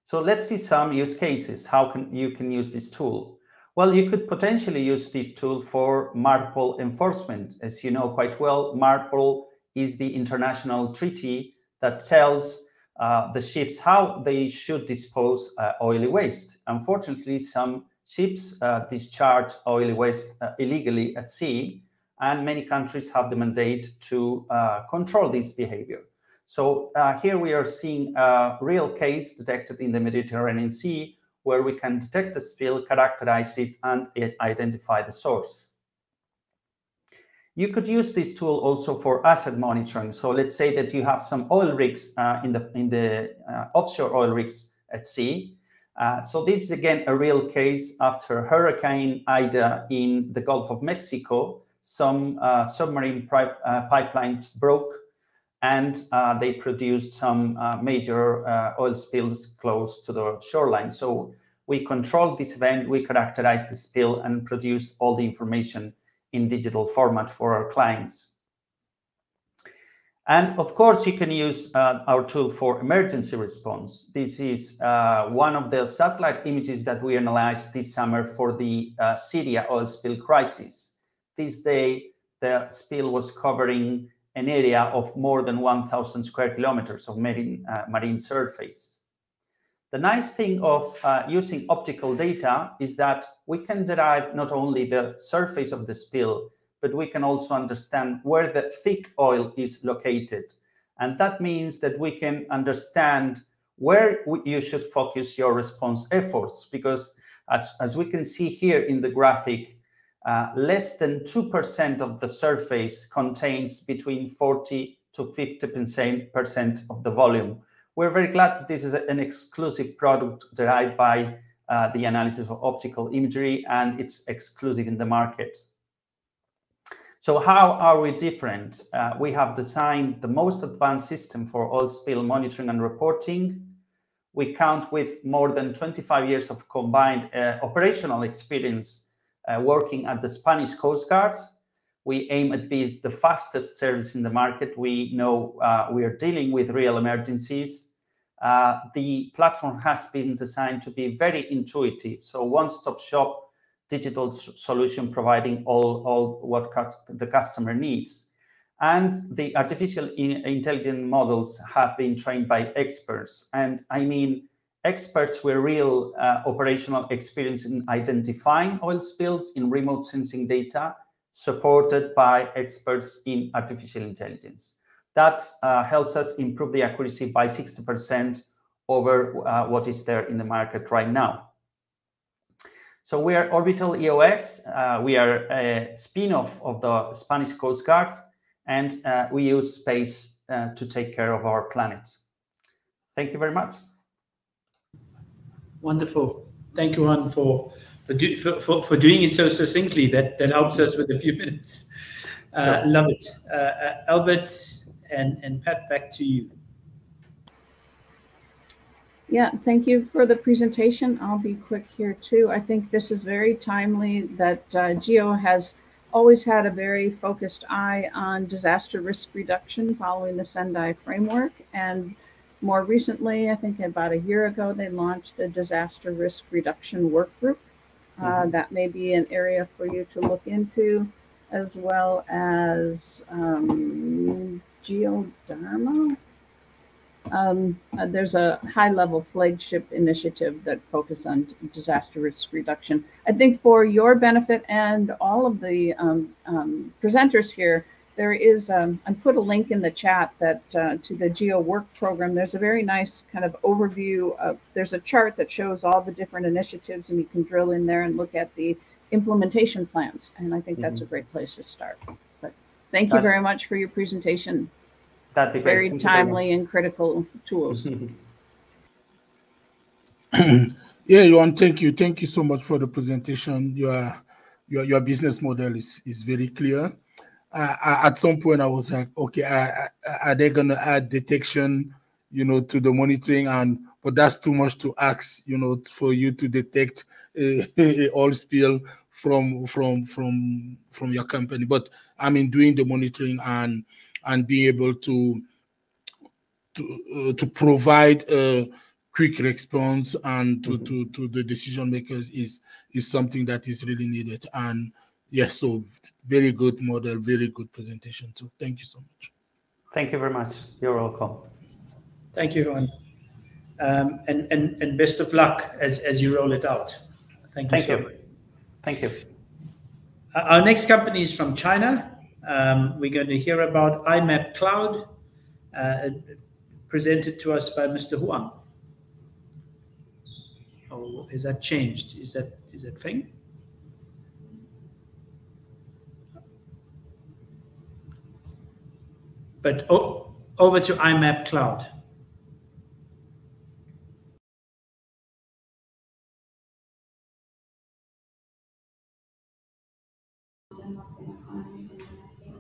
So let's see some use cases. How you can use this tool? Well, you could potentially use this tool for MARPOL enforcement. As you know quite well, MARPOL is the international treaty that tells the ships how they should dispose oily waste. Unfortunately, some ships discharge oily waste illegally at sea, and many countries have the mandate to control this behavior. So here we are seeing a real case detected in the Mediterranean Sea, where we can detect the spill, characterize it, and identify the source. You could use this tool also for asset monitoring. So let's say that you have some oil rigs in the offshore oil rigs at sea. So this is again a real case after Hurricane Ida in the Gulf of Mexico. Some submarine pipelines broke, and they produced some major oil spills close to the shoreline. So we controlled this event, we characterized the spill, and produced all the information in digital format for our clients. And of course, you can use our tool for emergency response. This is one of the satellite images that we analyzed this summer for the Syria oil spill crisis. This day, the spill was covering an area of more than 1,000 square kilometers of marine surface. The nice thing of using optical data is that we can derive not only the surface of the spill, but we can also understand where the thick oil is located. And that means that we can understand where you should focus your response efforts, because as we can see here in the graphic, less than 2% of the surface contains between 40 to 50% of the volume. We're very glad that this is an exclusive product derived by the analysis of optical imagery, and it's exclusive in the market. So how are we different? We have designed the most advanced system for oil spill monitoring and reporting. We count with more than 25 years of combined operational experience working at the Spanish Coast Guard. We aim at being the fastest service in the market. We know we are dealing with real emergencies. The platform has been designed to be very intuitive. So one-stop shop digital solution providing all what the customer needs. And the artificial intelligence models have been trained by experts. And I mean experts with real operational experience in identifying oil spills in remote sensing data, supported by experts in artificial intelligence. That helps us improve the accuracy by 60% over what is there in the market right now. So we are Orbital EOS. We are a spin-off of the Spanish Coast Guard, and we use space to take care of our planet. Thank you very much. Wonderful. Thank you, Juan, for doing it so succinctly. That helps us with a few minutes. Sure. Love it. Albert and Pat, back to you. Yeah, thank you for the presentation. I'll be quick here too. I think this is very timely that GEO has always had a very focused eye on disaster risk reduction following the Sendai framework. And more recently, I think about a year ago, they launched a disaster risk reduction work group. That may be an area for you to look into, as well as GeoDharma. There's a high-level flagship initiative that focuses on disaster risk reduction. I think for your benefit and all of the presenters here, there is, I put a link in the chat that to the GEO work program. There's a very nice kind of overview of, there's a chart that shows all the different initiatives, and you can drill in there and look at the implementation plans. And I think that's a great place to start. But thank you very much for your presentation. That'd be very timely and critical tools. Yeah, Johan, thank you. Thank you so much for the presentation. Your business model is very clear. At some point, I was like, okay, are they going to add detection you know, to the monitoring, but that's too much to ask, you know, for you to detect a oil spill from your company. But I mean, doing the monitoring and being able to provide a quick response and to the decision makers is something that is really needed. And yes, so very good model, very good presentation too. Thank you so much. Thank you very much. You're welcome. Thank you, Juan. And best of luck as you roll it out. Thank you so much. Thank you. Our next company is from China. We're going to hear about IMAP Cloud, presented to us by Mr. Huang. Oh, is that changed? Is that Feng? But over to IMAP Cloud.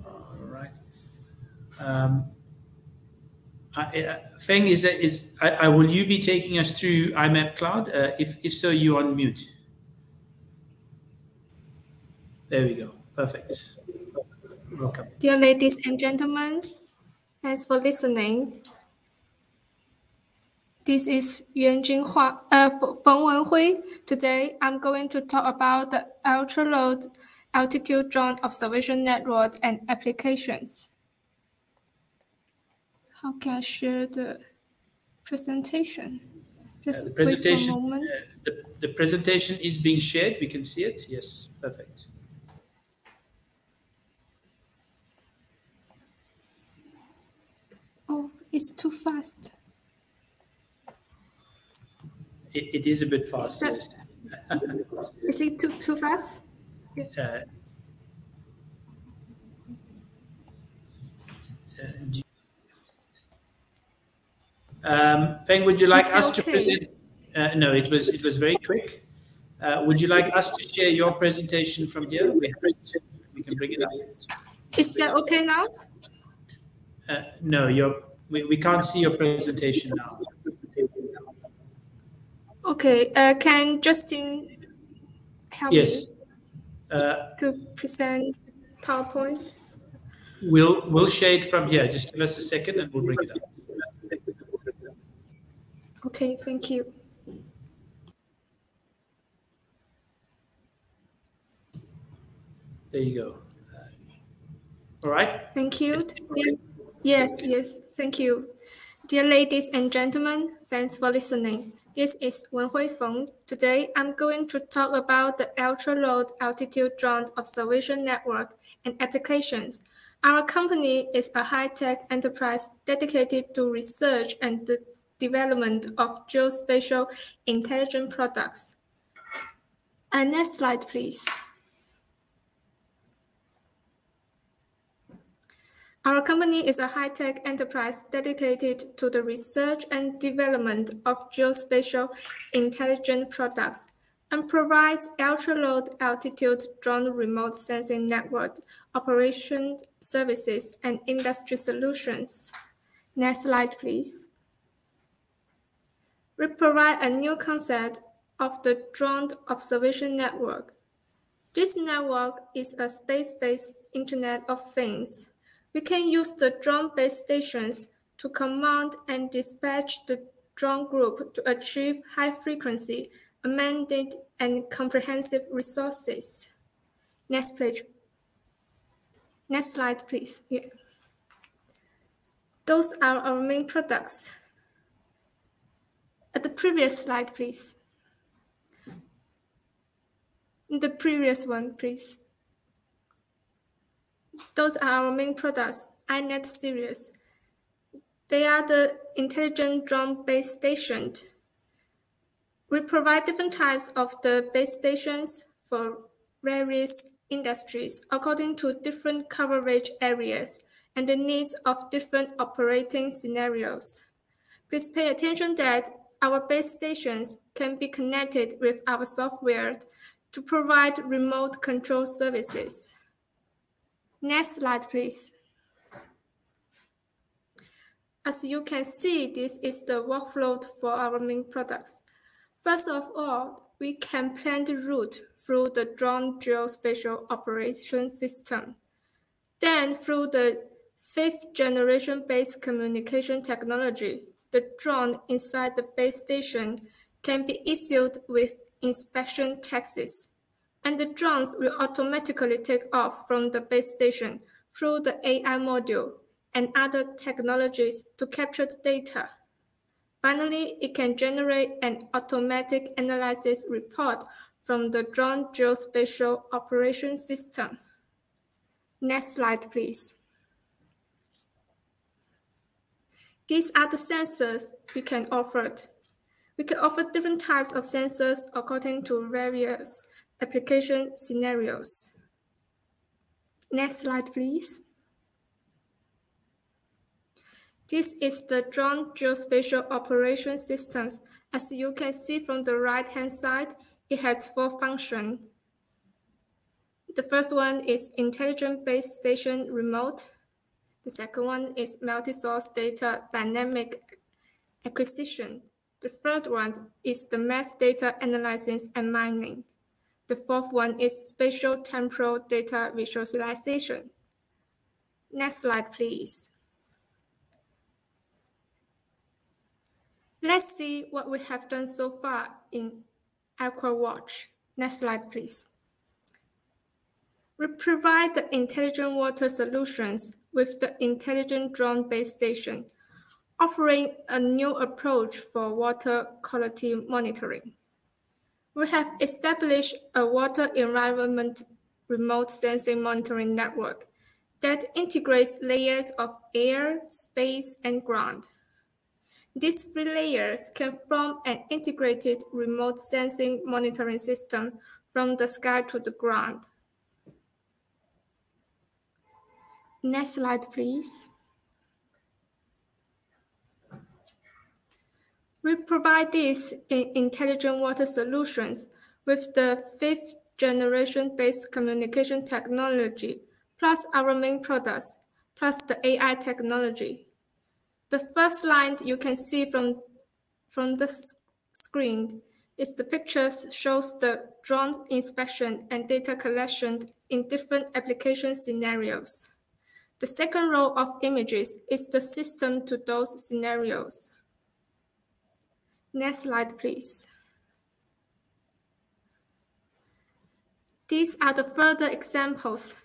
All right. Feng, will you be taking us through IMAP Cloud? If so, you're on mute. There we go. Perfect. Welcome. Dear ladies and gentlemen, thanks for listening. This is Feng Wenhui. Today, I'm going to talk about the ultra-low altitude drone observation network and applications. How can I share the presentation? Just wait for a moment. The presentation is being shared. We can see it. Yes, perfect. Oh, it's too fast. It is a bit fast. Is it too fast? Feng, would you like us to present? No, it was very quick. Would you like us to share your presentation from here? We can bring it up. Is that okay now? No, we can't see your presentation now. Okay, can Justin help me to present PowerPoint? We'll share it from here. Just give us a second and we'll bring it up. Okay, thank you. There you go. All right. Thank you. Yes, thank you. Dear ladies and gentlemen, thanks for listening. This is Wenhui Feng. Today, I'm going to talk about the ultra-low altitude drone observation network and applications. Our company is a high-tech enterprise dedicated to research and the development of geospatial intelligent products. Next slide, please. Our company is a high-tech enterprise dedicated to the research and development of geospatial intelligent products and provides ultra-low altitude drone remote sensing network operation services and industry solutions. Next slide, please. We provide a new concept of the drone observation network. This network is a space-based Internet of Things. We can use the drone base stations to command and dispatch the drone group to achieve high frequency, amended, and comprehensive resources. Next page. Next slide, please. Yeah. Those are our main products. At the previous slide, please. The previous one, please. Those are our main products, iNet series. They are the intelligent drone base stations. We provide different types of the base stations for various industries according to different coverage areas and the needs of different operating scenarios. Please pay attention that our base stations can be connected with our software to provide remote control services. Next slide, please. As you can see, this is the workflow for our main products. First of all, we can plan the route through the drone geospatial operation system. Then, through the 5th generation base communication technology, the drone inside the base station can be issued with inspection taxes, and the drones will automatically take off from the base station through the AI module and other technologies to capture the data. Finally, it can generate an automatic analysis report from the drone geospatial operation system. Next slide, please. These are the sensors we can offer. We can offer different types of sensors according to various application scenarios. Next slide, please. This is the drone geospatial operation systems. As you can see from the right-hand side, it has 4 functions. The first one is intelligent base station remote. The second one is multi-source data dynamic acquisition. The third one is the mass data analysis and mining. The fourth one is spatial temporal data visualization. Next slide, please. Let's see what we have done so far in AquaWatch. Next slide, please. We provide the intelligent water solutions with the intelligent drone base station, offering a new approach for water quality monitoring. We have established a water environment remote sensing monitoring network that integrates layers of air, space, and ground. These 3 layers can form an integrated remote sensing monitoring system from the sky to the ground. Next slide, please. We provide these intelligent water solutions with the 5th generation base communication technology, plus our main products, plus the AI technology. The first line you can see from the screen is the pictures shows the drone inspection and data collection in different application scenarios. The second row of images is the system to those scenarios. Next slide, please. These are the further examples.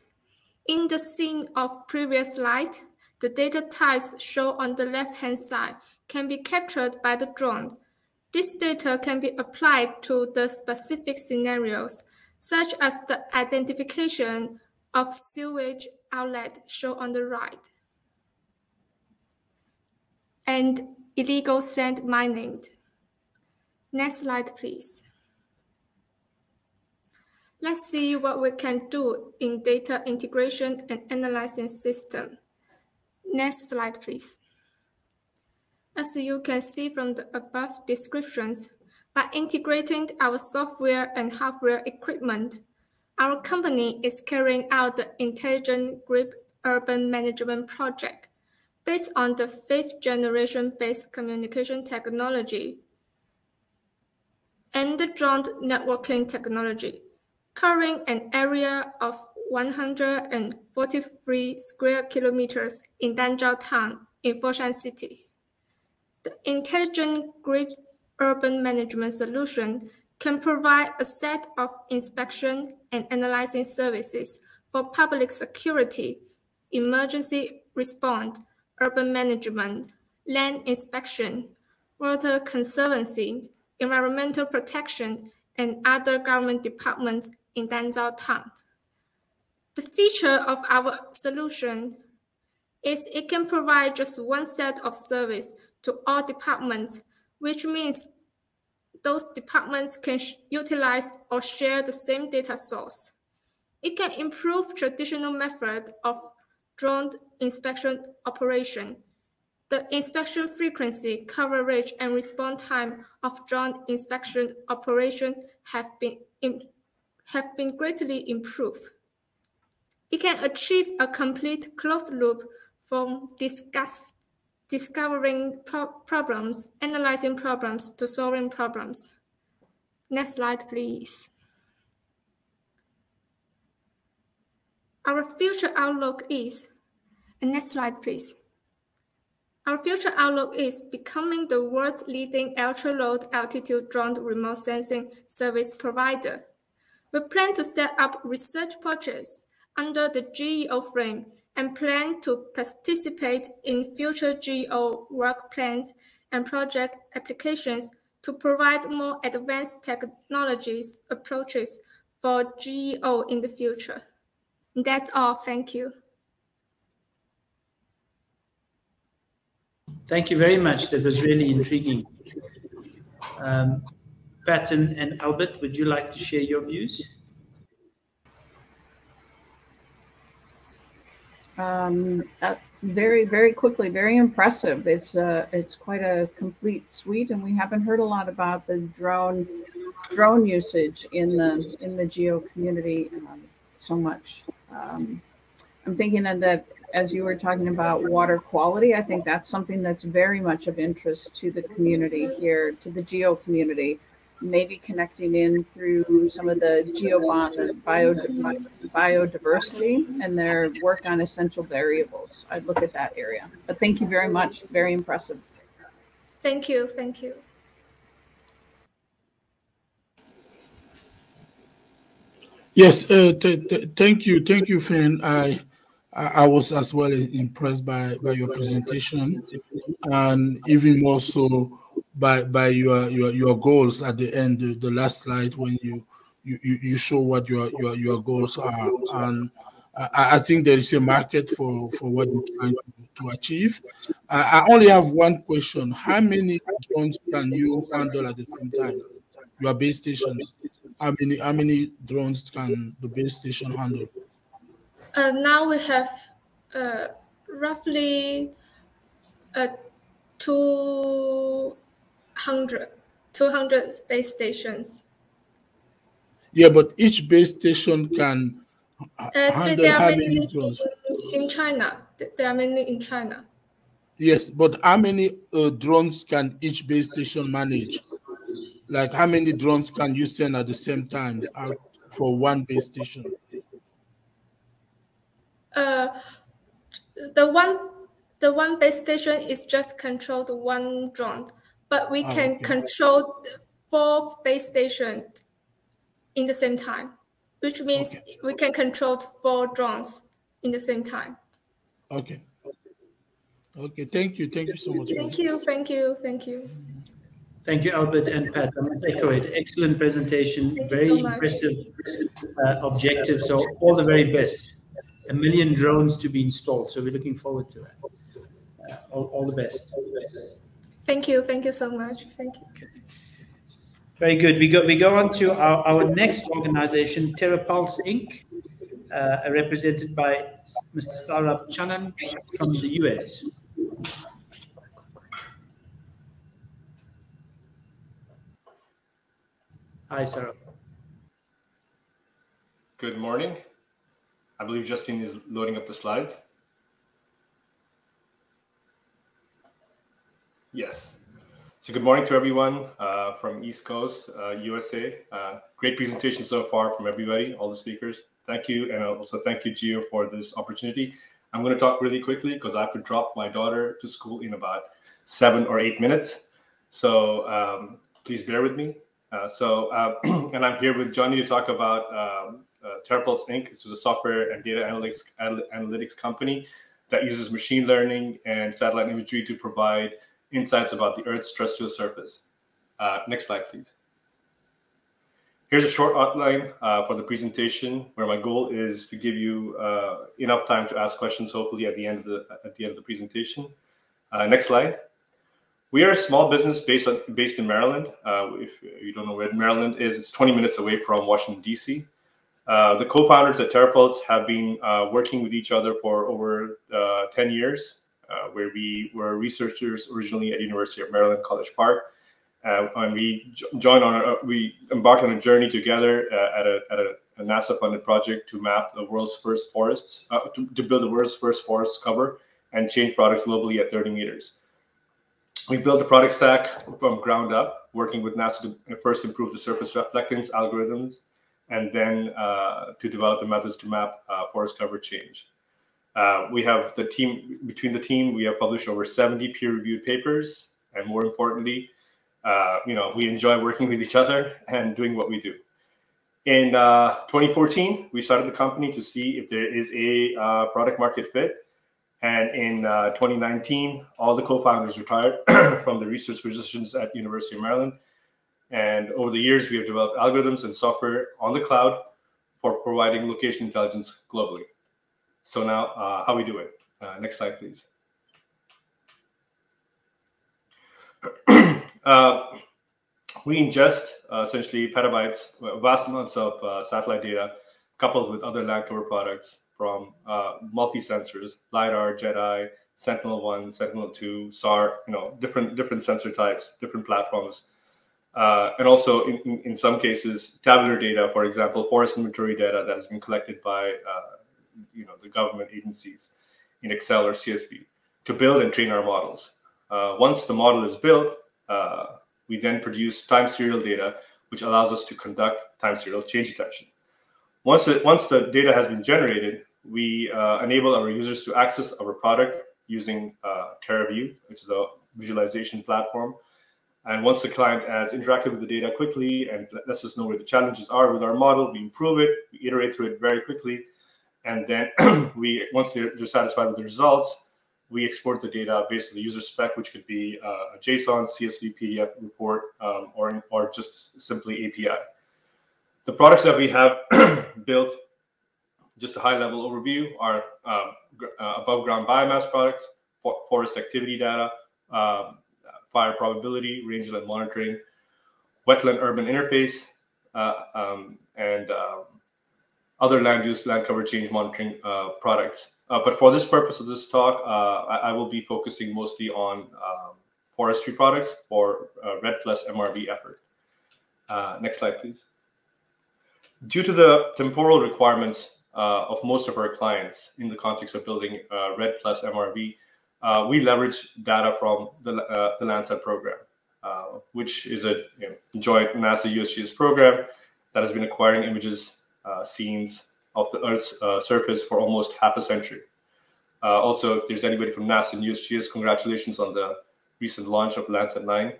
In the scene of previous slide, the data types shown on the left-hand side can be captured by the drone. This data can be applied to the specific scenarios, such as the identification of sewage outlet shown on the right, and illegal sand mining. Next slide, please. Let's see what we can do in data integration and analysis system. Next slide, please. As you can see from the above descriptions, by integrating our software and hardware equipment, our company is carrying out the Intelligent Grid Urban Management project based on the 5th generation base communication technology and the drone networking technology, covering an area of 143 square kilometers in Danzhou town in Foshan City. The Intelligent Grid Urban Management solution can provide a set of inspection and analyzing services for public security, emergency response, urban management, land inspection, water conservancy, environmental protection, and other government departments in Danzhou town. The feature of our solution is it can provide just one set of service to all departments, which means those departments can utilize or share the same data source. It can improve traditional method of drone inspection operation. The inspection frequency, coverage, and response time of drone inspection operation have been greatly improved. It can achieve a complete closed loop from discovering problems, analyzing problems, to solving problems. Next slide, please. Our future outlook is, and next slide, please. Our future outlook is becoming the world's leading ultra-low altitude drone remote sensing service provider. We plan to set up research projects under the GEO frame and plan to participate in future GEO work plans and project applications to provide more advanced technologies approaches for GEO in the future. That's all. Thank you. Thank you very much. That was really intriguing. Pat and Albert, would you like to share your views? Very, very quickly, very impressive. It's quite a complete suite, and we haven't heard a lot about the drone usage in the GEO community so much. I'm thinking that as you were talking about water quality, I think that's something that's very much of interest to the community here, to the GEO community. Maybe connecting in through some of the GeoBond and biodiversity and their work on essential variables. I'd look at that area. But thank you very much. Very impressive. Thank you. Thank you. Yes, thank you. Thank you, Finn. I was as well impressed by your presentation, and even more so by your goals at the end, the last slide, when you show what your goals are. And I think there is a market for what you're trying to achieve. I only have one question. How many drones can you handle at the same time? Your base stations. How many drones can the base station handle? Now we have roughly 200 base stations. Yeah, but each base station can handle how many drones? In China. There are many in China. Yes, but how many drones can each base station manage? Like, how many drones can you send at the same time out for one base station? The one base station is just controlled one drone, but we can control 4 base stations in the same time, which means we can control 4 drones in the same time. Okay. Okay. Thank you. Thank you so much. Thank you. Thank you. Thank you. Thank you, Albert and Pat. I must echo it. Excellent presentation. Very impressive objectives. So all the very best. 1 million drones to be installed. So we're looking forward to that. All the best. All the best. Thank you. Thank you so much. Thank you. Okay. Very good. We go on to our next organization, TerraPulse Inc., represented by Mr. Saurabh Channan from the US. Hi, Saurabh. Good morning. I believe Justine is loading up the slides. Yes. So good morning to everyone from East Coast, USA. Great presentation so far from everybody, all the speakers. Thank you. And also thank you, GEO, for this opportunity. I'm going to talk really quickly because I have to drop my daughter to school in about 7 or 8 minutes. So please bear with me. And I'm here with Johnny to talk about TerraPulse Inc., which is a software and data analytics company that uses machine learning and satellite imagery to provide insights about the Earth's terrestrial surface. Next slide, please. Here's a short outline for the presentation, where my goal is to give you enough time to ask questions, hopefully at the end of the presentation. Next slide. We are a small business based in Maryland. If you don't know where Maryland is, it's 20 minutes away from Washington, D.C. The co-founders at TerraPulse have been working with each other for over 10 years, where we were researchers originally at University of Maryland, College Park. And we embarked on a journey together at a NASA-funded project to map the world's first forests, to build the world's first forest cover and change products globally at 30 meters. We built the product stack from ground up, working with NASA to first improve the surface reflectance algorithms, and then to develop the methods to map forest cover change. We have the team, between the team, we have published over 70 peer-reviewed papers, and more importantly, we enjoy working with each other and doing what we do. In 2014, we started the company to see if there is a product market fit. And in 2019, all the co-founders retired from the research positions at University of Maryland. And over the years, we have developed algorithms and software on the cloud for providing location intelligence globally. So now, how we do it? Next slide, please. We ingest essentially petabytes, vast amounts of satellite data, coupled with other land cover products from multi-sensors, LiDAR, JEDI, Sentinel-1, Sentinel-2, SAR, different sensor types, different platforms. And also, in some cases, tabular data, for example, forest inventory data that has been collected by the government agencies in Excel or CSV to build and train our models. Once the model is built, we then produce time serial data, which allows us to conduct time serial change detection. Once the data has been generated, we enable our users to access our product using TerraView, which is a visualization platform. And once the client has interacted with the data quickly and lets us know where the challenges are with our model, we improve it, we iterate through it very quickly. And then once they're satisfied with the results, we export the data based on the user spec, which could be a JSON, CSV, PDF report, or just simply API. The products that we have built, just a high-level overview, are above-ground biomass products, forest activity data, fire probability, rangeland monitoring, wetland-urban interface, and other land use, land cover change monitoring products. But for this purpose of this talk, I will be focusing mostly on forestry products for RED plus MRV effort. Next slide, please. Due to the temporal requirements of most of our clients in the context of building RED plus MRV, we leverage data from the Landsat program, which is a joint NASA-USGS program that has been acquiring images, scenes of the Earth's surface for almost half a century. Also, if there's anybody from NASA and USGS, congratulations on the recent launch of Landsat 9.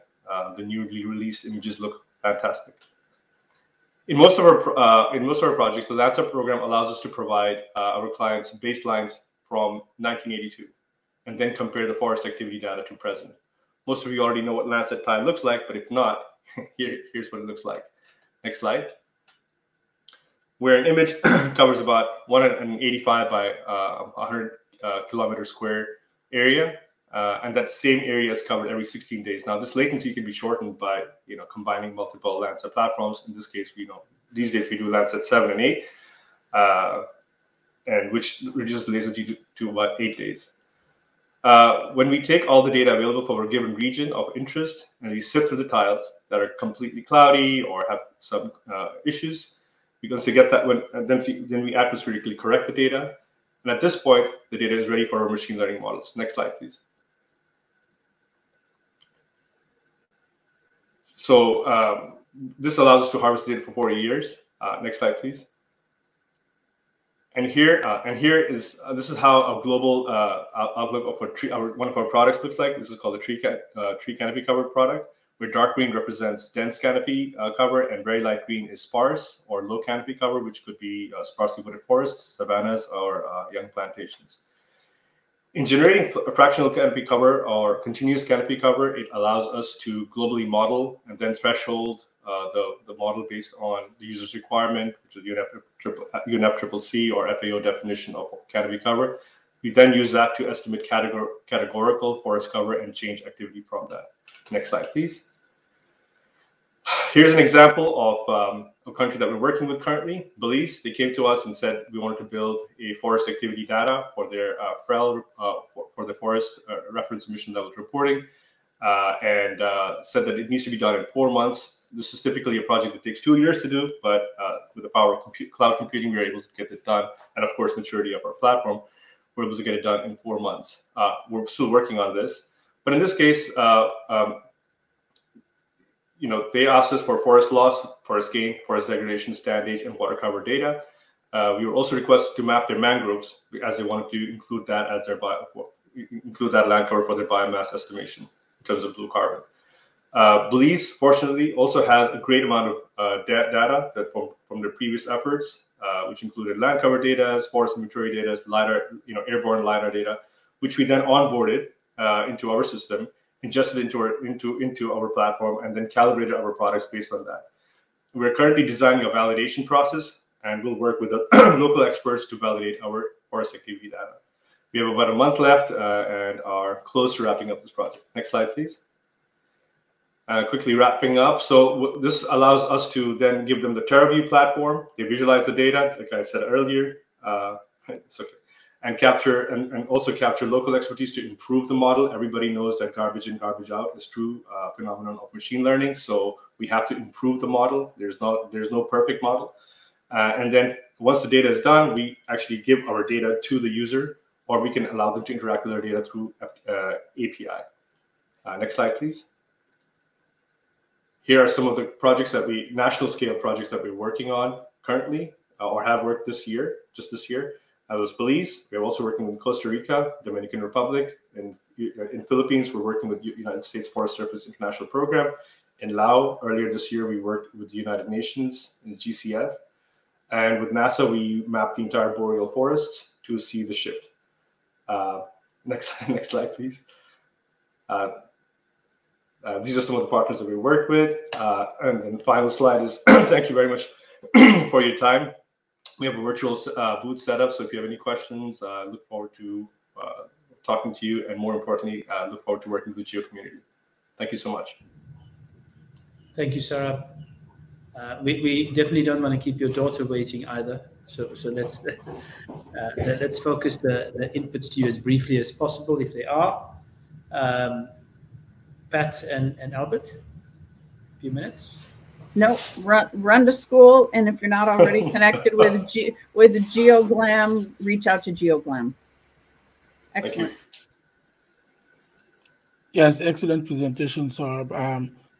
The newly released images look fantastic. In most of our projects, the Landsat program allows us to provide our clients baselines from 1982, and then compare the forest activity data to present. Most of you already know what Landsat time looks like, but if not, here's what it looks like. Next slide. Where an image covers about 185 by 100 kilometer square area, and that same area is covered every 16 days. Now, this latency can be shortened by combining multiple Landsat platforms. In this case, these days we do Landsat 7 and 8, and which reduces the latency to about 8 days. When we take all the data available for a given region of interest and we sift through the tiles that are completely cloudy or have some issues, we can get that then we atmospherically correct the data. And at this point, the data is ready for our machine learning models. Next slide, please. So this allows us to harvest data for 40 years. Next slide, please. And here is this is how a global outlook of a tree, one of our products looks like. This is called a tree canopy covered product, where dark green represents dense canopy cover and very light green is sparse or low canopy cover, which could be sparsely wooded forests, savannas, or young plantations. In generating a fractional canopy cover or continuous canopy cover, it allows us to globally model and then threshold the model based on the user's requirement, which is UNFCCC or FAO definition of canopy cover. We then use that to estimate categorical forest cover and change activity from that. Next slide, please. Here's an example of a country that we're working with currently, Belize. They came to us and said we wanted to build a forest activity data for their FREL, for the forest reference emission levels reporting, and said that it needs to be done in 4 months. This is typically a project that takes 2 years to do, but with the power of cloud computing, we're able to get it done. And of course, maturity of our platform, we're able to get it done in 4 months. We're still working on this, But in this case, they asked us for forest loss, forest gain, forest degradation, stand age, and water cover data. We were also requested to map their mangroves, as they wanted to include that as their land cover for their biomass estimation in terms of blue carbon. Belize, fortunately, also has a great amount of data that from their previous efforts, which included land cover data, forest inventory data, LiDAR, airborne LiDAR data, which we then onboarded into our system, ingested into our platform, and then calibrated our products based on that. We're currently designing a validation process, and we'll work with the local experts to validate our forest activity data. We have about a month left and are close to wrapping up this project. Next slide, please. Quickly wrapping up. So this allows us to then give them the TerraView platform. They visualize the data, like I said earlier. It's okay. And capture and also capture local expertise to improve the model. Everybody knows that garbage in, garbage out is true phenomenon of machine learning. So we have to improve the model. There's no perfect model. And then once the data is done, we actually give our data to the user, or we can allow them to interact with our data through API. Next slide, please. Here are some of the projects national scale projects that we're working on currently, or have worked this year, just this year. That was Belize. We're also working with Costa Rica, Dominican Republic. In Philippines, we're working with United States Forest Service International Program. In Laos, earlier this year, we worked with the United Nations in GCF. And with NASA, we mapped the entire boreal forests to see the shift. Next slide, please. These are some of the partners that we worked with. And then the final slide is thank you very much for your time. We have a virtual booth set up, so if you have any questions, look forward to talking to you, and more importantly, look forward to working with the GEO community. Thank you so much. Thank you, Sarah. We definitely don't want to keep your daughter waiting either. So let's focus the inputs to you as briefly as possible, if they are. Pat and Albert, a few minutes. No, run to school, and if you're not already connected with GeoGlam, reach out to GeoGlam. Excellent. Yes, excellent presentation, sir.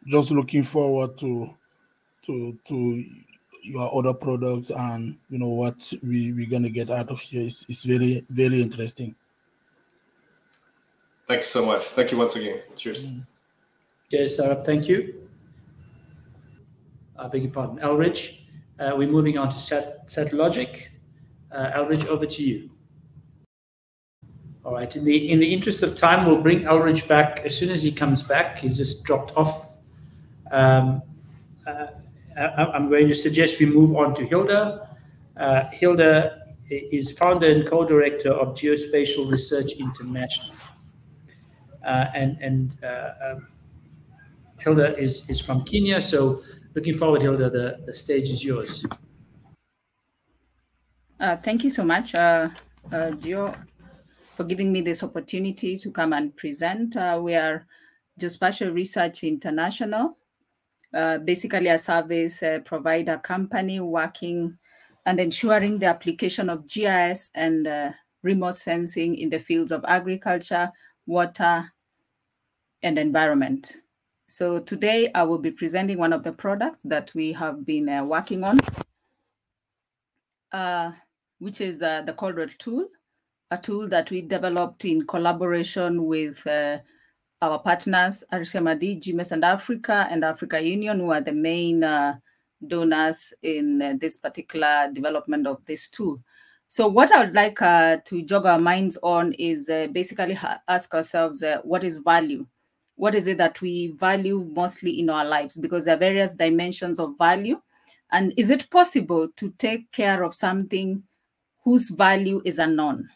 Just looking forward to your other products, and what we're gonna get out of here is very, very interesting. Thank you so much. Thank you once again. Cheers. Cheers, Sarah. Thank you. I beg your pardon, Elridge. We're moving on to Satellogic. Elridge, over to you. All right. In the interest of time, we'll bring Elridge back as soon as he comes back. He's just dropped off. I'm going to suggest we move on to Hilda. Hilda is founder and co-director of Geospatial Research International. Hilda is from Kenya, so looking forward, Hilda, the stage is yours. Thank you so much, Geo, for giving me this opportunity to come and present. We are Geospatial Research International, basically a service provider company working and ensuring the application of GIS and remote sensing in the fields of agriculture, water, and environment. So today I will be presenting one of the products that we have been working on, which is the Coldwell tool, a tool that we developed in collaboration with our partners, RCMD, GMS and Africa Union, who are the main donors in this particular development of this tool. So what I would like to jog our minds on is basically ask ourselves, what is value? What is it that we value mostly in our lives? Because there are various dimensions of value. And is it possible to take care of something whose value is unknown?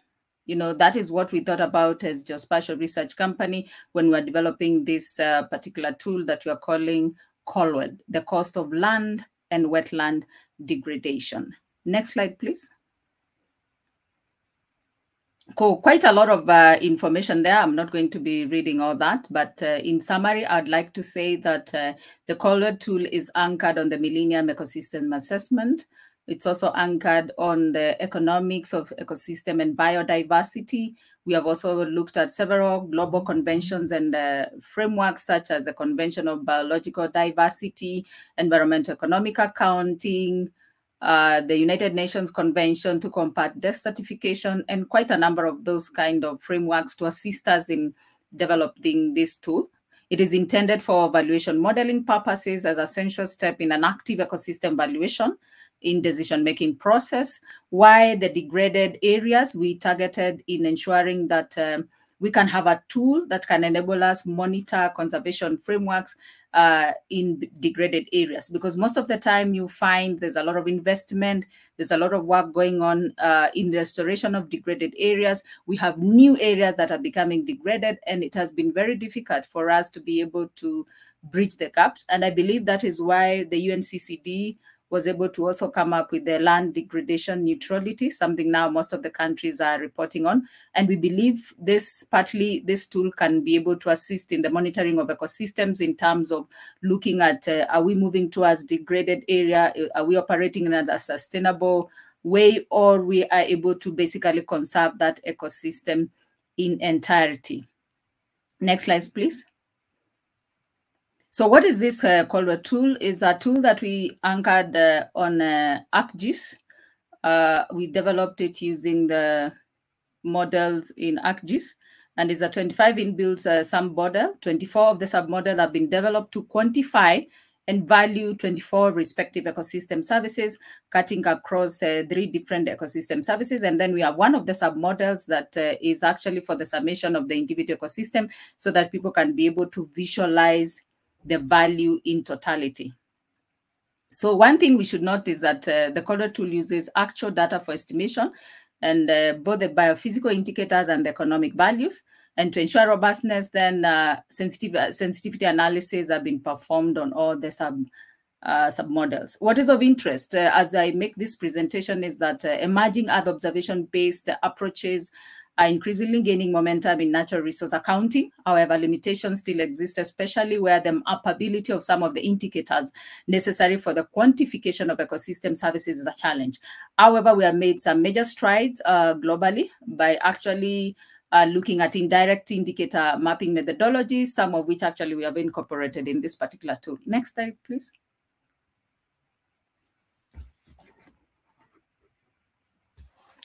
That is what we thought about as Geospatial Research Company when we're developing this particular tool that we are calling COLWED, the cost of land and wetland degradation. Next slide, please. Cool. Quite a lot of information there. I'm not going to be reading all that, but in summary, I'd like to say that the COLWED tool is anchored on the Millennium Ecosystem Assessment, It's also anchored on the economics of ecosystem and biodiversity. We have also looked at several global conventions and frameworks, such as the Convention of Biological Diversity, Environmental Economic Accounting, the United Nations Convention to Combat Desertification, and quite a number of those kind of frameworks to assist us in developing this tool. It is intended for valuation modeling purposes as an essential step in an active ecosystem valuation in decision-making process. Why the degraded areas? We targeted in ensuring that we can have a tool that can enable us monitor conservation frameworks in degraded areas, because most of the time you find there's a lot of investment, there's a lot of work going on in the restoration of degraded areas. We have new areas that are becoming degraded, and it has been very difficult for us to be able to bridge the gaps. And I believe that is why the UNCCD was able to also come up with the land degradation neutrality, something now most of the countries are reporting on. And we believe this tool can be able to assist in the monitoring of ecosystems in terms of looking at, are we moving towards degraded area? Are we operating in a sustainable way, or we are able to basically conserve that ecosystem in entirety? Next slide, please. So what is this called a tool? Is a tool that we anchored on ArcGIS. We developed it using the models in ArcGIS, and is a 25 inbuilt sub-model. 24 of the submodels have been developed to quantify and value 24 respective ecosystem services, cutting across 3 different ecosystem services. And then we have one of the submodels that is actually for the summation of the individual ecosystem, so that people can be able to visualize the value in totality. So one thing we should note is that the Corridor tool uses actual data for estimation, and both the biophysical indicators and the economic values. And to ensure robustness, then sensitivity analysis have been performed on all the submodels. What is of interest as I make this presentation is that emerging Earth observation-based approaches are increasingly gaining momentum in natural resource accounting. However, limitations still exist, especially where the mappability of some of the indicators necessary for the quantification of ecosystem services is a challenge. However, we have made some major strides globally by actually looking at indirect indicator mapping methodologies, some of which actually we have incorporated in this particular tool. Next slide, please.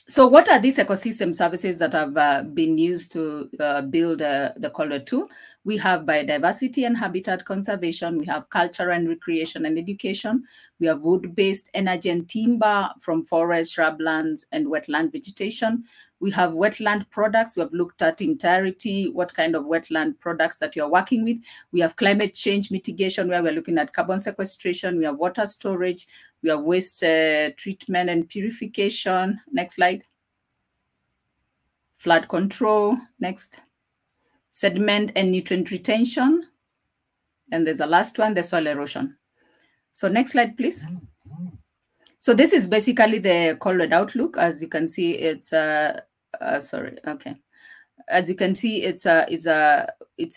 So what are these ecosystem services that have been used to build the Corridor tool? We have biodiversity and habitat conservation. We have culture and recreation and education. We have wood-based energy and timber from forest, shrublands, and wetland vegetation. We have wetland products. We have looked at entirety, what kind of wetland products that you are working with. We have climate change mitigation, where we're looking at carbon sequestration. We have water storage. We have waste treatment and purification. Next slide. Flood control. Next. Sediment and nutrient retention. And there's a last one, the soil erosion. So next slide, please. So this is basically the Corridor outlook. As you can see, it's As you can see, it's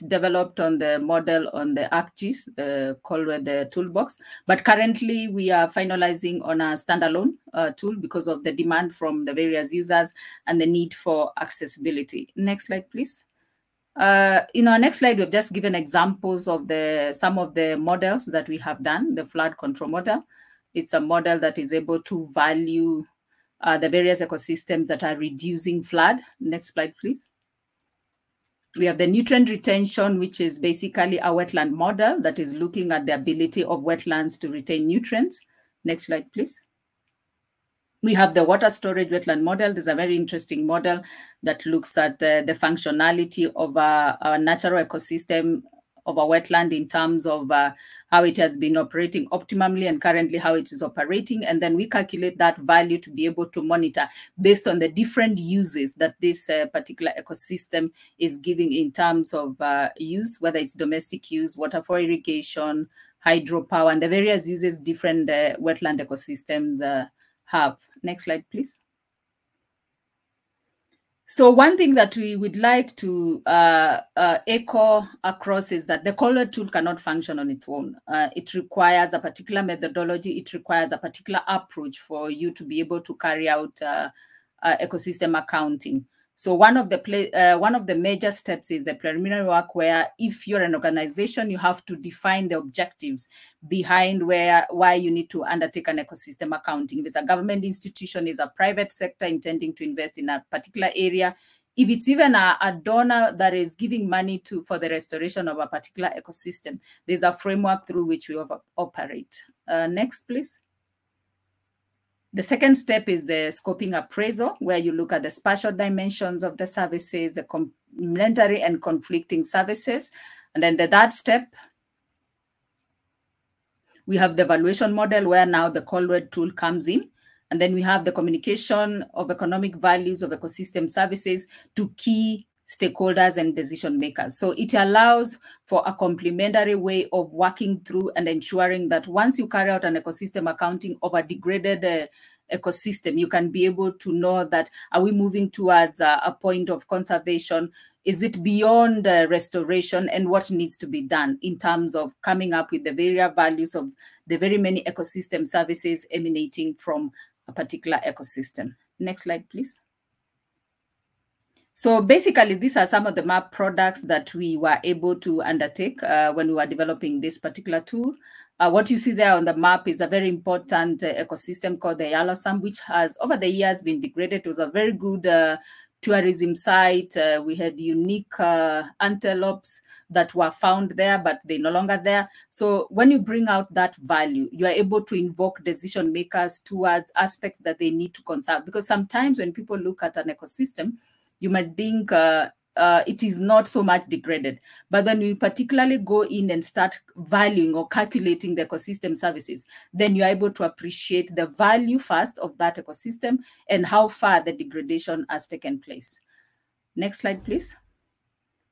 developed on the model on the ArcGIS, called the toolbox. But currently, we are finalizing on a standalone tool because of the demand from the various users and the need for accessibility. Next slide, please. In our next slide, we've just given examples of some of the models that we have done. The flood control model. It's a model that is able to value the various ecosystems that are reducing flood. Next slide, please. We have the nutrient retention, which is basically a wetland model that is looking at the ability of wetlands to retain nutrients. Next slide, please. We have the water storage wetland model. This is a very interesting model that looks at the functionality of a natural ecosystem of a wetland in terms of how it has been operating optimally and currently how it is operating. And then we calculate that value to be able to monitor based on the different uses that this particular ecosystem is giving in terms of use, whether it's domestic use, water for irrigation, hydropower, and the various uses different wetland ecosystems have. Next slide, please. So one thing that we would like to echo across is that the Colwell tool cannot function on its own. It requires a particular methodology. It requires a particular approach for you to be able to carry out ecosystem accounting. So one of the major steps is the preliminary work, where if you're an organization, you have to define the objectives behind why you need to undertake an ecosystem accounting. If it's a government institution, is a private sector intending to invest in a particular area, if it's even a donor that is giving money for the restoration of a particular ecosystem, there's a framework through which we operate. Next, please. The second step is the scoping appraisal, where you look at the spatial dimensions of the services, the complementary and conflicting services. And then the third step, we have the evaluation model, where now the Colwell tool comes in. And then we have the communication of economic values of ecosystem services to key stakeholders and decision makers. So it allows for a complementary way of working through and ensuring that once you carry out an ecosystem accounting of a degraded ecosystem, you can be able to know that, are we moving towards a point of conservation? Is it beyond restoration? And what needs to be done in terms of coming up with the various values of the very many ecosystem services emanating from a particular ecosystem. Next slide, please. So basically, these are some of the map products that we were able to undertake when we were developing this particular tool. What you see there on the map is a very important ecosystem called the Yellow Sand, which has over the years been degraded. It was a very good tourism site. We had unique antelopes that were found there, but they're no longer there. So when you bring out that value, you are able to invoke decision makers towards aspects that they need to conserve. Because sometimes when people look at an ecosystem, you might think it is not so much degraded. But then you particularly go in and start valuing or calculating the ecosystem services, then you're able to appreciate the value first of that ecosystem and how far the degradation has taken place. Next slide, please.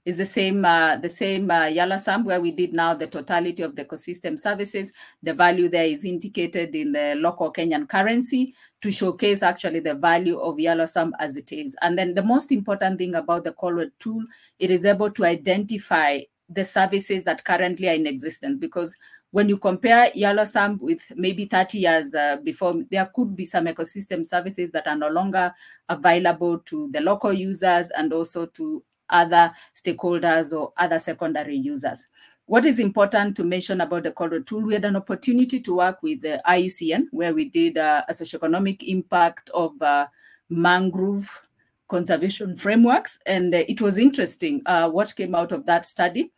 Is the same Yellow Sand, where we did now the totality of the ecosystem services. The value there is indicated in the local Kenyan currency to showcase actually the value of Yellow Sand as it is. And then the most important thing about the Colwell tool, it is able to identify the services that currently are in existence, because when you compare Yellow Sand with maybe 30 years before, there could be some ecosystem services that are no longer available to the local users and also to other stakeholders or other secondary users. What is important to mention about the Colwell tool, we had an opportunity to work with the IUCN, where we did a socioeconomic impact of mangrove conservation frameworks. And it was interesting what came out of that study.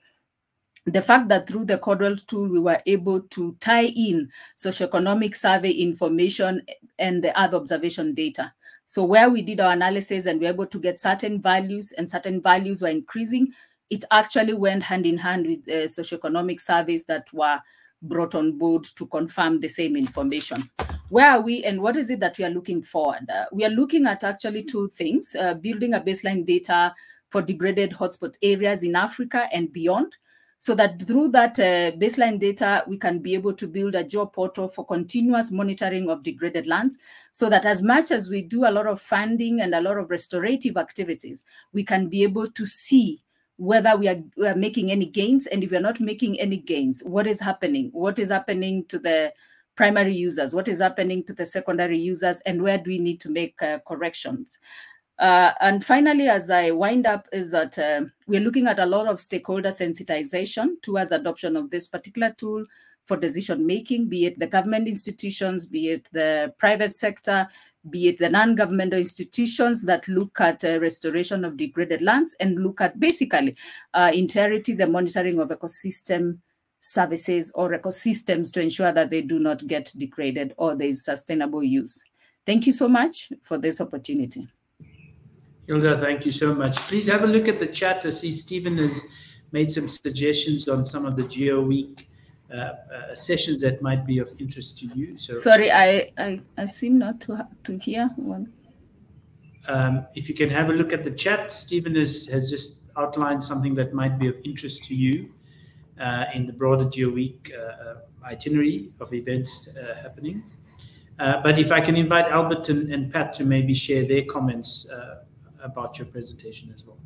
The fact that through the Colwell tool, we were able to tie in socioeconomic survey information and the other observation data. So where we did our analysis and we were able to get certain values, and certain values were increasing, it actually went hand in hand with socioeconomic surveys that were brought on board to confirm the same information. Where are we and what is it that we are looking forward? We are looking at actually two things, building a baseline data for degraded hotspot areas in Africa and beyond, so that through that baseline data, we can be able to build a geoportal for continuous monitoring of degraded lands, so that as much as we do a lot of funding and a lot of restorative activities, we can be able to see whether we are making any gains, and if we're not making any gains, what is happening? What is happening to the primary users? What is happening to the secondary users? And where do we need to make corrections? And finally, as I wind up, is that we're looking at a lot of stakeholder sensitization towards adoption of this particular tool for decision making, be it the government institutions, be it the private sector, be it the non-governmental institutions that look at restoration of degraded lands and look at basically entirety the monitoring of ecosystem services or ecosystems to ensure that they do not get degraded or there is sustainable use. Thank you so much for this opportunity. Hilda, thank you so much. Please have a look at the chat. I see Stephen has made some suggestions on some of the GEO Week sessions that might be of interest to you. So sorry, I seem not to hear one. If you can have a look at the chat, Stephen has just outlined something that might be of interest to you in the broader GEO Week itinerary of events happening. But if I can invite Albert and Pat to maybe share their comments about your presentation as well.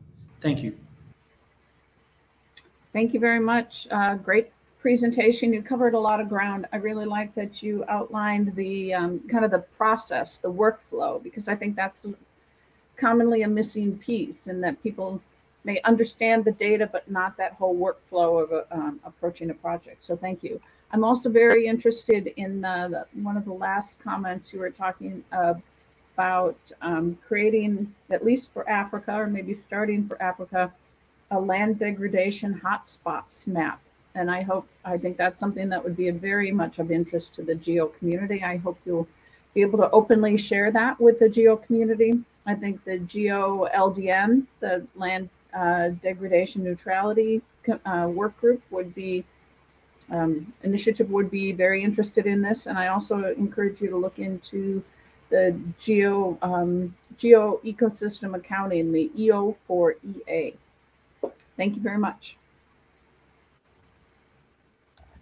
Thank you. Thank you very much. Great presentation. You covered a lot of ground. I really like that you outlined the kind of the process, the workflow, because I think that's commonly a missing piece, and that people may understand the data, but not that whole workflow of approaching a project. So thank you. I'm also very interested in one of the last comments you were talking about creating, at least for Africa, or maybe starting for Africa, a land degradation hotspots map. And I think that's something that would be very much of interest to the GEO community. I hope you'll be able to openly share that with the GEO community. I think the GEO LDN, the Land Degradation Neutrality work group would be, initiative would be very interested in this. And I also encourage you to look into the GEO ecosystem accounting, the EO for EA. Thank you very much.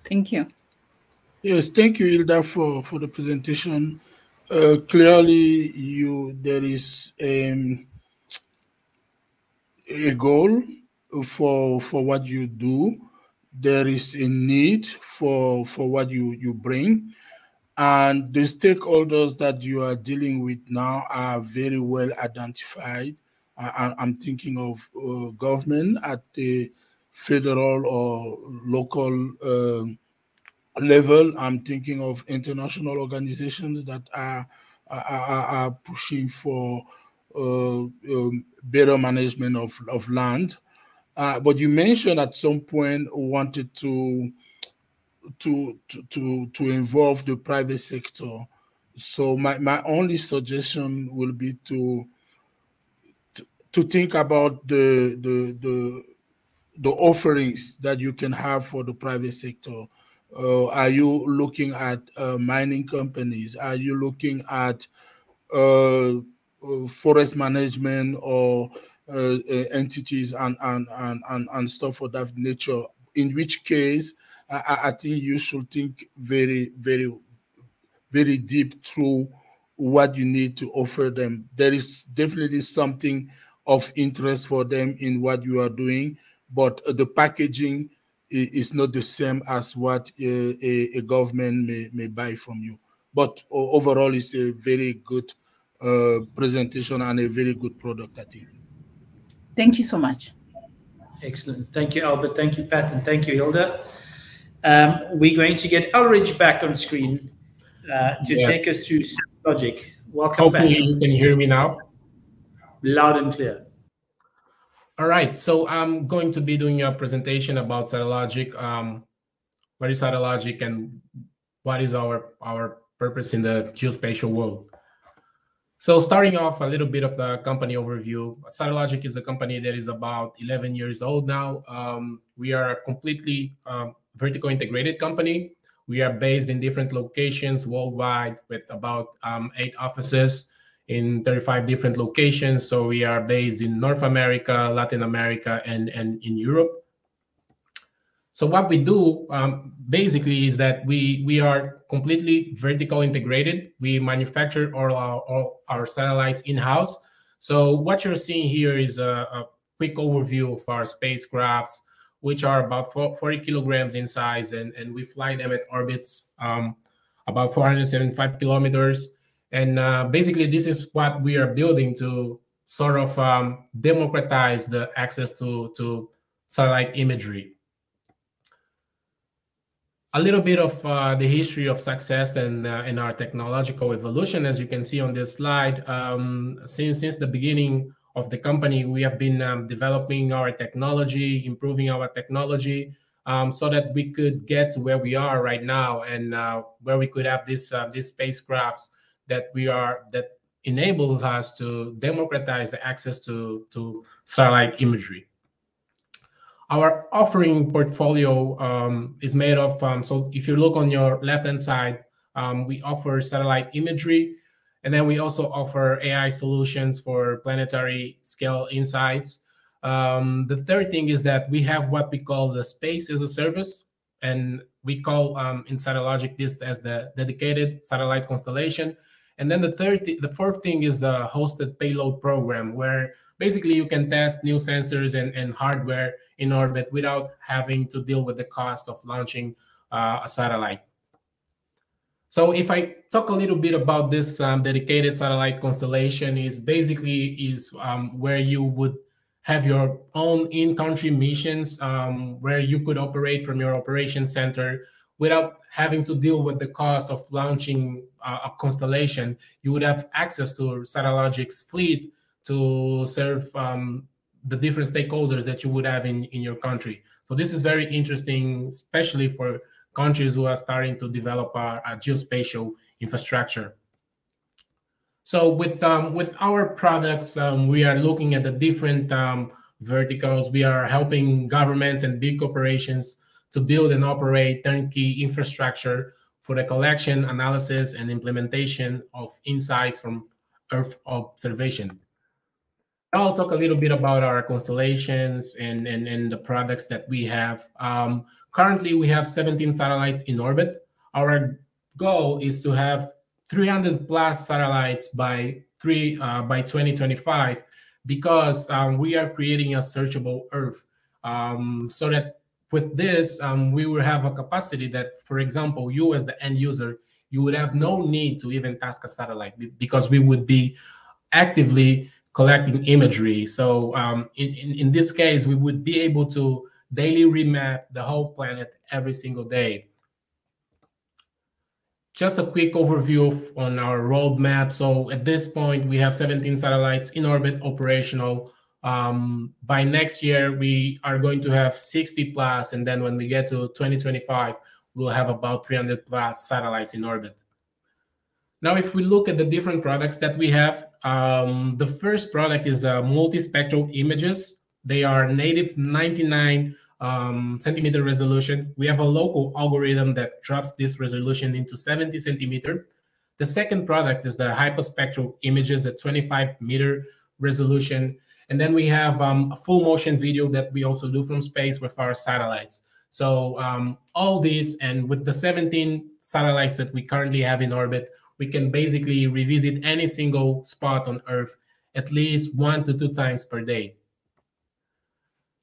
Thank you. Yes, thank you, Hilda, for the presentation. Clearly, there is a goal for what you do. There is a need for what you bring. And the stakeholders that you are dealing with now are very well identified. I'm thinking of government at the federal or local level. I'm thinking of international organizations that are pushing for better management of land. But you mentioned at some point wanted to involve the private sector. So my only suggestion will be to think about the offerings that you can have for the private sector. Are you looking at mining companies? Are you looking at forest management or entities and stuff of that nature? In which case, I think you should think very, very, very deep through what you need to offer them. There is definitely something of interest for them in what you are doing, but the packaging is not the same as what a government may buy from you. But overall, it's a very good presentation and a very good product, I think. Thank you so much. Excellent. Thank you, Albert. Thank you, Pat. And thank you, Hilda. We're going to get Ulrich back on screen to take us through Logic. Welcome back. Hopefully you can hear me now. Loud and clear. All right, so I'm going to be doing a presentation about Cytologic. What is Cytologic and what is our purpose in the geospatial world? So starting off a little bit of the company overview, Cytologic is a company that is about 11 years old now. We are a completely vertical integrated company. We are based in different locations worldwide with about 8 offices in 35 different locations. So we are based in North America, Latin America, and in Europe. So what we do basically is that we are completely vertical integrated. We manufacture all our satellites in-house. So what you're seeing here is a quick overview of our spacecrafts, which are about 40 kilograms in size, and we fly them at orbits about 475 kilometers. And basically, this is what we are building to sort of democratize the access to satellite imagery. A little bit of the history of success and our technological evolution, as you can see on this slide. Since the beginning of the company, we have been developing our technology, improving our technology, so that we could get to where we are right now, and where we could have these spacecrafts that enables us to democratize the access to satellite imagery. Our offering portfolio is made of, so if you look on your left-hand side, we offer satellite imagery, and then we also offer AI solutions for planetary scale insights. The third thing is that we have what we call the space as a service, and we call in Cytologic this as the dedicated satellite constellation. And then the fourth thing is the hosted payload program, where basically you can test new sensors and hardware in orbit without having to deal with the cost of launching a satellite. So if I talk a little bit about this dedicated satellite constellation, is where you would have your own in-country missions, where you could operate from your operations center without having to deal with the cost of launching a constellation. You would have access to Satellogic's fleet to serve the different stakeholders that you would have in your country. So this is very interesting, especially for countries who are starting to develop a geospatial infrastructure. So with our products, we are looking at the different verticals. We are helping governments and big corporations to build and operate turnkey infrastructure for the collection, analysis, and implementation of insights from Earth observation. I'll talk a little bit about our constellations and the products that we have. Currently, we have 17 satellites in orbit. Our goal is to have 300 plus satellites by 2025, because we are creating a searchable Earth, so that with this, we will have a capacity that, for example, you as the end user, you would have no need to even task a satellite, because we would be actively collecting imagery. So in this case, we would be able to daily remap the whole planet every single day. Just a quick overview on our roadmap. So at this point, we have 17 satellites in orbit operational. By next year, we are going to have 60 plus, and then when we get to 2025, we'll have about 300 plus satellites in orbit. Now, if we look at the different products that we have, the first product is multispectral images. They are native 99 centimeter resolution. We have a local algorithm that drops this resolution into 70 centimeter. The second product is the hyperspectral images at 25 meter resolution. And then we have a full motion video that we also do from space with our satellites. So all these, and with the 17 satellites that we currently have in orbit, we can basically revisit any single spot on Earth at least 1 to 2 times per day.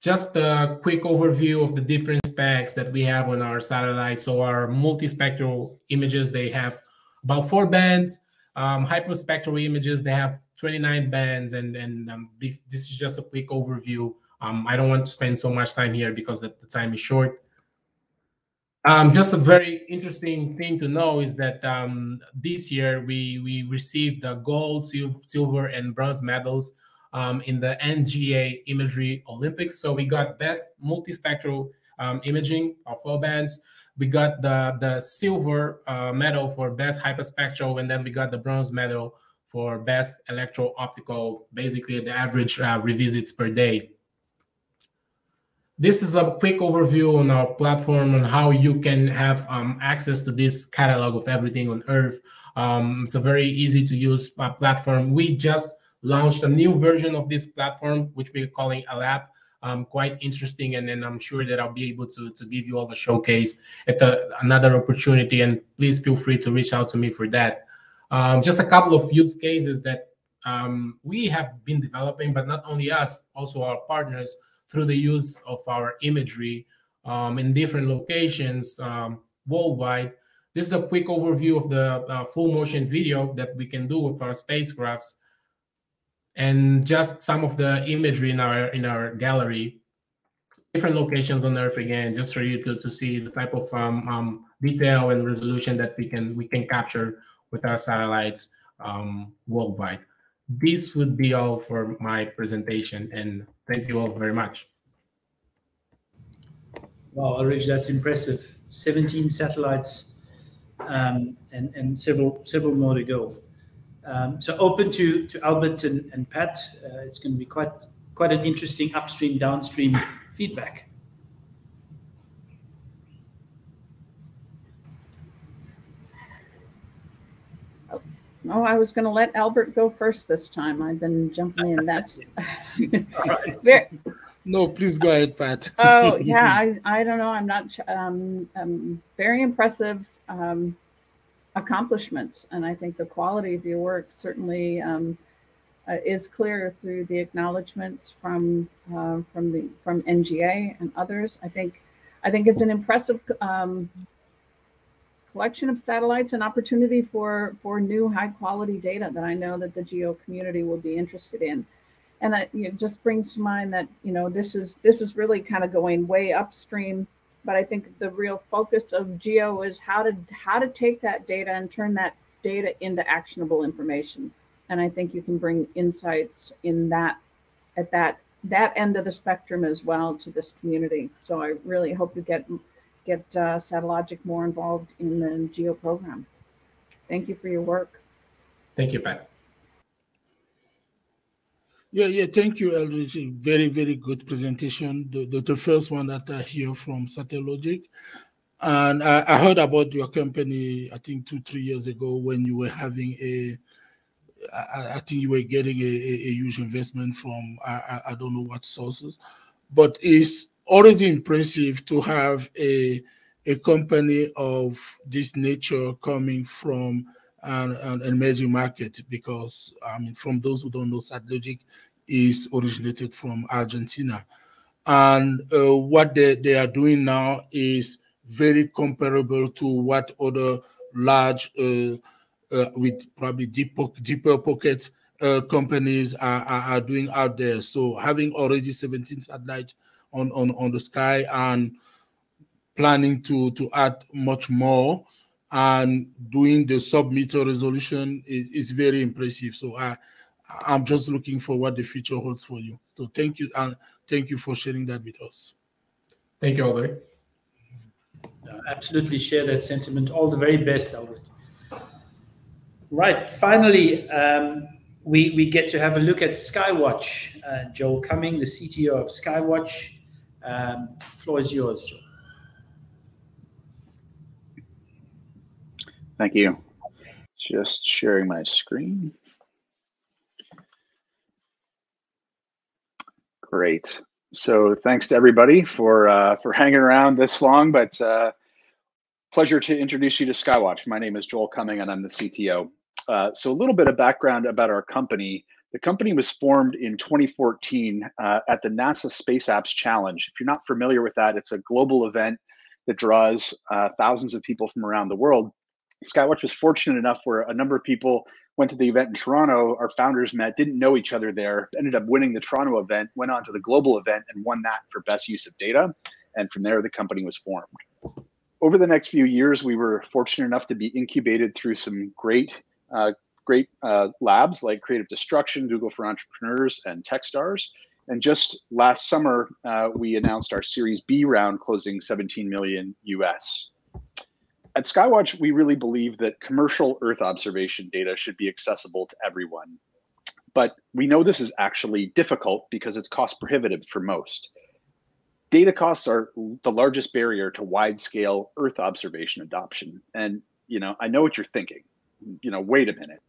Just a quick overview of the different specs that we have on our satellites. So our multispectral images, they have about 4 bands. Hyperspectral images, they have 29 bands, and this is just a quick overview. I don't want to spend so much time here because the time is short. Just a very interesting thing to know is that this year we received the gold, silver, and bronze medals in the NGA Imagery Olympics. So we got best multispectral imaging of 4 bands. We got the silver medal for best hyperspectral, and then we got the bronze medal for best electro-optical, basically the average revisits per day. This is a quick overview on our platform on how you can have access to this catalog of everything on Earth. It's a very easy to use platform. We just launched a new version of this platform, which we're calling a lab. Quite interesting, and then I'm sure that I'll be able to give you all the showcase at another opportunity, and please feel free to reach out to me for that. Just a couple of use cases that we have been developing, but not only us, also our partners, through the use of our imagery in different locations worldwide. This is a quick overview of the full motion video that we can do with our spacecrafts, and just some of the imagery in our gallery, different locations on Earth again, just for you to see the type of detail and resolution that we can capture with our satellites worldwide. This would be all for my presentation, and thank you all very much. Wow, Ulrich, that's impressive. 17 satellites and several more to go. So open to Albert and Pat. It's going to be quite an interesting upstream, downstream feedback. No, I was going to let Albert go first this time. I've been jumping in. That's right. No, please go ahead, Pat. Oh, yeah, I don't know. I'm not very impressive. accomplishments. And I think the quality of your work certainly is clear through the acknowledgments from NGA and others. I think it's an impressive collection of satellites and opportunity for new high quality data that I know that the GEO community will be interested in. And it just brings to mind that, you know, this is really kind of going way upstream, but I think the real focus of GEO is how to take that data and turn that data into actionable information. And I think you can bring insights in that at that end of the spectrum as well to this community. So I really hope you get Satellogic more involved in the GEO program. Thank you for your work. Thank you, Pat. Yeah, thank you, Eldridge. Very, very good presentation. The first one that I hear from Satellogic. And I heard about your company, I think 2-3 years ago, when you were having I think you were getting a huge investment from, I don't know what sources, but it's already impressive to have a company of this nature coming from an emerging market, because I mean, from those who don't know, Satellogic is originated from Argentina, and what they are doing now is very comparable to what other large with probably deeper pocket companies are doing out there. So having already 17 satellites on the sky and planning to add much more and doing the sub-meter resolution is very impressive. So I'm just looking for what the future holds for you. So thank you, and thank you for sharing that with us. Thank you, Albert. Absolutely share that sentiment. All the very best, Albert. Right. Finally, we get to have a look at Skywatch. Joel Cumming, the CTO of Skywatch. Floor is yours, Joel. Thank you. Just sharing my screen. Great. So thanks to everybody for hanging around this long, but pleasure to introduce you to Skywatch. My name is Joel Cumming and I'm the CTO. So a little bit of background about our company. The company was formed in 2014 at the NASA Space Apps Challenge. If you're not familiar with that, it's a global event that draws thousands of people from around the world. Skywatch was fortunate enough where a number of people went to the event in Toronto. Our founders met, didn't know each other there, ended up winning the Toronto event, went on to the global event and won that for best use of data. And from there, the company was formed. Over the next few years, we were fortunate enough to be incubated through some great labs like Creative Destruction, Google for Entrepreneurs, and Techstars. And just last summer, we announced our Series B round, closing 17 million US. At Skywatch, we really believe that commercial Earth observation data should be accessible to everyone. But we know this is actually difficult because it's cost prohibitive for most. Data costs are the largest barrier to wide-scale Earth observation adoption. And I know what you're thinking. Wait a minute.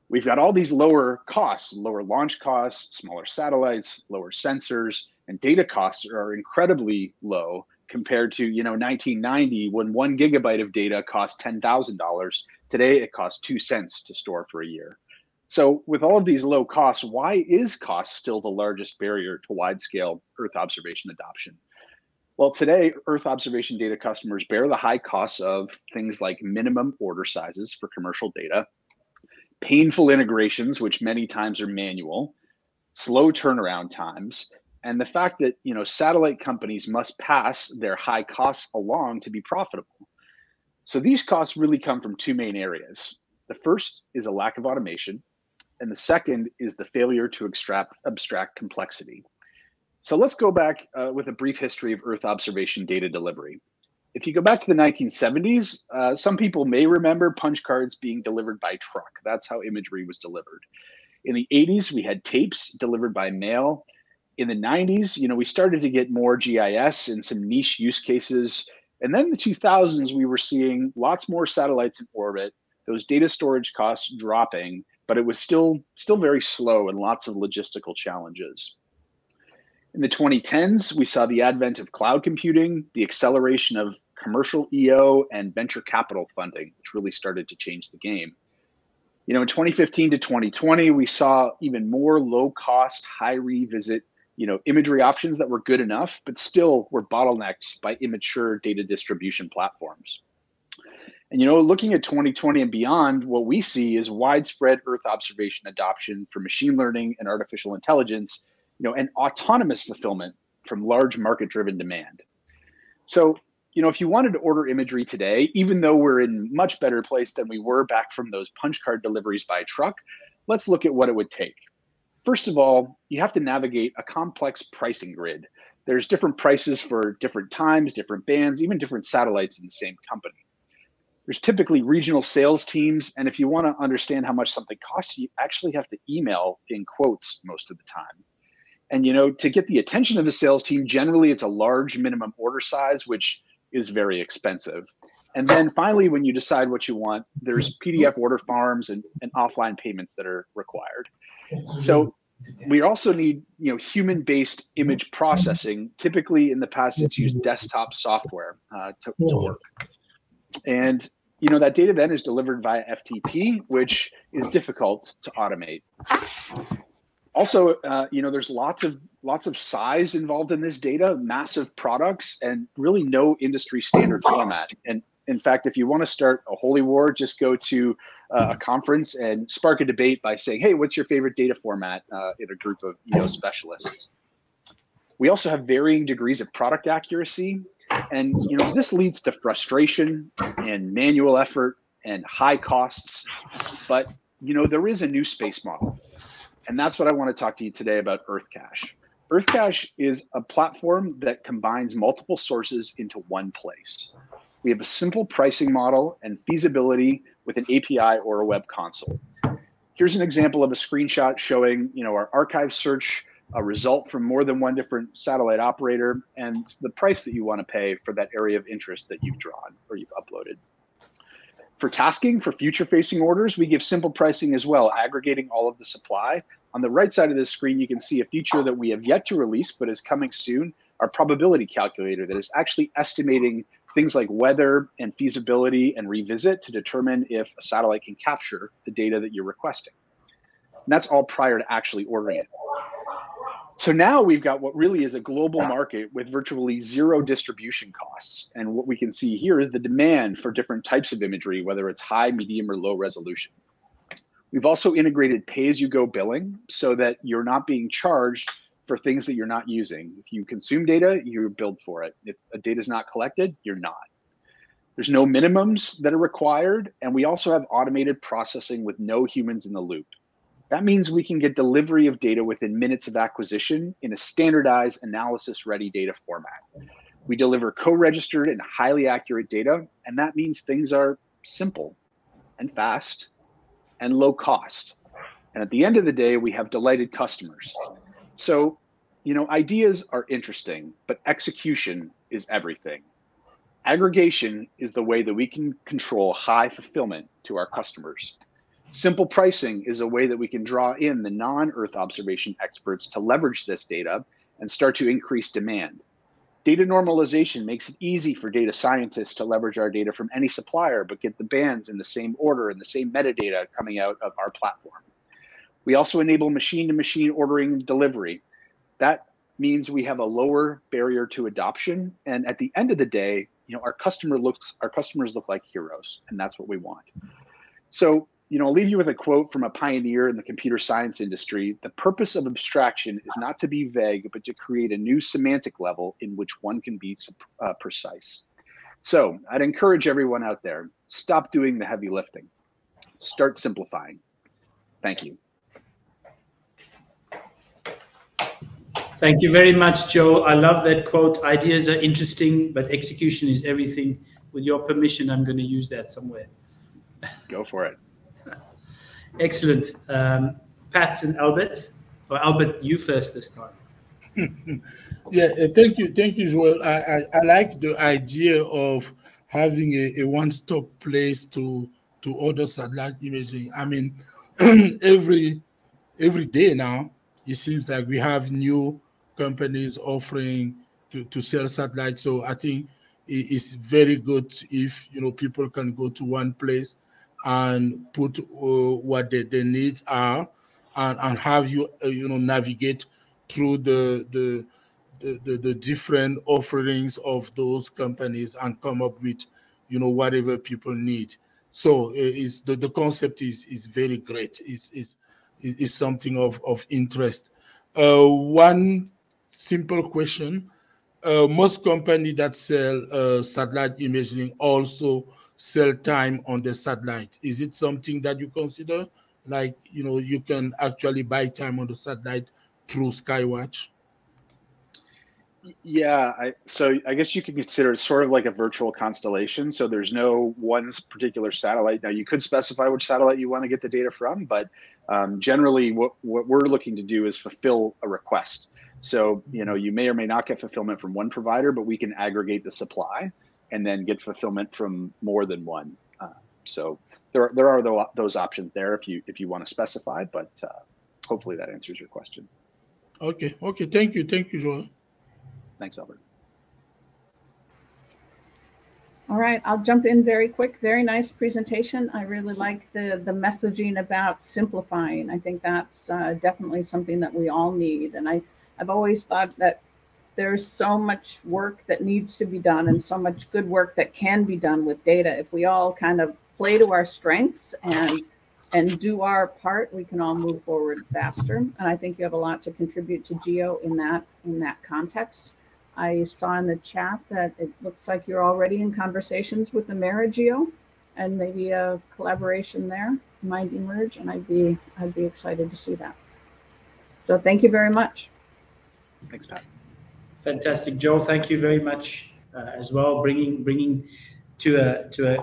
We've got all these lower costs, lower launch costs, smaller satellites, lower sensors, and data costs are incredibly low compared to 1990, when 1 gigabyte of data cost $10,000. Today it costs 2 cents to store for a year. So with all of these low costs, why is cost still the largest barrier to wide-scale Earth observation adoption? Well, today, Earth observation data customers bear the high costs of things like minimum order sizes for commercial data, painful integrations, which many times are manual, slow turnaround times, and the fact that satellite companies must pass their high costs along to be profitable. So these costs really come from two main areas. The first is a lack of automation, and the second is the failure to abstract complexity. So let's go back with a brief history of Earth observation data delivery. If you go back to the 1970s, some people may remember punch cards being delivered by truck. That's how imagery was delivered. In the 80s, we had tapes delivered by mail. In the 90s, we started to get more GIS and some niche use cases. And then in the 2000s, we were seeing lots more satellites in orbit, those data storage costs dropping, but it was still very slow and lots of logistical challenges. In the 2010s, we saw the advent of cloud computing, the acceleration of commercial EO and venture capital funding, which really started to change the game. You know, in 2015 to 2020, we saw even more low-cost, high-revisit, you know, imagery options that were good enough, but still were bottlenecked by immature data distribution platforms. And, you know, looking at 2020 and beyond, what we see is widespread Earth observation adoption for machine learning and artificial intelligence, you know, and autonomous fulfillment from large market-driven demand. So, you know, if you wanted to order imagery today, even though we're in much better place than we were back from those punch card deliveries by truck, let's look at what it would take. First of all, you have to navigate a complex pricing grid. There's different prices for different times, different bands, even different satellites in the same company. There's typically regional sales teams, and if you want to understand how much something costs, you actually have to email in quotes most of the time. And, you know, to get the attention of the sales team, generally it's a large minimum order size, which is very expensive. And then finally, when you decide what you want, there's PDF order farms and offline payments that are required. So we also need, you know, human-based image processing. Typically in the past, it's used desktop software to work. And, you know, that data then is delivered via FTP, which is difficult to automate. Also, you know, there's lots of size involved in this data, massive products, and really no industry standard format. And in fact, if you want to start a holy war, just go to a conference and spark a debate by saying, hey, what's your favorite data format in a group of EO specialists? We also have varying degrees of product accuracy. And, you know, this leads to frustration and manual effort and high costs. But, you know, there is a new space model. And that's what I want to talk to you today about Earth Cache. Earth Cache is a platform that combines multiple sources into one place. We have a simple pricing model and feasibility with an API or a web console. Here's an example of a screenshot showing, you know, our archive search, a result from more than one different satellite operator, and the price that you want to pay for that area of interest that you've drawn or you've uploaded. For tasking, for future-facing orders, we give simple pricing as well, aggregating all of the supply. On the right side of this screen, you can see a feature that we have yet to release, but is coming soon, our probability calculator that is actually estimating things like weather and feasibility and revisit to determine if a satellite can capture the data that you're requesting. And that's all prior to actually ordering it. So now we've got what really is a global market with virtually zero distribution costs. And what we can see here is the demand for different types of imagery, whether it's high, medium, or low resolution. We've also integrated pay-as-you-go billing so that you're not being charged for things that you're not using. If you consume data, you're billed for it. If a data is not collected, you're not. There's no minimums that are required. And we also have automated processing with no humans in the loop. That means we can get delivery of data within minutes of acquisition in a standardized analysis-ready data format. We deliver co-registered and highly accurate data, and that means things are simple and fast and low cost. And at the end of the day, we have delighted customers. So, you know, ideas are interesting, but execution is everything. Aggregation is the way that we can control high fulfillment to our customers. Simple pricing is a way that we can draw in the non-Earth observation experts to leverage this data and start to increase demand. Data normalization makes it easy for data scientists to leverage our data from any supplier, but get the bands in the same order and the same metadata coming out of our platform. We also enable machine-to-machine ordering and delivery. That means we have a lower barrier to adoption. And at the end of the day, you know, our customers look like heroes, and that's what we want. So, you know, I'll leave you with a quote from a pioneer in the computer science industry. The purpose of abstraction is not to be vague, but to create a new semantic level in which one can be precise. So I'd encourage everyone out there, stop doing the heavy lifting. Start simplifying. Thank you. Thank you very much, Joe. I love that quote. Ideas are interesting, but execution is everything. With your permission, I'm going to use that somewhere. Go for it. Excellent. Pat and Albert, or Albert, you first this time. Yeah, thank you, Joel. I like the idea of having a one-stop place to order satellite imaging. I mean, every day now, it seems like we have new companies offering to sell satellites. So I think it's very good if people can go to one place and put what their needs are, and have you navigate through the different offerings of those companies and come up with whatever people need. So it's the concept is very great. Is something of interest. One simple question: most companies that sell satellite imaging also sell time on the satellite. Is it something that you consider? Like you can actually buy time on the satellite through Skywatch? Yeah, so I guess you could consider it sort of like a virtual constellation. So there's no one particular satellite. Now you could specify which satellite you want to get the data from, but generally what we're looking to do is fulfill a request. So you may or may not get fulfillment from one provider, but we can aggregate the supply and then get fulfillment from more than one. So there are those options there if you want to specify, but hopefully that answers your question. Okay. Thank you, Joel. Thanks, Albert. All right, I'll jump in very quick. Very nice presentation. I really like the messaging about simplifying. I think that's definitely something that we all need. And I've always thought that there's so much work that needs to be done and so much good work that can be done with data. If we all kind of play to our strengths and do our part, we can all move forward faster. And I think you have a lot to contribute to GEO in that context. I saw in the chat that it looks like you're already in conversations with the mayor of GEO, and maybe a collaboration there might emerge, and I'd be excited to see that. So thank you very much. Thanks, Pat. Fantastic, Joel. Thank you very much as well, bringing to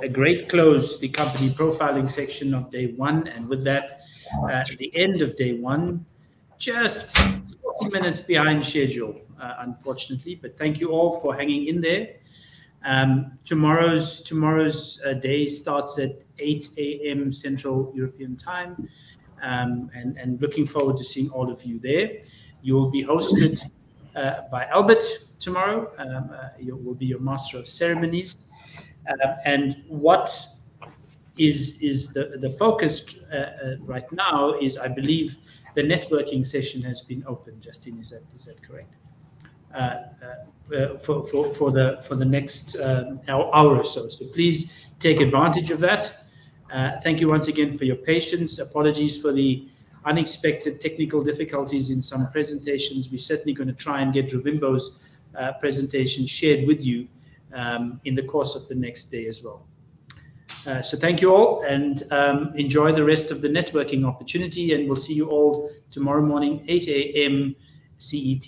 a great close the company profiling section of day one, and with that, at the end of day one, just 40 minutes behind schedule, unfortunately, but thank you all for hanging in there. Tomorrow's day starts at 8 a.m. Central European Time, and looking forward to seeing all of you there. You will be hosted by Albert tomorrow. You will be your master of ceremonies, and what is the focus right now is, I believe, the networking session has been opened. Justine, is that correct? For the next hour or so. So please take advantage of that. Thank you once again for your patience. Apologies for the unexpected technical difficulties in some presentations. We're certainly going to try and get Ravimbo's presentation shared with you in the course of the next day as well. So thank you all, and enjoy the rest of the networking opportunity, and we'll see you all tomorrow morning, 8 a.m. CET.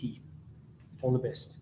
All the best.